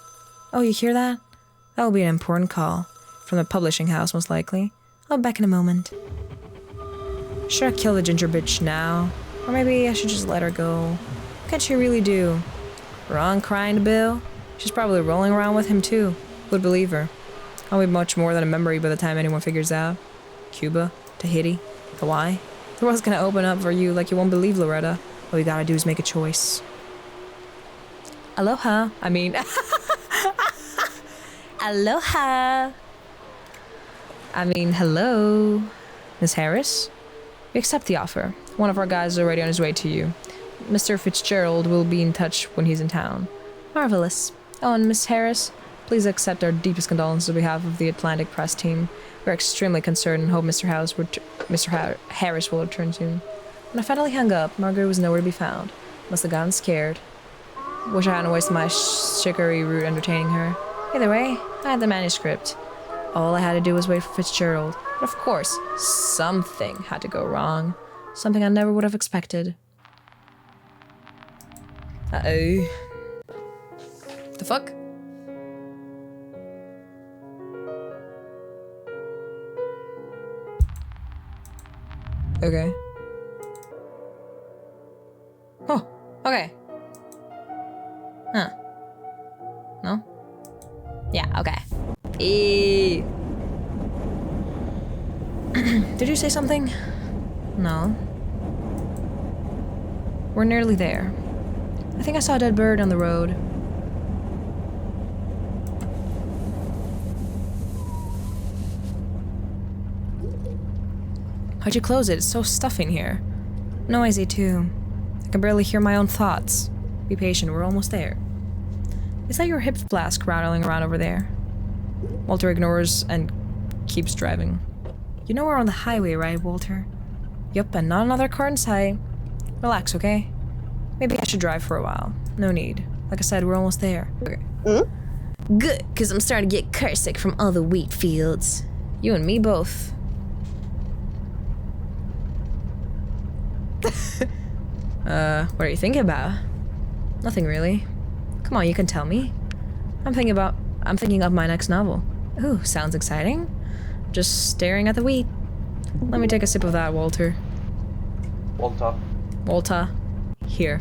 S1: Oh, you hear that? That'll be an important call. From the publishing house, most likely. I'll be back in a moment. Should I kill the ginger bitch now? Or maybe I should just let her go. What can she really do? Wrong crying to Bill? She's probably rolling around with him too. Would believe her. I'll be much more than a memory by the time anyone figures out. Cuba, Tahiti, Hawaii. The world's gonna open up for you like you won't believe, Loretta. All you gotta do is make a choice. Aloha. I mean... Aloha. I mean, hello. Miss Harris? We accept the offer. One of our guys is already on his way to you. Mr. Fitzgerald will be in touch when he's in town. Marvelous. Oh, and Miss Harris, please accept our deepest condolences on behalf of the Atlantic press team. We're extremely concerned and hope Mr. Harris will return soon. When I finally hung up, Margaret was nowhere to be found. Must have gotten scared. Wish I hadn't wasted my chicory route entertaining her. Either way, I had the manuscript. All I had to do was wait for Fitzgerald. But of course, something had to go wrong. Something I never would have expected. Uh-oh. The fuck? Okay. Oh, okay. Huh. No? Yeah, okay. Did you say something? No. We're nearly there. I think I saw a dead bird on the road. Why'd you close it? It's so stuffy in here. Noisy, too. I can barely hear my own thoughts. Be patient, we're almost there. Is that your hip flask rattling around over there? Walter ignores and keeps driving. You know we're on the highway, right, Walter? Yup, and not another car in sight. Relax, okay? Maybe I should drive for a while. No need. Like I said, we're almost there. Okay. Good, because I'm starting to get carsick from all the wheat fields. You and me both. What are you thinking about? Nothing really. Come on, you can tell me. I'm thinking of my next novel. Ooh, sounds exciting. Just staring at the wheat. Let me take a sip of that, Walter.
S2: Walter.
S1: Walter. Here.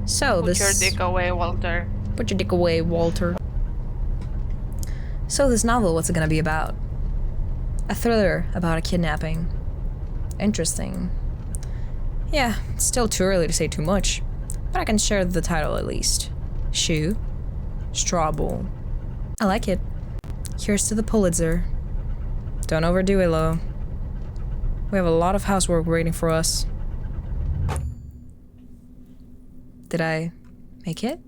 S1: So
S5: Put your dick away, Walter.
S1: Put your dick away, Walter. So this novel, what's it gonna be about? A thriller about a kidnapping. Interesting. Yeah, it's still too early to say too much, but I can share the title at least. Shoe. Straw Bowl. I like it. Here's to the Pulitzer. Don't overdo it, Lo. We have a lot of housework waiting for us. Did I make it?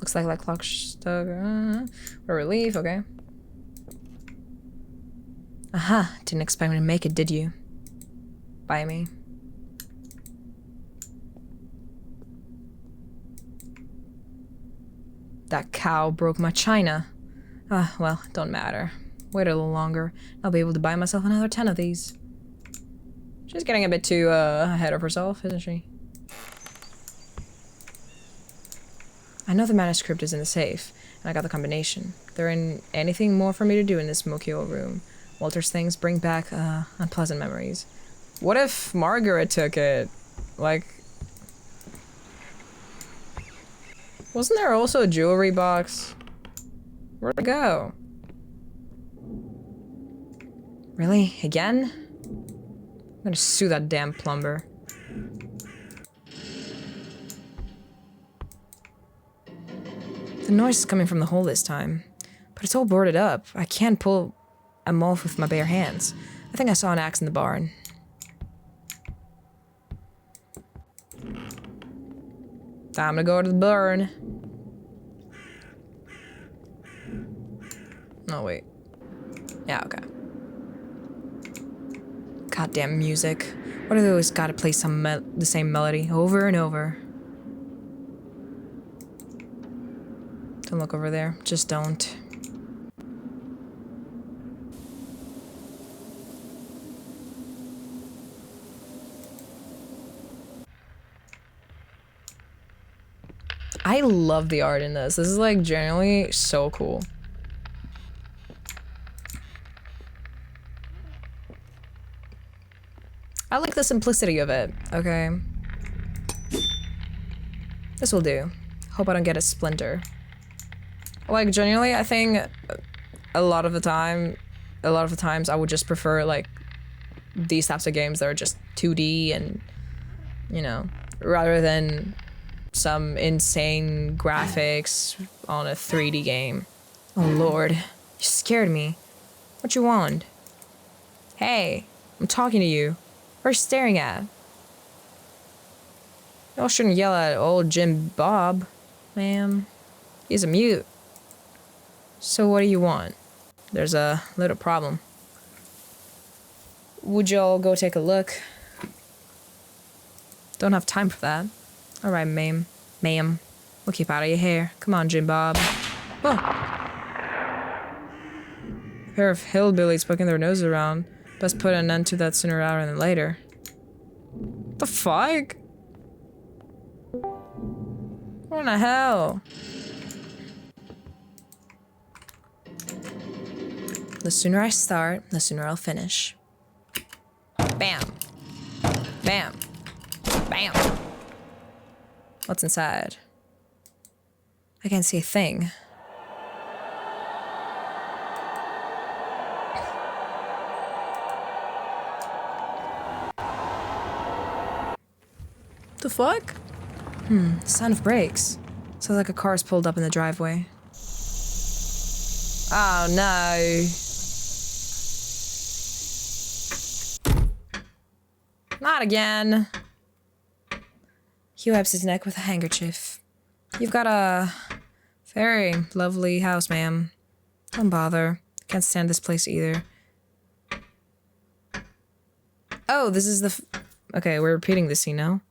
S1: Looks like clock stuck. For relief, okay. Aha, didn't expect me to make it, did you? By me. That cow broke my china. Ah, well, don't matter. Wait a little longer. I'll be able to buy myself another 10 of these. She's getting a bit too, ahead of herself, isn't she? I know the manuscript is in the safe, and I got the combination. There ain't anything more for me to do in this smoky old room. Walter's things bring back, unpleasant memories. What if Margaret took it? Like... Wasn't there also a jewelry box? Where'd it go? Really? Again? I'm gonna sue that damn plumber. The noise is coming from the hole this time, but it's all boarded up. I can't pull a mold with my bare hands. I think I saw an axe in the barn. Time to go to the barn. Oh, wait. Yeah, okay. Goddamn music. Why do they always gotta play the same melody over and over? Don't look over there. Just don't. I love the art in this. This is like genuinely so cool. I like the simplicity of it, okay? This will do. Hope I don't get a splinter. Like, genuinely, I think a lot of the times I would just prefer, like, these types of games that are just 2D and, you know, rather than some insane graphics on a 3D game. Oh, Lord. You scared me. What you want? Hey, I'm talking to you. What are you staring at? Y'all shouldn't yell at old Jim Bob, ma'am. He's a mute. So what do you want? There's a little problem. Would y'all go take a look? Don't have time for that. Alright, ma'am. Ma'am. We'll keep out of your hair. Come on, Jim Bob. Oh. A pair of hillbillies poking their noses around. Best put an end to that sooner rather than later. The fuck? What in the hell? The sooner I start, the sooner I'll finish. Bam. Bam. Bam. What's inside? I can't see a thing. The fuck? Sound of brakes. Sounds like a car's pulled up in the driveway. Oh no. Not again. He wipes his neck with a handkerchief. You've got a very lovely house, ma'am. Don't bother. Can't stand this place either. Oh, this is the okay, we're repeating this scene now.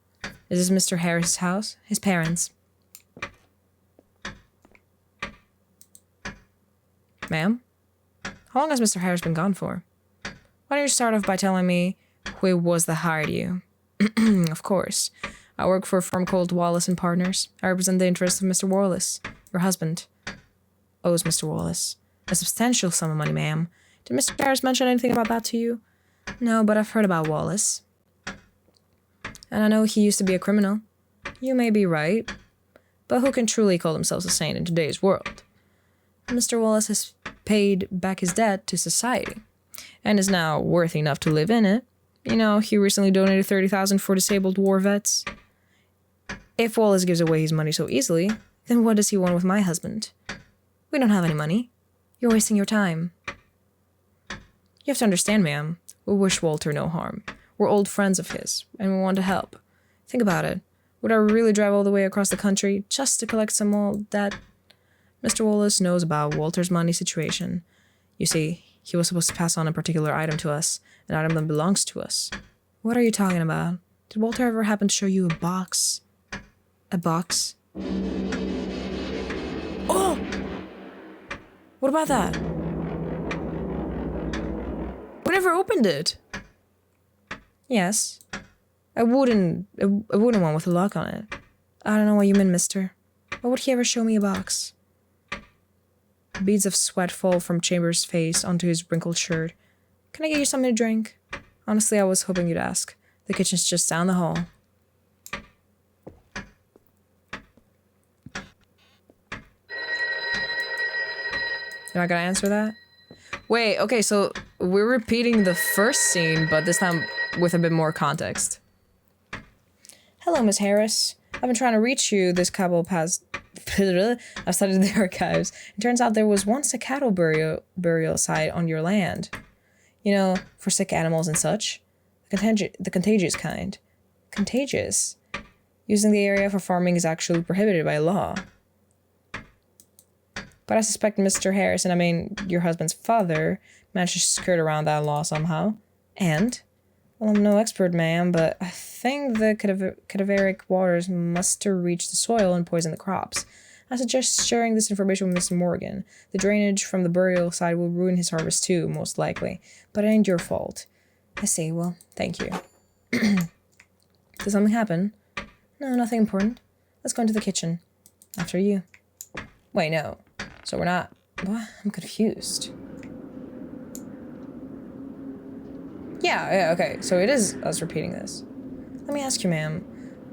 S1: Is this Mr. Harris's house? His parents. Ma'am? How long has Mr. Harris been gone for? Why don't you start off by telling me who it was that hired you? Of course. I work for a firm called Wallace and Partners. I represent the interests of Mr. Wallace, your husband. Owes Mr. Wallace a substantial sum of money, ma'am. Did Mr. Harris mention anything about that to you? No, but I've heard about Wallace. And I know he used to be a criminal. You may be right, but who can truly call themselves a saint in today's world? Mr. Wallace has paid back his debt to society, and is now worth enough to live in it. You know, he recently donated $30,000 for disabled war vets. If Wallace gives away his money so easily, then what does he want with my husband? We don't have any money. You're wasting your time. You have to understand, ma'am. We wish Walter no harm. We're old friends of his, and we want to help. Think about it. Would I really drive all the way across the country just to collect some old debt? Mr. Wallace knows about Walter's money situation. You see, he was supposed to pass on a particular item to us, an item that belongs to us. What are you talking about? Did Walter ever happen to show you a box? A box? Oh! What about that? We never opened it. Yes. A wooden one with a lock on it. I don't know what you mean, mister. Why would he ever show me a box? Beads of sweat fall from Chambers' face onto his wrinkled shirt. Can I get you something to drink? Honestly, I was hoping you'd ask. The kitchen's just down the hall. You're not gonna answer that? Wait, okay, so we're repeating the first scene, but this time with a bit more context. Hello, Miss Harris. I've been trying to reach you this couple past... I've studied the archives. It turns out there was once a cattle burial site on your land. You know, for sick animals and such. The contagious kind. Contagious? Using the area for farming is actually prohibited by law. But I suspect Mr. Harrison, I mean, your husband's father, managed to skirt around that law somehow. And, well, I'm no expert, ma'am, but I think the cadaveric waters must have reached the soil and poisoned the crops. I suggest sharing this information with Mr. Morgan. The drainage from the burial site will ruin his harvest too, most likely. But it ain't your fault. I see, well, thank you. Did something happen? No, nothing important. Let's go into the kitchen. After you. Wait, no. So we're not... What? I'm confused. Yeah, okay. So it is us repeating this. Let me ask you, ma'am.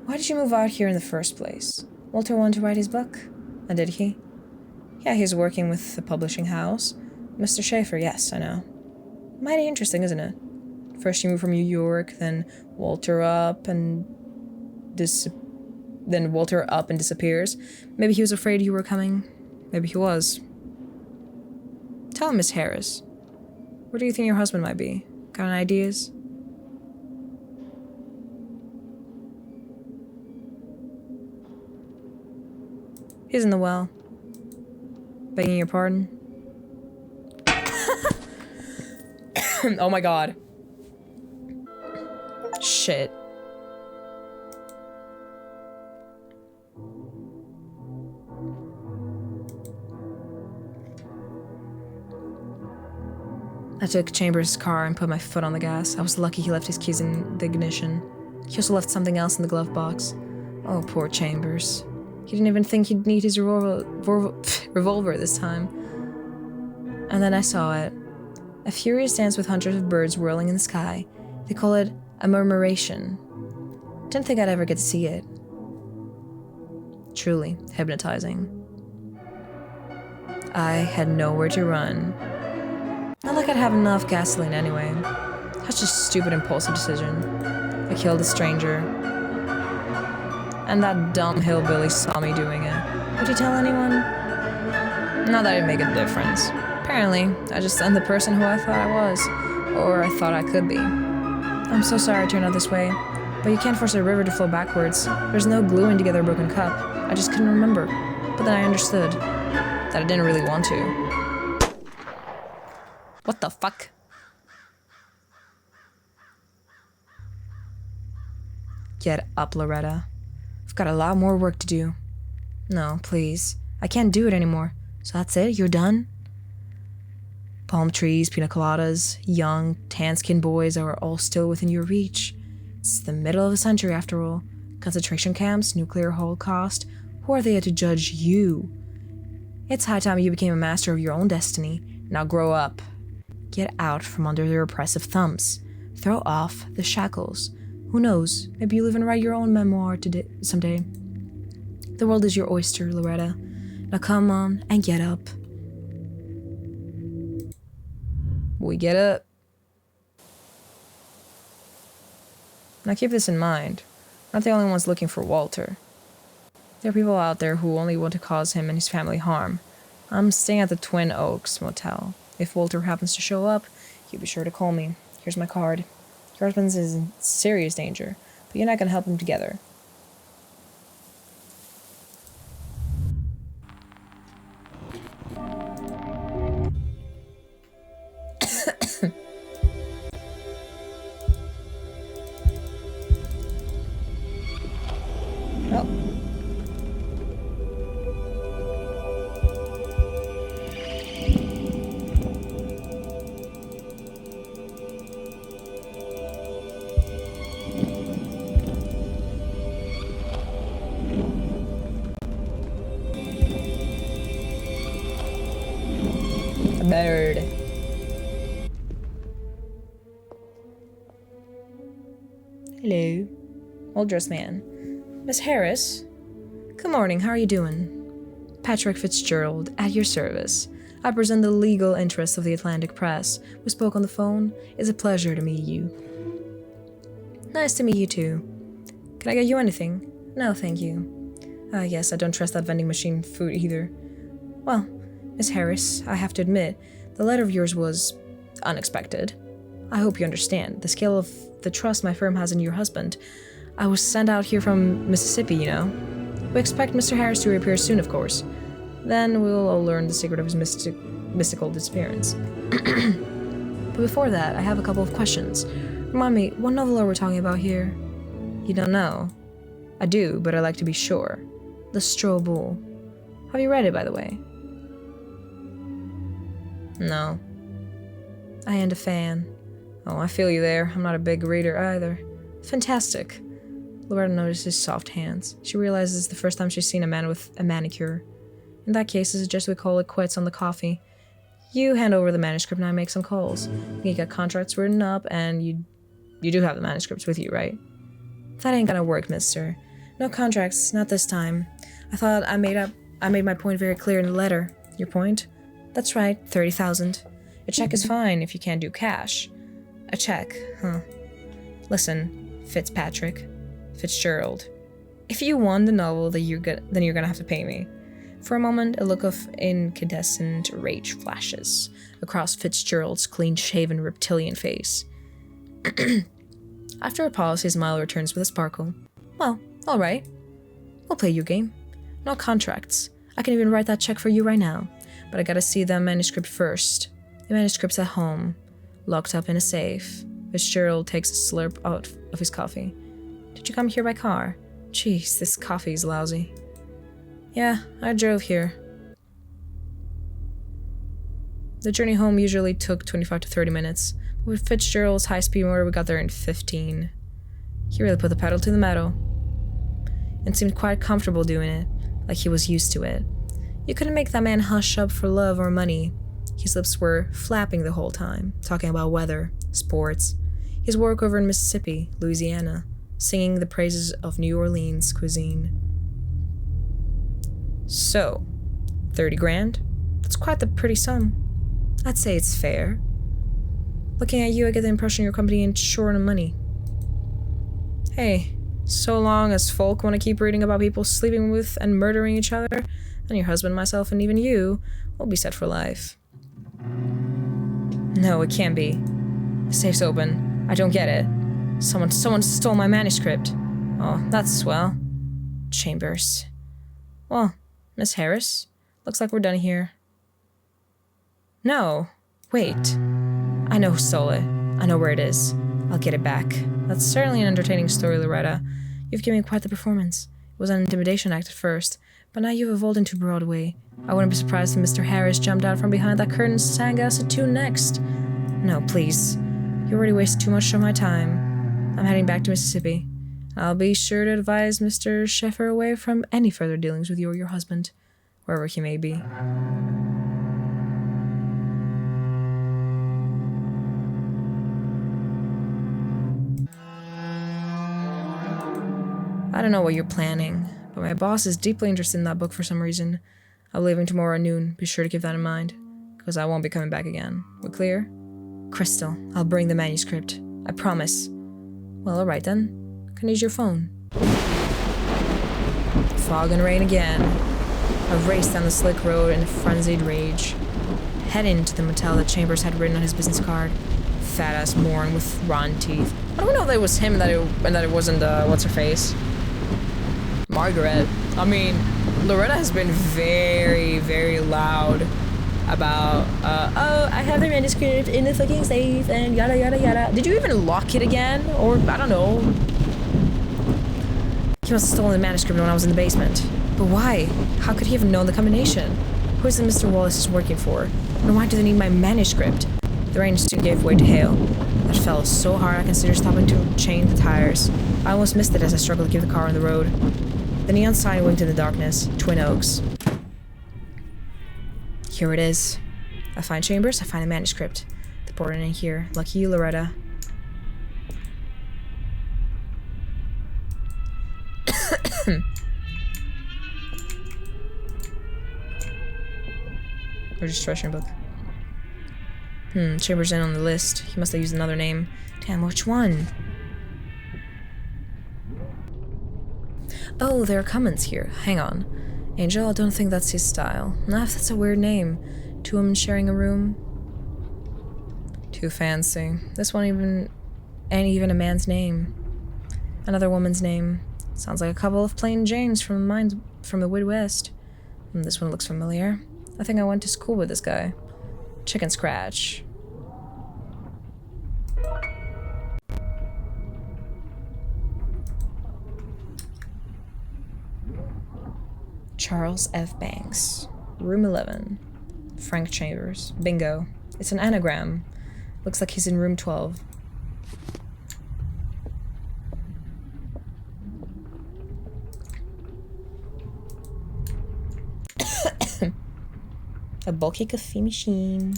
S1: Why did you move out here in the first place? Walter wanted to write his book? And did he? Yeah, he's working with the publishing house. Mr. Schaefer, yes, I know. Mighty interesting, isn't it? First you moved from New York, then Walter up and disappears. Maybe he was afraid you were coming. Maybe he was. Tell him, Miss Harris. Where do you think your husband might be? Got any ideas? He's in the well. Begging your pardon. Oh my god. Shit. I took Chambers' car and put my foot on the gas. I was lucky he left his keys in the ignition. He also left something else in the glove box. Oh, poor Chambers. He didn't even think he'd need his revolver this time. And then I saw it. A furious dance with hundreds of birds whirling in the sky. They call it a murmuration. Didn't think I'd ever get to see it. Truly hypnotizing. I had nowhere to run. Not like I'd have enough gasoline anyway. Such a stupid, impulsive decision. I killed a stranger. And that dumb hillbilly saw me doing it. Would you tell anyone? Not that it'd make a difference. Apparently, I just am the person who I thought I was. Or I thought I could be. I'm so sorry I turned out this way. But you can't force a river to flow backwards. There's no gluing together a broken cup. I just couldn't remember. But then I understood that I didn't really want to. What the fuck? Get up, Loretta. I've got a lot more work to do. No, please. I can't do it anymore. So that's it? You're done? Palm trees, pina coladas, young, tan-skinned boys are all still within your reach. It's the middle of the century, after all. Concentration camps, nuclear holocaust. Who are they to judge you? It's high time you became a master of your own destiny. Now grow up. Get out from under their oppressive thumbs. Throw off the shackles. Who knows? Maybe you'll even write your own memoir today, someday. The world is your oyster, Loretta. Now come on and get up. We get up. Now keep this in mind. We're not the only ones looking for Walter. There are people out there who only want to cause him and his family harm. I'm staying at the Twin Oaks Motel. If Walter happens to show up, you be sure to call me. Here's my card. Your husband is in serious danger, but you're not gonna help him together. Oh. Bird. Hello. Well-dressed man. Miss Harris? Good morning, how are you doing? Patrick Fitzgerald, at your service. I present the legal interests of the Atlantic Press. We spoke on the phone. It's a pleasure to meet you. Nice to meet you too. Can I get you anything? No, thank you. Yes, I don't trust that vending machine food either. Well, Miss Harris, I have to admit, the letter of yours was unexpected. I hope you understand the scale of the trust my firm has in your husband. I was sent out here from Mississippi, you know. We expect Mr. Harris to reappear soon, of course. Then we'll all learn the secret of his mystical disappearance. But before that, I have a couple of questions. Remind me, what novel are we talking about here? You don't know? I do, but I like to be sure. The Straw Bull. Have you read it, by the way? No. I ain't a fan. Oh, I feel you there. I'm not a big reader either. Fantastic. Loretta notices soft hands. She realizes it's the first time she's seen a man with a manicure. In that case, I suggest we call it quits on the coffee. You hand over the manuscript and I make some calls. You get contracts written up and you do have the manuscripts with you, right? That ain't gonna work, mister. No contracts, not this time. I thought I made my point very clear in the letter. Your point? That's right, 30,000. A check is fine if you can't do cash. A check, huh? Listen, Fitzgerald. If you won the novel, then you're gonna have to pay me. For a moment, a look of incandescent rage flashes across Fitzgerald's clean-shaven reptilian face. After a pause, his smile returns with a sparkle. Well, all right. We'll play your game. No contracts. I can even write that check for you right now. But I gotta see the manuscript first. The manuscript's at home, locked up in a safe. Fitzgerald takes a slurp out of his coffee. Did you come here by car? Jeez, this coffee's lousy. Yeah, I drove here. The journey home usually took 25 to 30 minutes. But with Fitzgerald's high-speed motor, we got there in 15. He really put the pedal to the metal. And seemed quite comfortable doing it, like he was used to it. You couldn't make that man hush up for love or money. His lips were flapping the whole time, talking about weather, sports, his work over in Mississippi, Louisiana, singing the praises of New Orleans cuisine. So, 30 grand? That's quite the pretty sum. I'd say it's fair. Looking at you, I get the impression your company ain't short on money. Hey, so long as folk want to keep reading about people sleeping with and murdering each other, then your husband, myself, and even you will be set for life. No, it can't be. The safe's open. I don't get it. Someone stole my manuscript. Oh, that's swell. Chambers. Well, Miss Harris, looks like we're done here. No, wait. I know who stole it. I know where it is. I'll get it back. That's certainly an entertaining story, Loretta. You've given me quite the performance. It was an intimidation act at first, but now you've evolved into Broadway. I wouldn't be surprised if Mr. Harris jumped out from behind that curtain and sang us a tune next. No, please. You already wasted too much of my time. I'm heading back to Mississippi. I'll be sure to advise Mr. Sheffer away from any further dealings with you or your husband, wherever he may be. I don't know what you're planning, but my boss is deeply interested in that book for some reason. I'll be leaving tomorrow at noon. Be sure to keep that in mind, because I won't be coming back again. We clear? Crystal, I'll bring the manuscript. I promise. Well, alright then. Can I use your phone? Fog and rain again. I raced down the slick road in a frenzied rage. Heading to the motel that Chambers had written on his business card. Fat-ass moron with rotten teeth. I don't know that it was him and that it wasn't, what's-her-face? Margaret. I mean, Loretta has been very, very loud about, oh, I have the manuscript in the fucking safe and yada yada yada. Did you even lock it again? Or, I don't know. He must have stolen the manuscript when I was in the basement. But why? How could he have known the combination? Who is it Mr. Wallace is working for? And why do they need my manuscript? The rain soon gave way to hail. That fell so hard I considered stopping to change the tires. I almost missed it as I struggled to keep the car on the road. The neon sign winked in the darkness. Twin Oaks. Here it is. I find Chambers, I find the manuscript. The portrait in here. Lucky you, Loretta. Registration book. Chambers in on the list. He must have used another name. Damn, which one? Oh, there are comments here. Hang on. Angel, I don't think that's his style. Nah, that's a weird name. Two women sharing a room. Too fancy. This one ain't even a man's name. Another woman's name. Sounds like a couple of plain Janes from the Midwest. This one looks familiar. I think I went to school with this guy. Chicken Scratch. Charles F. Banks. Room 11. Frank Chambers. Bingo. It's an anagram. Looks like he's in room 12. A bulky coffee machine.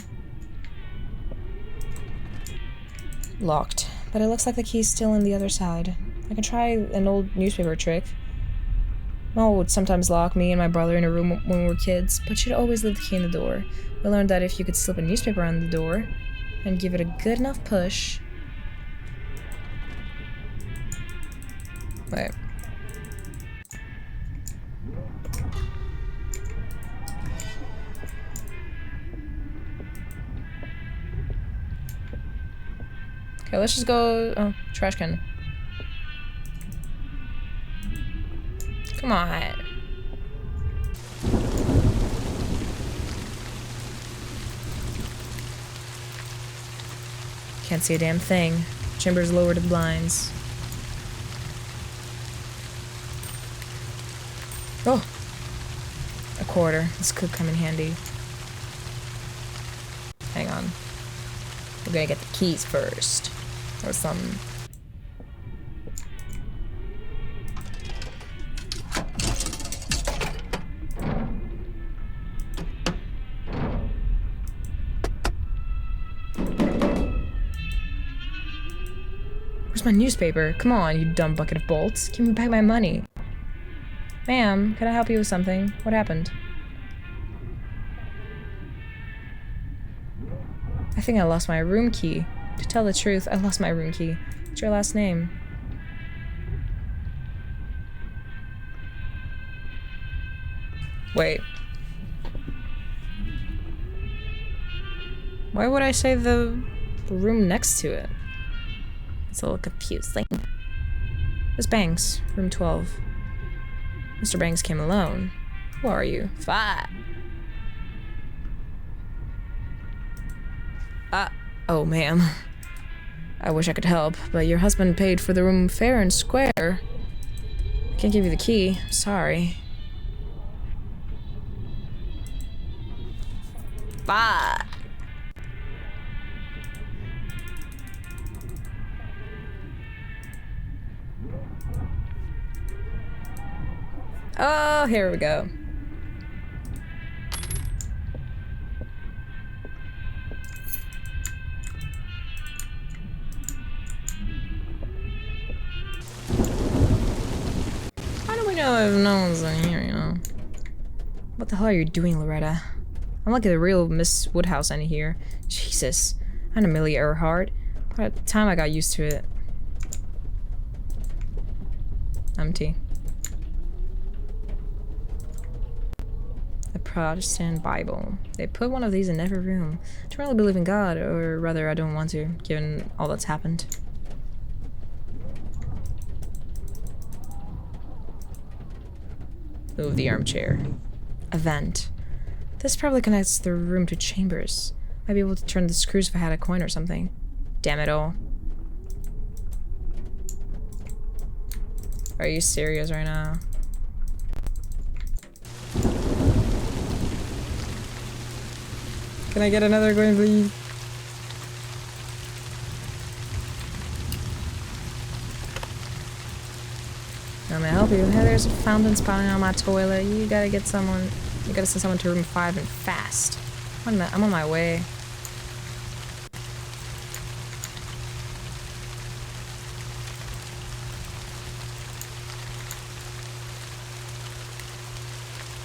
S1: Locked, but it looks like the key's still on the other side. I can try an old newspaper trick. Mom would sometimes lock me and my brother in a room when we were kids, but she'd always leave the key in the door. We learned that if you could slip a newspaper on the door and give it a good enough push... Wait. Okay, let's just go... Oh, trash can. Come on. Can't see a damn thing. Chambers lowered the blinds. Oh! A quarter. This could come in handy. Hang on. We're gonna get the keys first. Or something. Where's my newspaper? Come on, you dumb bucket of bolts. Give me back my money. Ma'am, can I help you with something? What happened? I think I lost my room key. To tell the truth, I lost my room key. What's your last name? Wait. Why would I say the room next to it? It's a little confusing. Miss Banks, room 12. Mr. Banks came alone. Who are you? 5. Oh, ma'am. I wish I could help, but your husband paid for the room fair and square. I can't give you the key. Sorry. 5. Oh, here we go. if no one's in here, you know. What the hell are you doing, Loretta? I'm like the real Miss Woodhouse in here. Jesus. I'm Amelia Earhart. By the time I got used to it. Empty. The Protestant Bible. They put one of these in every room. I don't really believe in God, or rather I don't want to, given all that's happened. Move the armchair. A vent. This probably connects the room to chambers. Might be able to turn the screws if I had a coin or something. Damn it all. Are you serious right now? Can I get another coin, please? How may I help you? Hey, there's a fountain spouting on my toilet. You gotta get someone. You gotta send someone to room 5 and fast. I'm on my way.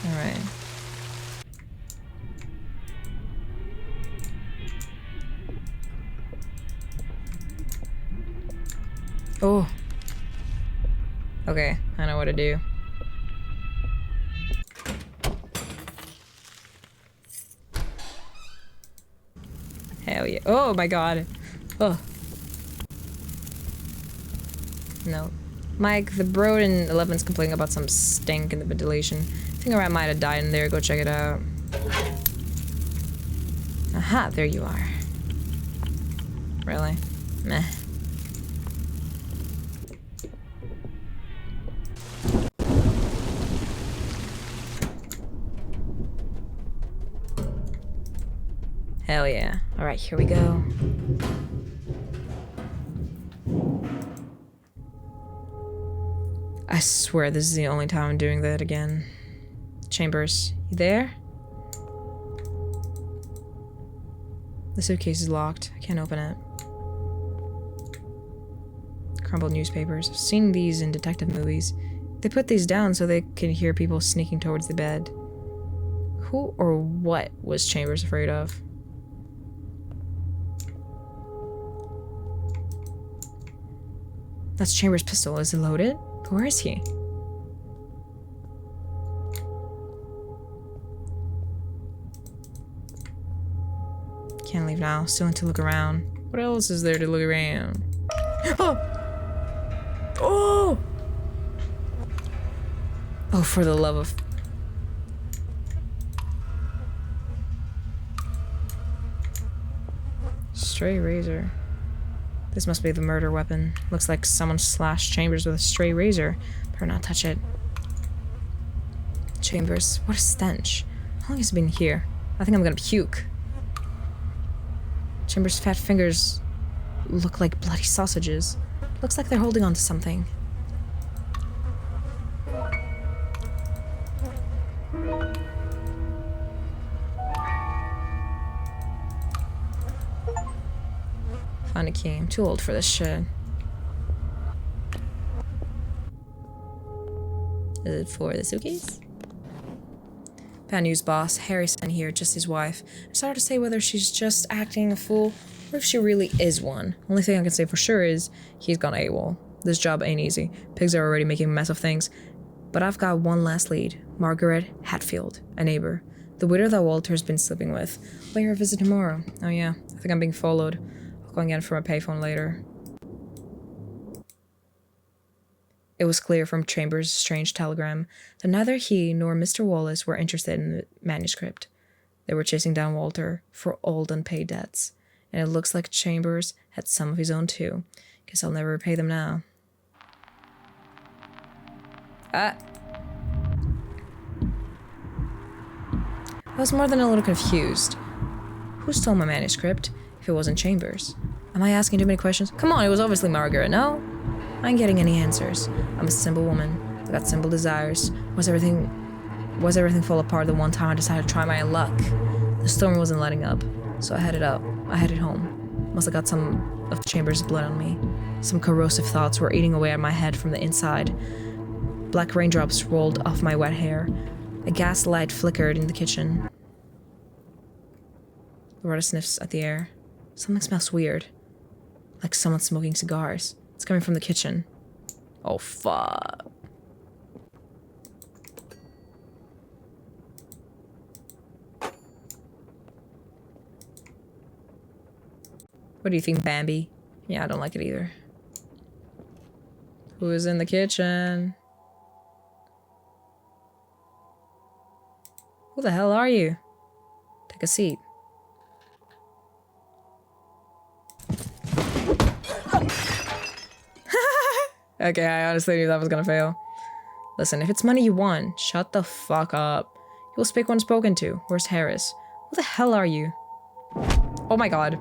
S1: Alright. Oh. Okay, I know what to do. Hell yeah. Oh my god. Oh. No. Mike, the Broad in 11's complaining about some stink in the ventilation. I think a rat might have died in there. Go check it out. Aha, there you are. Really? Meh. Hell yeah. Alright, here we go. I swear this is the only time I'm doing that again. Chambers, you there? The suitcase is locked. I can't open it. Crumpled newspapers. I've seen these in detective movies. They put these down so they can hear people sneaking towards the bed. Who or what was Chambers afraid of? That's Chambers' pistol. Is it loaded? Where is he? Can't leave now. Still need to look around. What else is there to look around? Oh! Oh! Oh, for the love of... Stray razor. This must be the murder weapon. Looks like someone slashed Chambers with a stray razor. Better not touch it. Chambers, what a stench. How long has he been here? I think I'm gonna puke. Chambers' fat fingers look like bloody sausages. Looks like they're holding on to something. Found a key. I'm too old for this shit. Is it for the suitcase? Bad news, boss. Harry's in here, just his wife. It's hard to say whether she's just acting a fool or if she really is one. Only thing I can say for sure is he's gone AWOL. This job ain't easy. Pigs are already making a mess of things. But I've got one last lead. Margaret Hatfield, a neighbor. The widow that Walter's been sleeping with. I'll pay her a visit tomorrow. Oh yeah, I think I'm being followed. I'll go again from a payphone later. It was clear from Chambers' strange telegram that neither he nor Mr. Wallace were interested in the manuscript. They were chasing down Walter for old unpaid debts, and it looks like Chambers had some of his own too. Guess I'll never repay them now. I was more than a little confused. Who stole my manuscript, if it wasn't Chambers? Am I asking too many questions? Come on, it was obviously Margaret, no? I ain't getting any answers. I'm a simple woman. I got simple desires. Was everything fall apart the one time I decided to try my luck? The storm wasn't letting up, so I headed home. Must have got some of Chambers' blood on me. Some corrosive thoughts were eating away at my head from the inside. Black raindrops rolled off my wet hair. A gas light flickered in the kitchen. Loretta sniffs at the air. Something smells weird. Like someone smoking cigars. It's coming from the kitchen. Oh, fuck. What do you think, Bambi? Yeah, I don't like it either. Who is in the kitchen? Who the hell are you? Take a seat. Okay, I honestly knew that was gonna fail. Listen, if it's money you want, shut the fuck up. You will speak when spoken to. Where's Harris? Who the hell are you? Oh my god.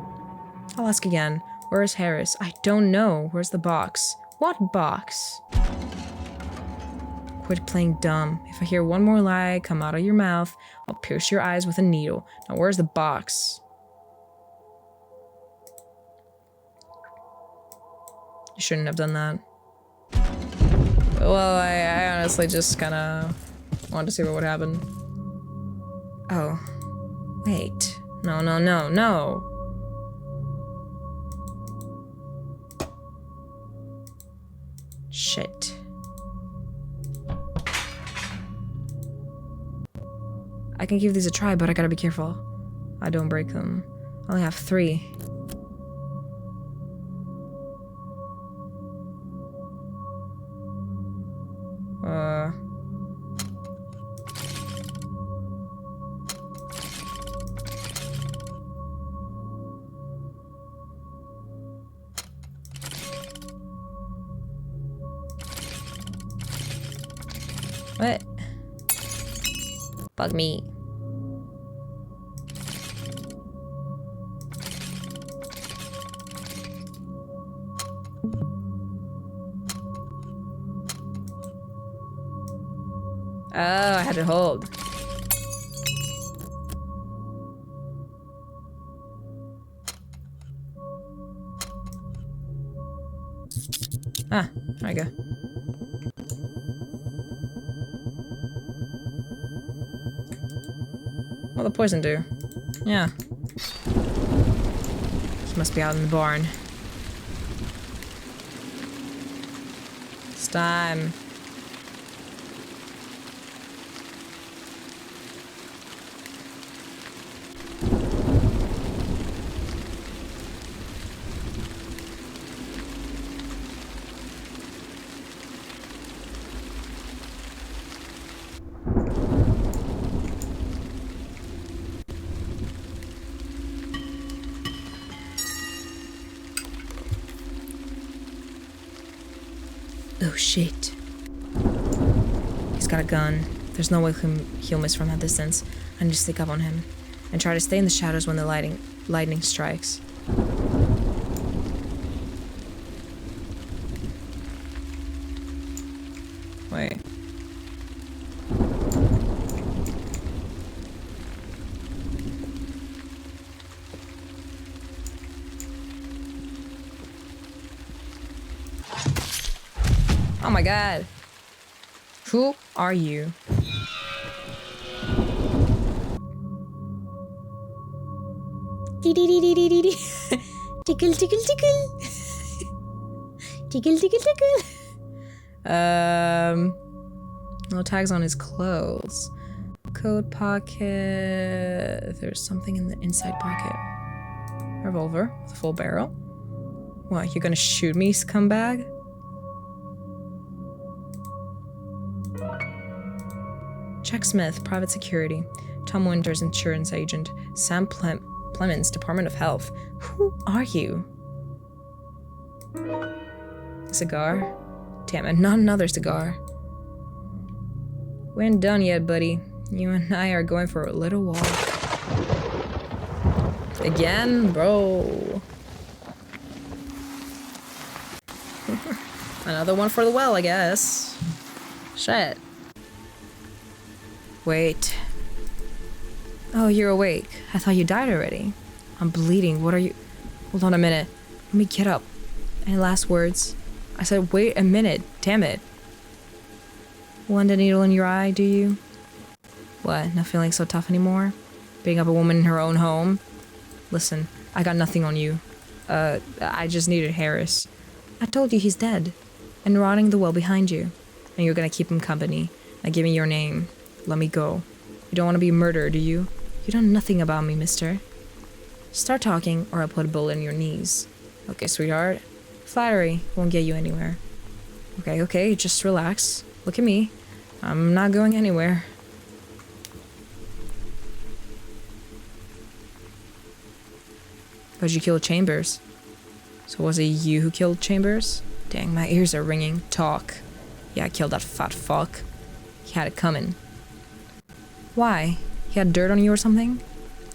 S1: I'll ask again. Where is Harris? I don't know. Where's the box? What box? Quit playing dumb. If I hear one more lie come out of your mouth, I'll pierce your eyes with a needle. Now where's the box? You shouldn't have done that. Well, I honestly just kind of wanted to see what would happen. Oh. Wait. No, no, no, no. Shit. I can give these a try, but I gotta be careful. I don't break them. I only have 3. What? Bug me. Oh, I had to hold. Ah, there I go. What'll the poison do? Yeah. She must be out in the barn. It's time. Oh shit. He's got a gun. There's no way he'll miss from that distance. I need to sneak up on him and try to stay in the shadows when the lightning strikes. Wait. Oh my god. Who are you? Tickle, tickle, tickle. Tickle, tickle, tickle. No tags on his clothes. Coat pocket. There's something in the inside pocket. Revolver with a full barrel. What, you're gonna shoot me, scumbag? Jack Smith, Private Security. Tom Winters, Insurance Agent. Sam Plemons, Department of Health. Who are you? A cigar? Damn it, not another cigar. We ain't done yet, buddy. You and I are going for a little walk. Again, bro. Another one for the well, I guess. Shit. Wait. Oh, you're awake. I thought you died already. I'm bleeding. What are you... Hold on a minute. Let me get up. Any last words? I said, wait a minute. Damn it. Want a needle in your eye, do you? What, not feeling so tough anymore? Beating up a woman in her own home? Listen, I got nothing on you. I just needed Harris. I told you he's dead. And rotting the well behind you. And you're gonna keep him company. Now give me your name. Let me go. You don't want to be murdered, do you? You know nothing about me, mister. Start talking, or I'll put a bullet in your knees. Okay, sweetheart. Flattery won't get you anywhere. Okay, just relax. Look at me. I'm not going anywhere. But you killed Chambers. So was it you who killed Chambers? Dang, my ears are ringing. Talk. Yeah, I killed that fat fuck. He had it coming. Why? He had dirt on you or something?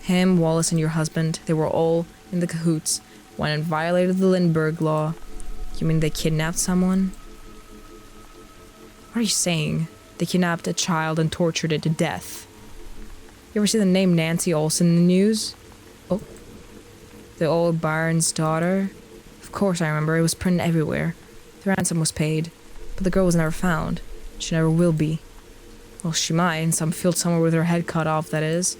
S1: Him, Wallace, and your husband, they were all in the cahoots. Went and violated the Lindbergh law. You mean they kidnapped someone? What are you saying? They kidnapped a child and tortured it to death. You ever see the name Nancy Olson in the news? Oh. The old Baron's daughter? Of course I remember, it was printed everywhere. The ransom was paid, but the girl was never found. She never will be. Well, she might, in some field somewhere with her head cut off, that is.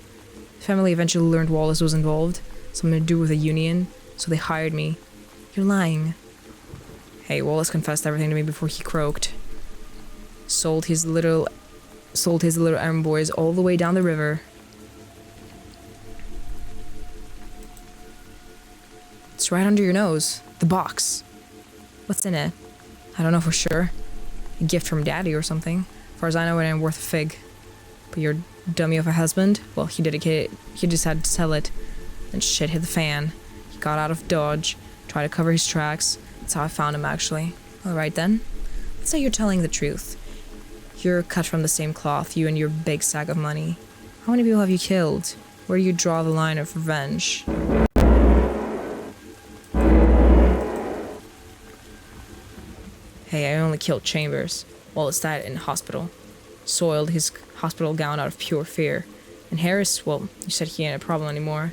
S1: The family eventually learned Wallace was involved, something to do with a union, so they hired me. You're lying. Hey, Wallace confessed everything to me before he croaked. Sold his little errand boys all the way down the river. It's right under your nose. The box. What's in it? I don't know for sure. A gift from Daddy or something. As far as I know, it ain't worth a fig. But your dummy of a husband? Well, he dedicated. He just had to sell it. Then shit hit the fan. He got out of Dodge. Tried to cover his tracks. That's how I found him, actually. Alright then. Let's say you're telling the truth. You're cut from the same cloth, you and your big sack of money. How many people have you killed? Where do you draw the line of revenge? Hey, I only killed Chambers. Wallace died in hospital. Soiled his hospital gown out of pure fear. And Harris, well, you said he ain't a problem anymore.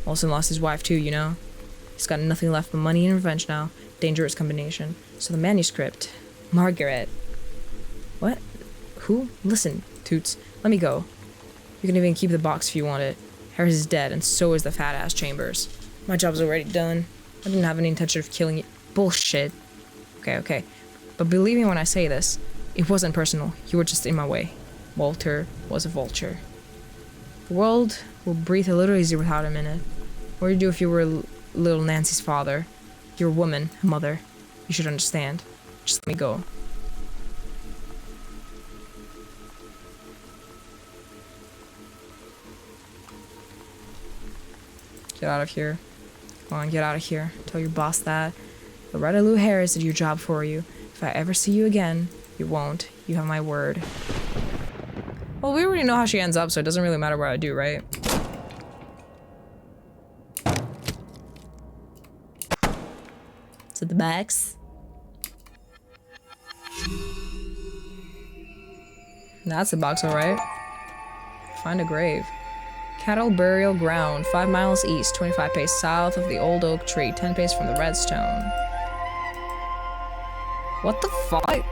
S1: Olsen lost his wife too, you know? He's got nothing left but money and revenge now. Dangerous combination. So the manuscript. Margaret. What? Who? Listen, Toots. Let me go. You can even keep the box if you want it. Harris is dead, and so is the fat-ass Chambers. My job's already done. I didn't have any intention of killing you. Bullshit. Okay. But believe me when I say this. It wasn't personal. You were just in my way. Walter was a vulture. The world will breathe a little easier without him in it. What would you do if you were little Nancy's father? You're a woman, a mother. You should understand. Just let me go. Get out of here. Come on, get out of here. Tell your boss that. Loretta Lou Harris did your job for you. If I ever see you again, you won't. You have my word. Well, we already know how she ends up, so it doesn't really matter what I do, right? To the backs. That's the box, alright. Find a grave. Cattle burial ground, 5 miles east, 25 pace south of the old oak tree, 10 pace from the redstone. What the fuck?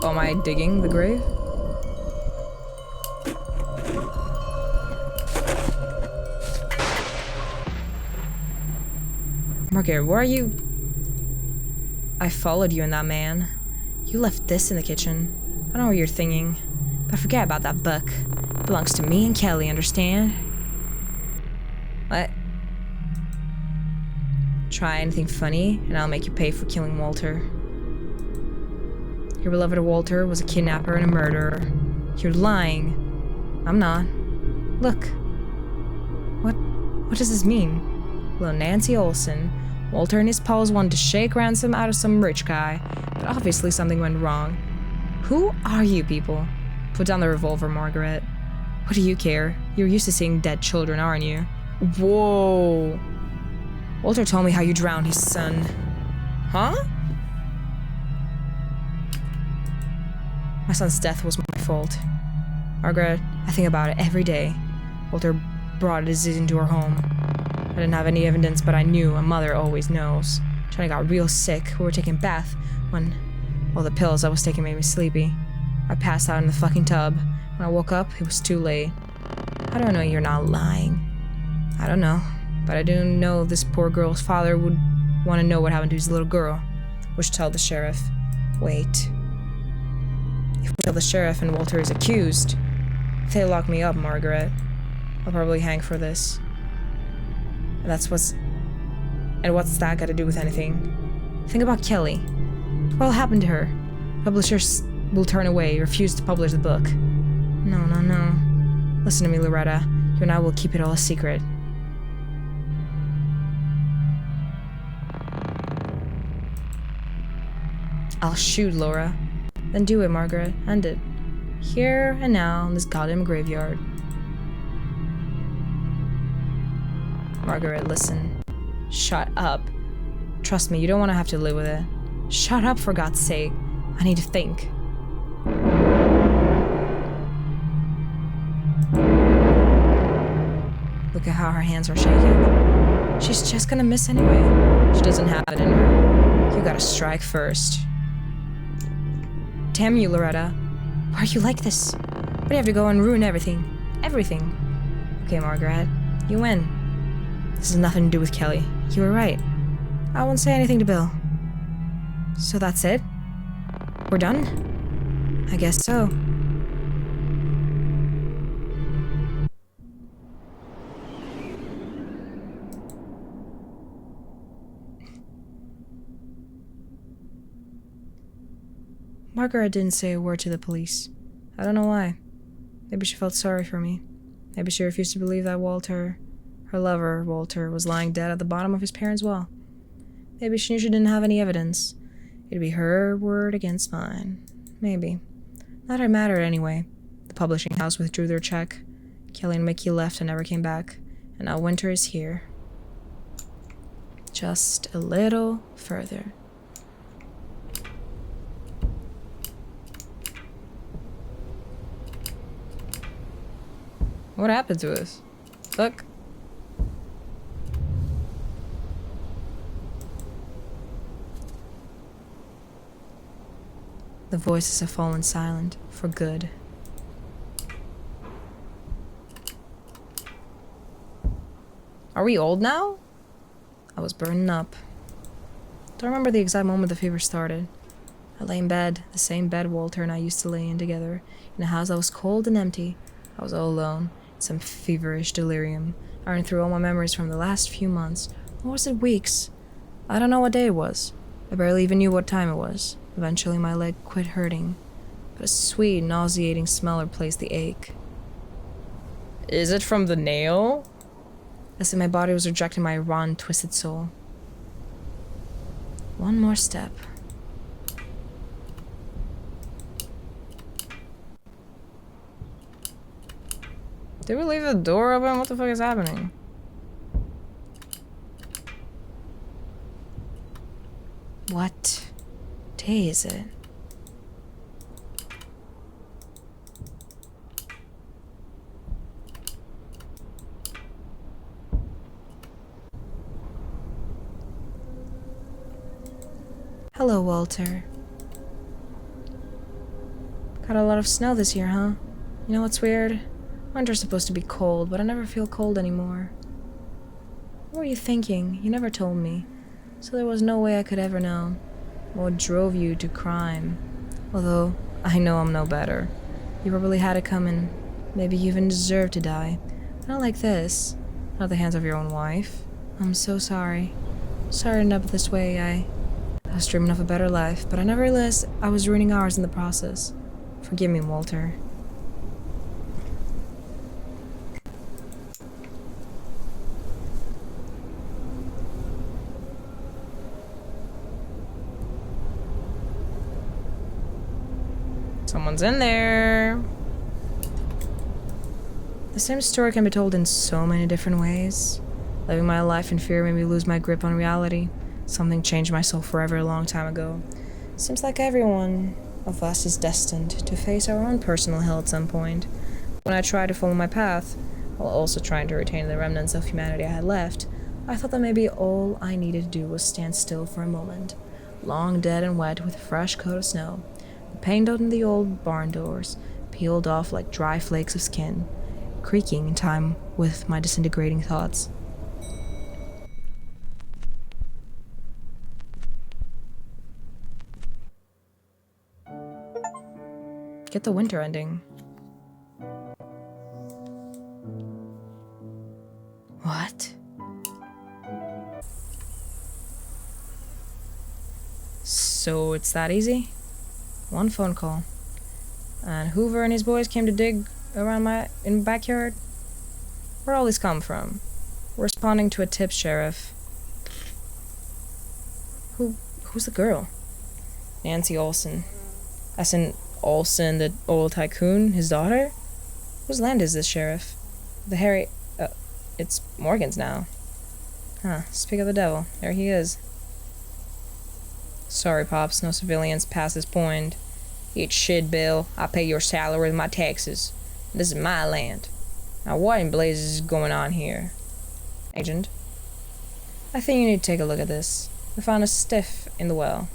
S1: Oh, am I digging the grave? Margaret, where are you? I followed you and that man. You left this in the kitchen. I don't know what you're thinking, but forget about that book. It belongs to me and Kelly, understand? What? Try anything funny, and I'll make you pay for killing Walter. Your beloved Walter was a kidnapper and a murderer. You're lying. I'm not. Look. What does this mean? Little Nancy Olson. Walter and his pals wanted to shake ransom out of some rich guy, but obviously something went wrong. Who are you people? Put down the revolver, Margaret. What do you care? You're used to seeing dead children, aren't you? Whoa. Walter told me how you drowned his son. Huh? My son's death was my fault. Margaret, I think about it every day. Walter brought a disease into our home. didn't have any evidence, but I knew. A mother always knows. Johnny got real sick. We were taking a bath when... Well, the pills I was taking made me sleepy. I passed out in the fucking tub. When I woke up, it was too late. How do I know you're not lying? I don't know. But I do know this poor girl's father would want to know what happened to his little girl. We should tell the sheriff. Wait. If we tell the sheriff and Walter is accused, if they lock me up, Margaret, I'll probably hang for this. And what's that got to do with anything? Think about Kelly. What'll happen to her? Publishers will turn away, refuse to publish the book. No. Listen to me, Loretta. You and I will keep it all a secret. I'll shoot, Laura. Then do it, Margaret. End it. Here and now in this goddamn graveyard. Margaret, listen. Shut up. Trust me, you don't want to have to live with it. Shut up, for God's sake. I need to think. Look at how her hands are shaking. She's just gonna miss anyway. She doesn't have it in her. You gotta strike first. Damn you, Loretta. Why are you like this? Why do you have to go and ruin everything? Everything. Okay, Margaret. You win. This has nothing to do with Kelly. You were right. I won't say anything to Bill. So that's it? We're done? I guess so. Margaret didn't say a word to the police. I don't know why. Maybe she felt sorry for me. Maybe she refused to believe that Walter, her lover, Walter, was lying dead at the bottom of his parents' well. Maybe she knew she didn't have any evidence. It'd be her word against mine. Maybe. Not that it mattered anyway. The publishing house withdrew their check. Kelly and Mickey left and never came back. And now winter is here. Just a little further. What happened to us? Look. The voices have fallen silent, for good. Are we old now? I was burning up. Don't remember the exact moment the fever started. I lay in bed, the same bed Walter and I used to lay in together, in a house that was cold and empty. I was all alone, in some feverish delirium. I ran through all my memories from the last few months. Or was it weeks? I don't know what day it was. I barely even knew what time it was. Eventually my leg quit hurting, but a sweet, nauseating smell replaced the ache. Is it from the nail? As if my body was rejecting my raw, twisted soul. One more step. Did we leave the door open? What the fuck is happening? What day is it? Hello, Walter. Got a lot of snow this year, huh? You know what's weird? Winter's supposed to be cold, but I never feel cold anymore. What were you thinking? You never told me. So there was no way I could ever know what drove you to crime. Although, I know I'm no better. You probably had it coming. Maybe you even deserve to die. But not like this. Not at the hands of your own wife. I'm so sorry. Sorry to end up this way. I was dreaming of a better life, but I never realized I was ruining ours in the process. Forgive me, Walter. Someone's in there. The same story can be told in so many different ways. Living my life in fear made me lose my grip on reality. Something changed my soul forever a long time ago. Seems like every one of us is destined to face our own personal hell at some point. When I tried to follow my path, while also trying to retain the remnants of humanity I had left, I thought that maybe all I needed to do was stand still for a moment, long dead and wet with a fresh coat of snow. The paint on the old barn doors peeled off like dry flakes of skin, creaking in time with my disintegrating thoughts. Get the winter ending. What? So it's that easy? One phone call. And Hoover and his boys came to dig around my backyard? Where'd all this come from? Responding to a tip, Sheriff. Who's the girl? Nancy Olson. As in Olson, the oil tycoon, his daughter? Whose land is this, Sheriff? The Harry... it's Morgan's now. Huh, speak of the devil. There he is. Sorry, Pops, no civilians past this point. Eat shit, Bill. I pay your salary with my taxes. This is my land. Now what in blazes is going on here? Agent? I think you need to take a look at this. We found a stiff in the well.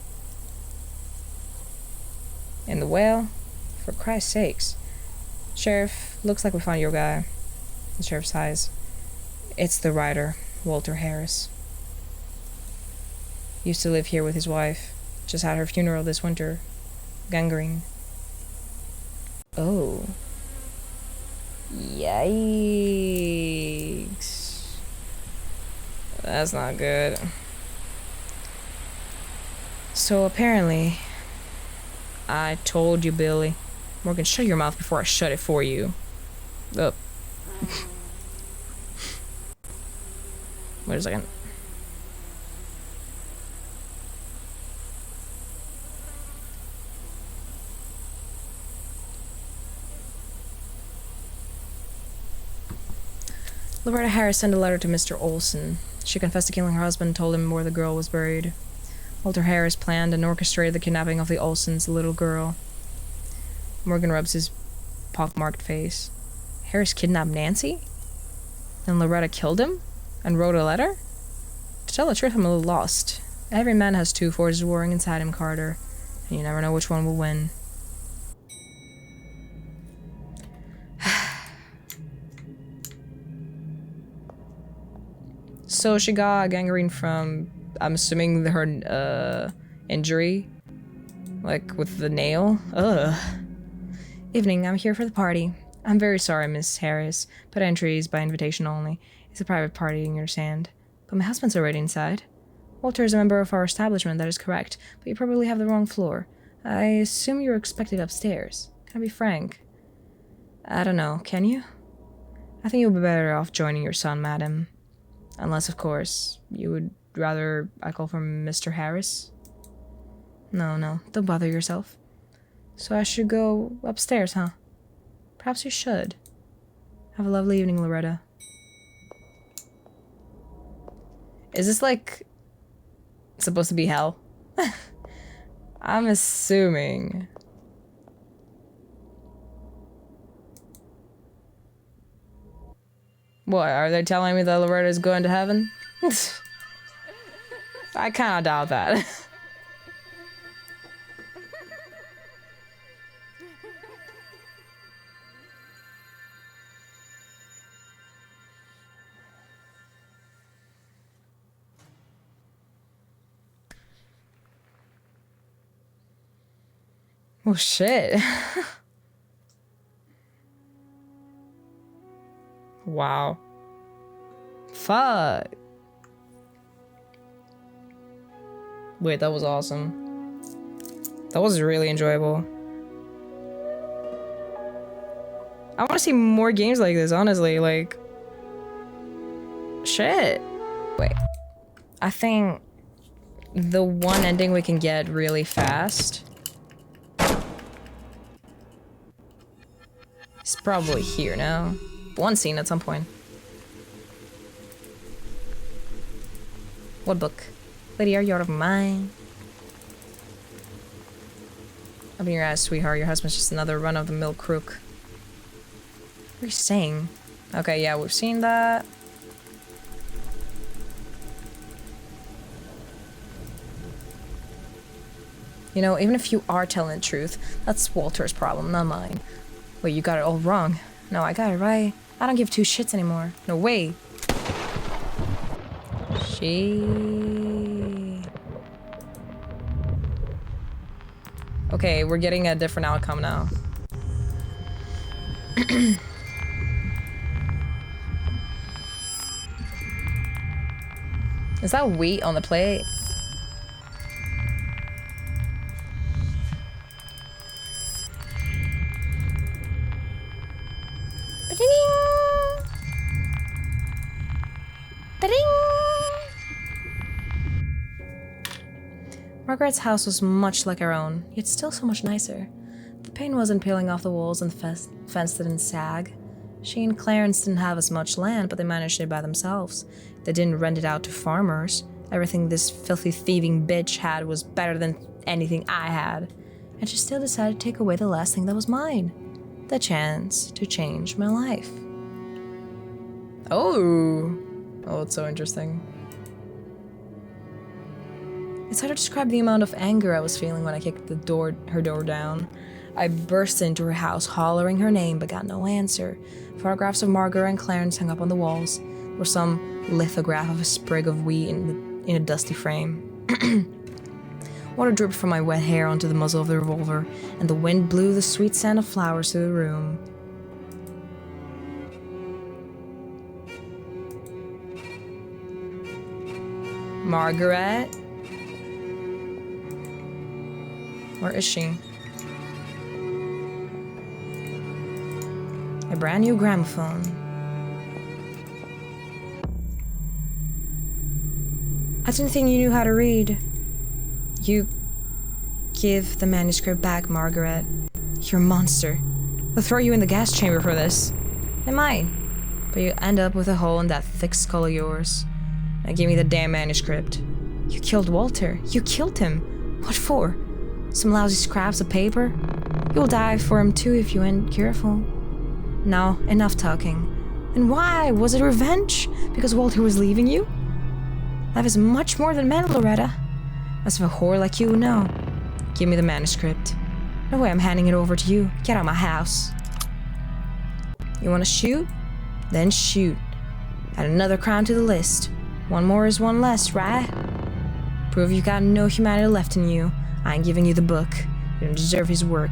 S1: In the well? For Christ's sakes. Sheriff, looks like we found your guy. The sheriff sighs. It's the writer, Walter Harris. Used to live here with his wife. Just had her funeral this winter. Gangrene. Oh. Yikes. That's not good. So apparently, I told you, Billy. Morgan, shut your mouth before I shut it for you. Up. Wait a second. Loretta Harris sent a letter to Mr. Olson. She confessed to killing her husband and told him where the girl was buried. Walter Harris planned and orchestrated the kidnapping of the Olsons' little girl. Morgan rubs his pockmarked face. Harris kidnapped Nancy? And Loretta killed him? And wrote a letter? To tell the truth, I'm a little lost. Every man has two forces warring inside him, Carter. And you never know which one will win. So she got gangrene from, I'm assuming, her injury? Like, with the nail? Ugh. Evening, I'm here for the party. I'm very sorry, Miss Harris, but entry is by invitation only. It's a private party, you understand. But my husband's already inside. Walter is a member of our establishment, that is correct, but you probably have the wrong floor. I assume you're expected upstairs. Can I be frank? I don't know, can you? I think you'll be better off joining your son, madam. Unless, of course, you would rather I call for Mr. Harris? No, don't bother yourself. So I should go upstairs, huh? Perhaps you should. Have a lovely evening, Loretta. Is this, like, supposed to be hell? I'm assuming. What, are they telling me that Loretta's going to heaven? I kinda doubt that. Oh shit. Wow. Fuck. Wait, that was awesome. That was really enjoyable. I want to see more games like this, honestly. Like, shit. Wait. I think the one ending we can get really fast is probably here now. One scene at some point. What book? Lady, are you out of mind? Open your eyes, sweetheart. Your husband's just another run-of-the-mill crook. What are you saying? Okay, yeah, we've seen that. You know, even if you are telling the truth, that's Walter's problem, not mine. Wait, you got it all wrong. No, I got it right. I don't give two shits anymore. No way. Okay, we're getting a different outcome now. Is that wheat on the plate? Margaret's house was much like our own, yet still so much nicer. The paint wasn't peeling off the walls and the fence didn't sag. She and Clarence didn't have as much land, but they managed it by themselves. They didn't rent it out to farmers. Everything this filthy thieving bitch had was better than anything I had. And she still decided to take away the last thing that was mine. The chance to change my life. Oh, it's so interesting. It's hard to describe the amount of anger I was feeling when I kicked her door down. I burst into her house, hollering her name, but got no answer. Photographs of Margaret and Clarence hung up on the walls. There was some lithograph of a sprig of wheat in a dusty frame. Water dripped from my wet hair onto the muzzle of the revolver, and the wind blew the sweet scent of flowers through the room. Margaret? Where is she? A brand new gramophone. I didn't think you knew how to read. You give the manuscript back, Margaret. You're a monster. They'll throw you in the gas chamber for this. They might, but you end up with a hole in that thick skull of yours. Now give me the damn manuscript. You killed Walter. You killed him. What for? Some lousy scraps of paper? You'll die for him too if you ain't careful. Now, enough talking. And why? Was it revenge? Because Walter was leaving you? Life is much more than men, Loretta. As if a whore like you would know. Give me the manuscript. No way I'm handing it over to you. Get out of my house. You want to shoot? Then shoot. Add another crime to the list. One more is one less, right? Prove you got no humanity left in you. I ain't giving you the book. You don't deserve his work.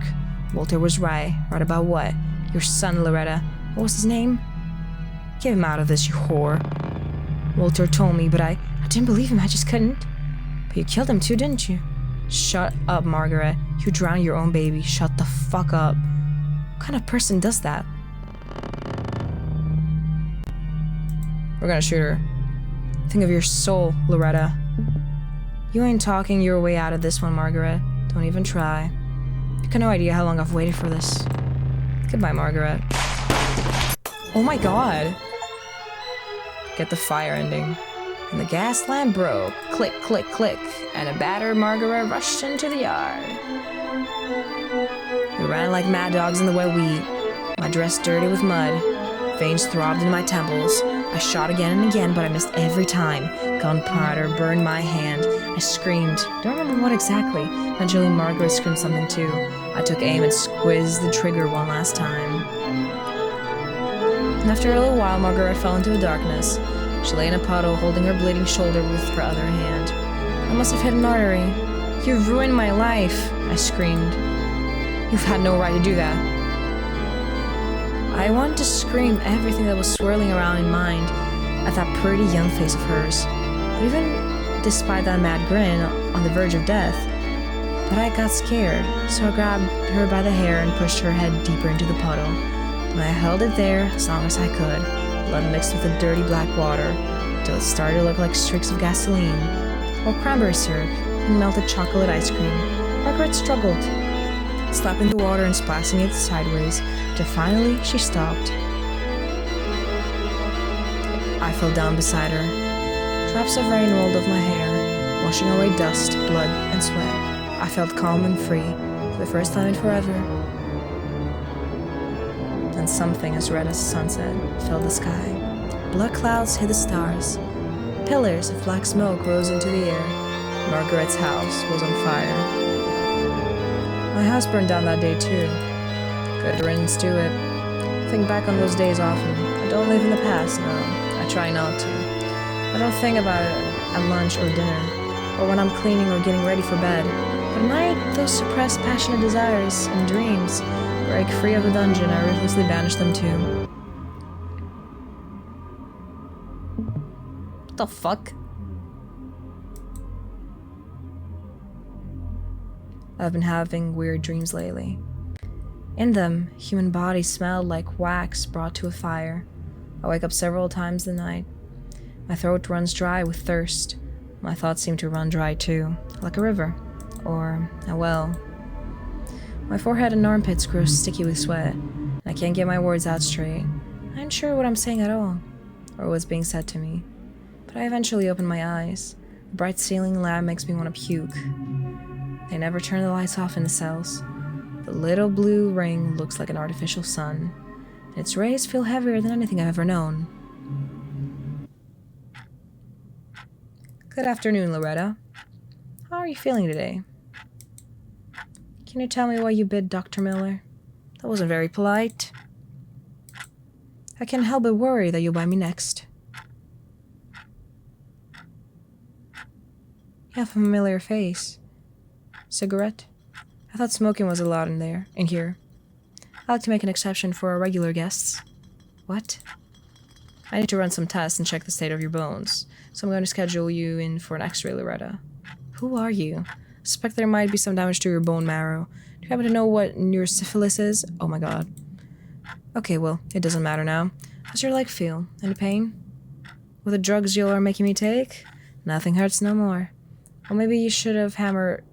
S1: Walter was right. Right about what? Your son, Loretta. What was his name? Get him out of this, you whore. Walter told me, but I didn't believe him. I just couldn't. But you killed him too, didn't you? Shut up, Margaret. You drowned your own baby. Shut the fuck up. What kind of person does that? We're gonna shoot her. Think of your soul, Loretta. You ain't talking your way out of this one, Margaret. Don't even try. You got no idea how long I've waited for this. Goodbye, Margaret. Oh my god. Get the fire ending. And the gas lamp broke. Click, click, click. And a battered Margaret rushed into the yard. We ran like mad dogs in the wet wheat. My dress dirty with mud. Veins throbbed in my temples. I shot again and again, but I missed every time. Gunpowder burned my hand. I screamed. Don't remember what exactly. Eventually, Margaret screamed something too. I took aim and squeezed the trigger one last time. And after a little while, Margaret fell into the darkness. She lay in a puddle, holding her bleeding shoulder with her other hand. I must have hit an artery. You've ruined my life, I screamed. You've had no right to do that. I wanted to scream everything that was swirling around in mind at that pretty young face of hers. But even despite that mad grin on the verge of death, but I got scared, so I grabbed her by the hair and pushed her head deeper into the puddle. And I held it there as long as I could, blood mixed with the dirty black water, till it started to look like streaks of gasoline, or cranberry syrup, and melted chocolate ice cream. Margaret struggled, slapping the water and splashing it sideways, till finally she stopped. I fell down beside her. Drops of rain rolled off my hair, washing away dust, blood, and sweat. I felt calm and free, for the first time in forever. Then something as red as sunset filled the sky. Black clouds hid the stars. Pillars of black smoke rose into the air. Margaret's house was on fire. My house burned down that day too. Good riddance to it. I think back on those days often. I don't live in the past, no. I try not to. I don't think about it at lunch or dinner, or when I'm cleaning or getting ready for bed. But at night, those suppressed passionate desires and dreams break free of the dungeon. I ruthlessly banish them too. What the fuck? I've been having weird dreams lately. In them, human bodies smelled like wax brought to a fire. I wake up several times in the night. My throat runs dry with thirst. My thoughts seem to run dry too, like a river, or a well. My forehead and armpits grow sticky with sweat, and I can't get my words out straight. I ain't sure what I'm saying at all, or what's being said to me. But I eventually open my eyes. The bright ceiling lamp makes me want to puke. They never turn the lights off in the cells. The little blue ring looks like an artificial sun, and its rays feel heavier than anything I've ever known. Good afternoon, Loretta. How are you feeling today? Can you tell me why you bit Dr. Miller? That wasn't very polite. I can't help but worry that you'll bite me next. You have a familiar face. Cigarette? I thought smoking was allowed in here. I like to make an exception for our regular guests. What? I need to run some tests and check the state of your bones, so I'm going to schedule you in for an x-ray, Loretta. Who are you? I suspect there might be some damage to your bone marrow. Do you happen to know what neurosyphilis is? Oh my god. Okay, well, it doesn't matter now. How's your leg feel? Any pain? With the drugs you are making me take? Nothing hurts no more. Well, maybe you should have hammered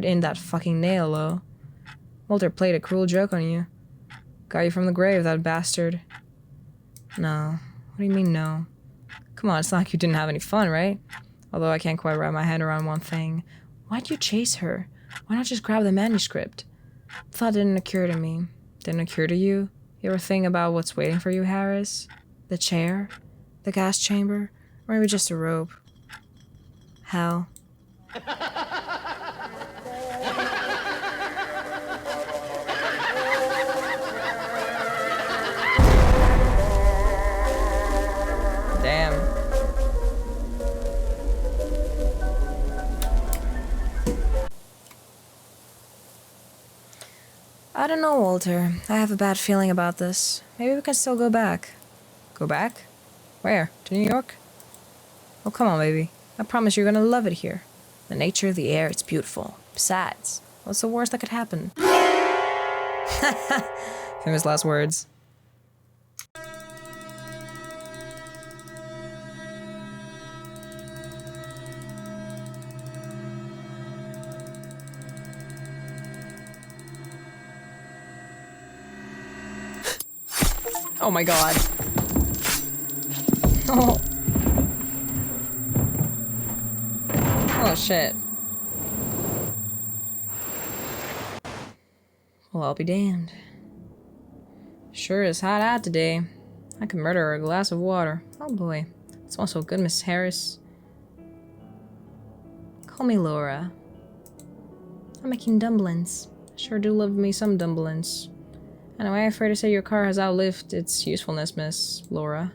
S1: in that fucking nail, though. Walter played a cruel joke on you. Got you from the grave, that bastard. No. What do you mean, no? Come on, it's not like you didn't have any fun, right? Although I can't quite wrap my head around one thing. Why'd you chase her? Why not just grab the manuscript? The thought didn't occur to me. Didn't occur to you? You ever think about what's waiting for you, Harris? The chair? The gas chamber? Or maybe just a rope? Hell. Damn. I don't know, Walter. I have a bad feeling about this. Maybe we can still go back. Go back? Where? To New York? Oh, come on, baby. I promise you're gonna love it here. The nature, the air, it's beautiful. Besides, what's the worst that could happen? Famous last words. Oh my god. Oh. Oh shit. Well, I'll be damned. Sure is hot out today. I could murder her a glass of water. Oh boy. It smells so good, Miss Harris. Call me Laura. I'm making dumplings. Sure do love me some dumplings. Anyway, I'm afraid to say your car has outlived its usefulness, Miss Laura.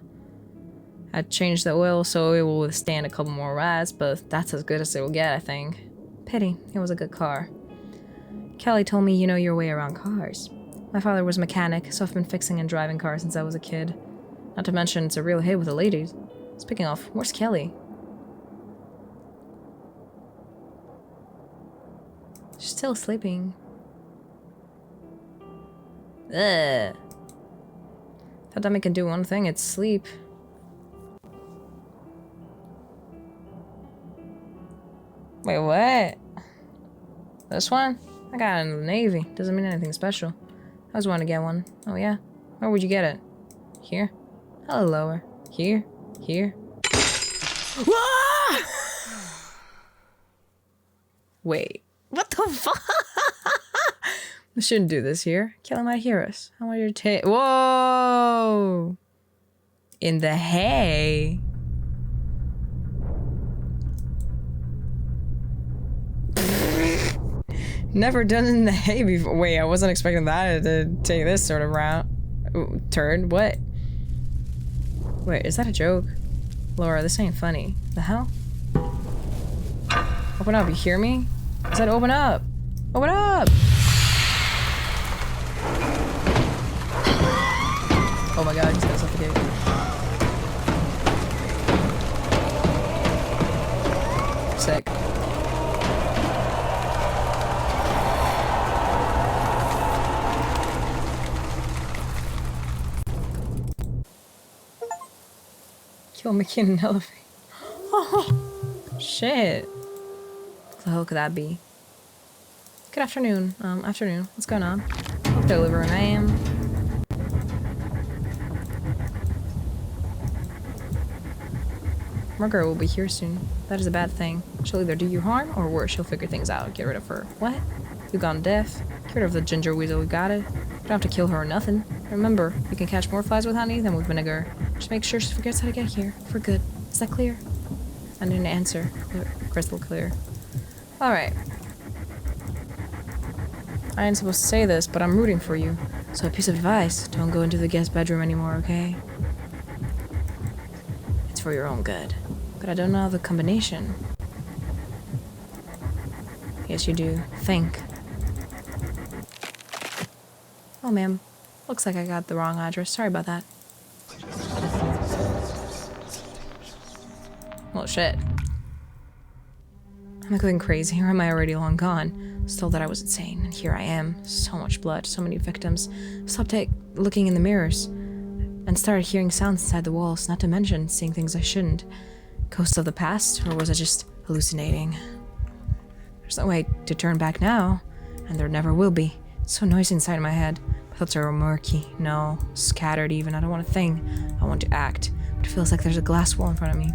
S1: I changed the oil so it will withstand a couple more rides, but that's as good as it will get, I think. Pity. It was a good car. Kelly told me you know your way around cars. My father was a mechanic, so I've been fixing and driving cars since I was a kid. Not to mention, it's a real hit with the ladies. Speaking of, where's Kelly? She's still sleeping. Ugh. That dummy can do one thing, it's sleep. Wait, what? This one? I got it in the Navy. Doesn't mean anything special. I always wanted to get one. Oh yeah? Where would you get it? Here? Hello, lower. Here? Here? Wait. What the fuck? We shouldn't do this here. Kelly might hear us. I want you to take. Whoa! In the hay. Never done in the hay before. Wait, I wasn't expecting that to take this sort of route. Turn? What? Wait, is that a joke? Laura, this ain't funny. The hell? Open up, you hear me? I said open up! Open up! Oh my god, he's gonna suffocate. Sick. Kill Mickey in an elevator. Oh, shit. What the hell could that be? Good afternoon. Afternoon. What's going on? Hope delivery, ma'am. Margaret will be here soon. That is a bad thing. She'll either do you harm, or worse, she'll figure things out. Get rid of her. What? You gone deaf? Get rid of the ginger weasel, we got it. You don't have to kill her or nothing. Remember, you can catch more flies with honey than with vinegar. Just make sure she forgets how to get here. For good. Is that clear? I need an answer. Crystal clear. Alright. I ain't supposed to say this, but I'm rooting for you. So a piece of advice, don't go into the guest bedroom anymore, okay? It's for your own good. But I don't know the combination. Yes, you do. Think. Oh, ma'am. Looks like I got the wrong address. Sorry about that. Well, shit. Am I going crazy, or am I already long gone? Was told that I was insane, and here I am. So much blood, so many victims. Stopped looking in the mirrors, and started hearing sounds inside the walls, not to mention seeing things I shouldn't. Ghosts of the past, or was I just hallucinating? There's no way to turn back now, and there never will be. It's so noisy inside my head. My thoughts are murky, no, scattered even. I don't want to think, I want to act. But it feels like there's a glass wall in front of me.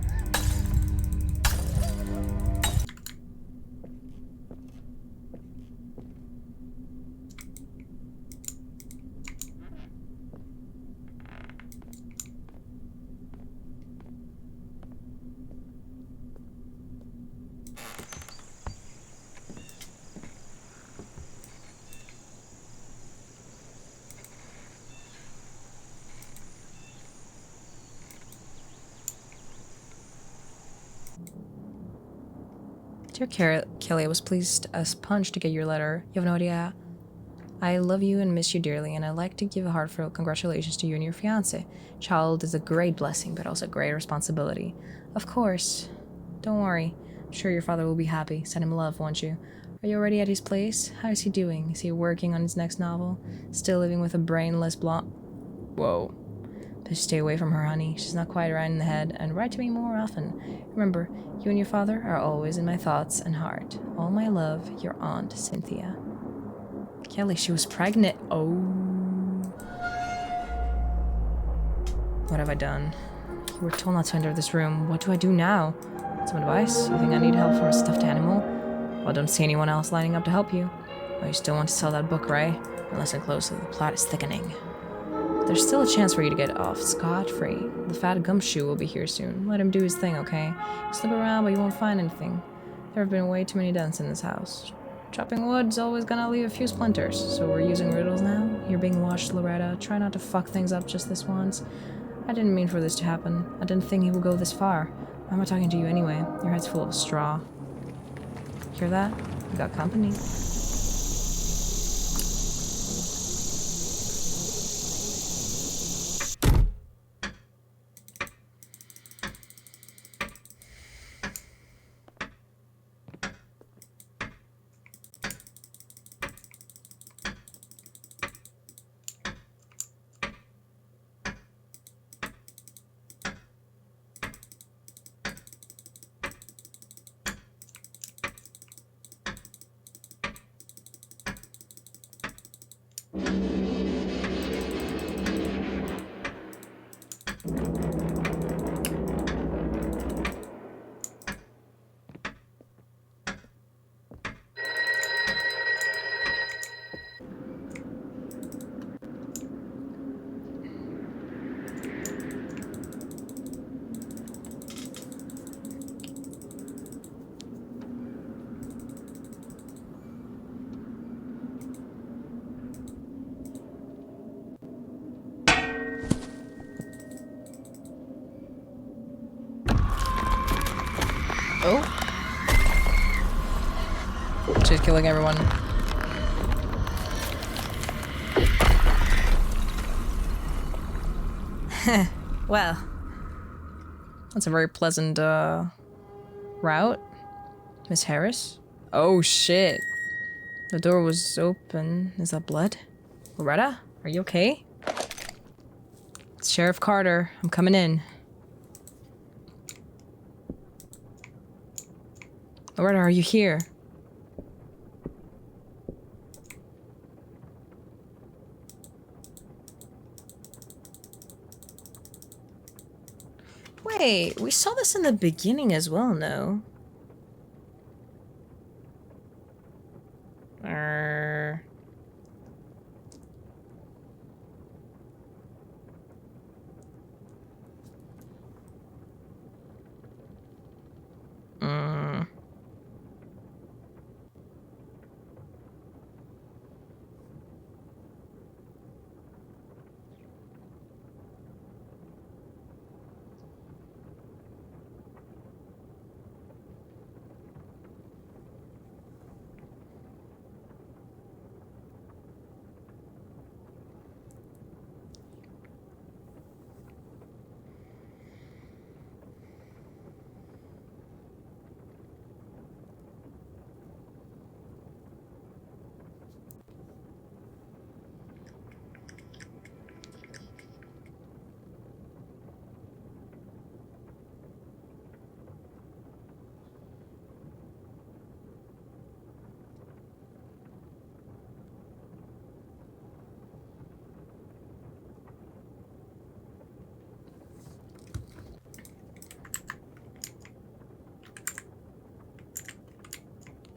S1: Dear Kelly, I was pleased as punch to get your letter. You have no idea. I love you and miss you dearly, and I'd like to give a heartfelt congratulations to you and your fiancé. Child is a great blessing, but also a great responsibility. Of course. Don't worry. I'm sure your father will be happy. Send him love, won't you? Are you already at his place? How is he doing? Is he working on his next novel? Still living with a brainless blonde? Whoa. Just stay away from her, honey. She's not quite right in the head, and write to me more often. Remember, you and your father are always in my thoughts and heart. All my love, your Aunt Cynthia. Kelly, she was pregnant. Oh. What have I done? You were told not to enter this room. What do I do now? Some advice? You think I need help from a stuffed animal? Well, I don't see anyone else lining up to help you. Oh, you still want to sell that book, right? Listen closely, the plot is thickening. There's still a chance for you to get off scot-free. The fat gumshoe will be here soon. Let him do his thing, okay? Slip around, but you won't find anything. There have been way too many dents in this house. Chopping wood's always gonna leave a few splinters, so we're using riddles now? You're being watched, Loretta. Try not to fuck things up just this once. I didn't mean for this to happen. I didn't think he would go this far. Why am I talking to you anyway? Your head's full of straw. Hear that? We got company. Oh. She's killing everyone. Well. That's a very pleasant, route. Miss Harris? Oh, shit. The door was open. Is that blood? Loretta? Are you okay? It's Sheriff Carter. I'm coming in. Loretta, are you here? Wait, we saw this in the beginning as well, no?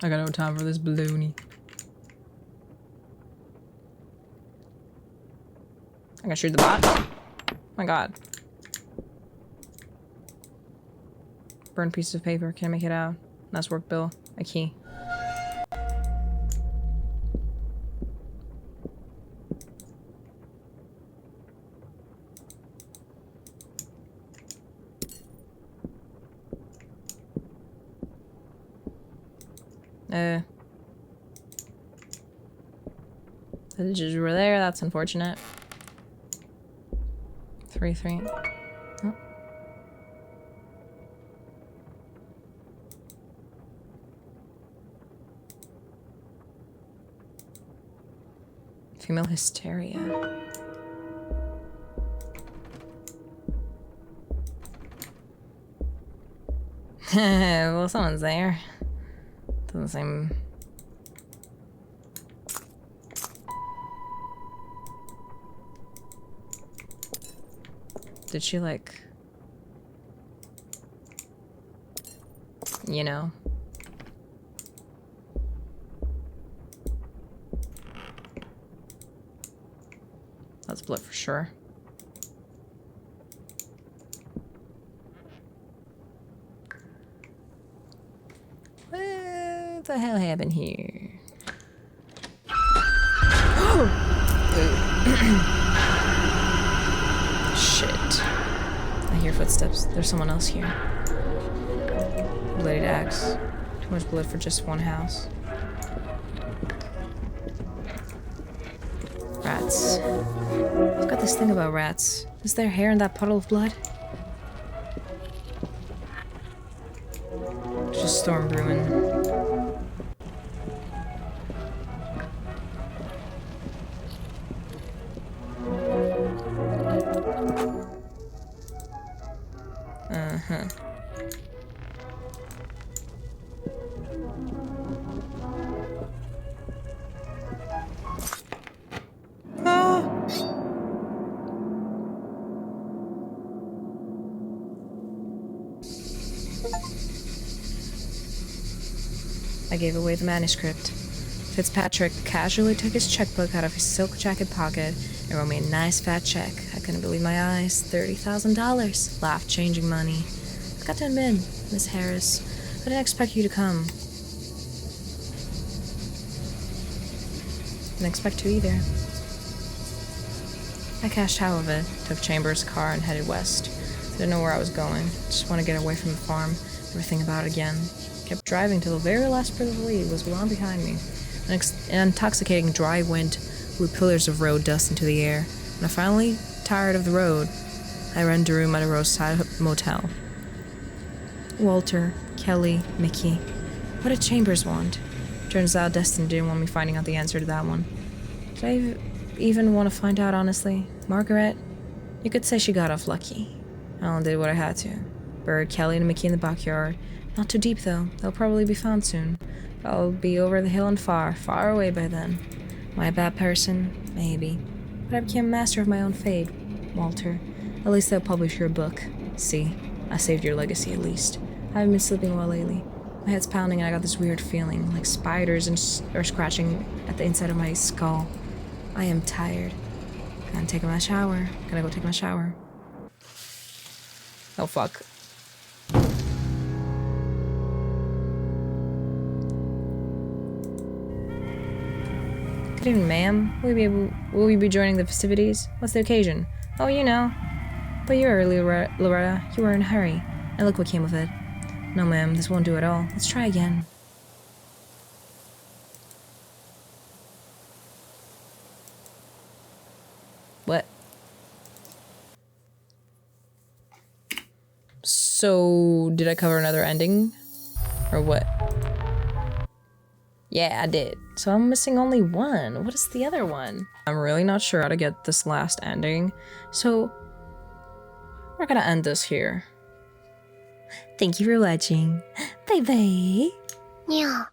S1: I got no time for this baloney. I can shoot the bot. Oh my god. Burned piece of paper. Can't make it out. Last work bill. A key. The digits were there, that's unfortunate. 3. Oh. Female hysteria. Well, someone's there. Doesn't seem... Did she, like... You know? That's blood for sure. What the hell happened here? Shit. I hear footsteps. There's someone else here. Bloodied axe. Too much blood for just one house. Rats. I've got this thing about rats. Is there hair in that puddle of blood? Just storm brewing. Uh-huh. I gave away the manuscript. Fitzpatrick casually took his checkbook out of his silk jacket pocket and wrote me a nice fat check. I couldn't believe my eyes. $30,000. Life-changing money. I've got to admit, Miss Harris, I didn't expect you to come. Didn't expect to either. I cashed half of it, took Chambers' car and headed west. Didn't know where I was going. Just want to get away from the farm. everything about it again. Kept driving till the very last bit of the lead was long behind me. An intoxicating dry wind blew pillars of road dust into the air. When I finally tired of the road, I rented a room at a roadside motel. Walter, Kelly, Mickey. What did Chambers want? Turns out Destin didn't want me finding out the answer to that one. Did I even want to find out, honestly? Margaret? You could say she got off lucky. I only did what I had to. Buried Kelly and Mickey in the backyard. Not too deep, though. They'll probably be found soon. I'll be over the hill and far, far away by then. Am I a bad person? Maybe. But I became a master of my own fate, Walter. At least they'll publish your book. See, I saved your legacy at least. I haven't been sleeping well lately. My head's pounding and I got this weird feeling, like spiders are scratching at the inside of my skull. I am tired. Gotta take my shower. Gotta go take my shower. Oh fuck. Good evening, ma'am. Will you be joining the festivities? What's the occasion? Oh, you know. But you're early, Loretta. You were in a hurry. And look what came of it. No, ma'am, this won't do at all. Let's try again. What? So, did I cover another ending? Or what? Yeah, I did. So I'm missing only one. What is the other one? I'm really not sure how to get this last ending. So, we're gonna end this here. Thank you for watching. Bye bye.
S5: Yeah.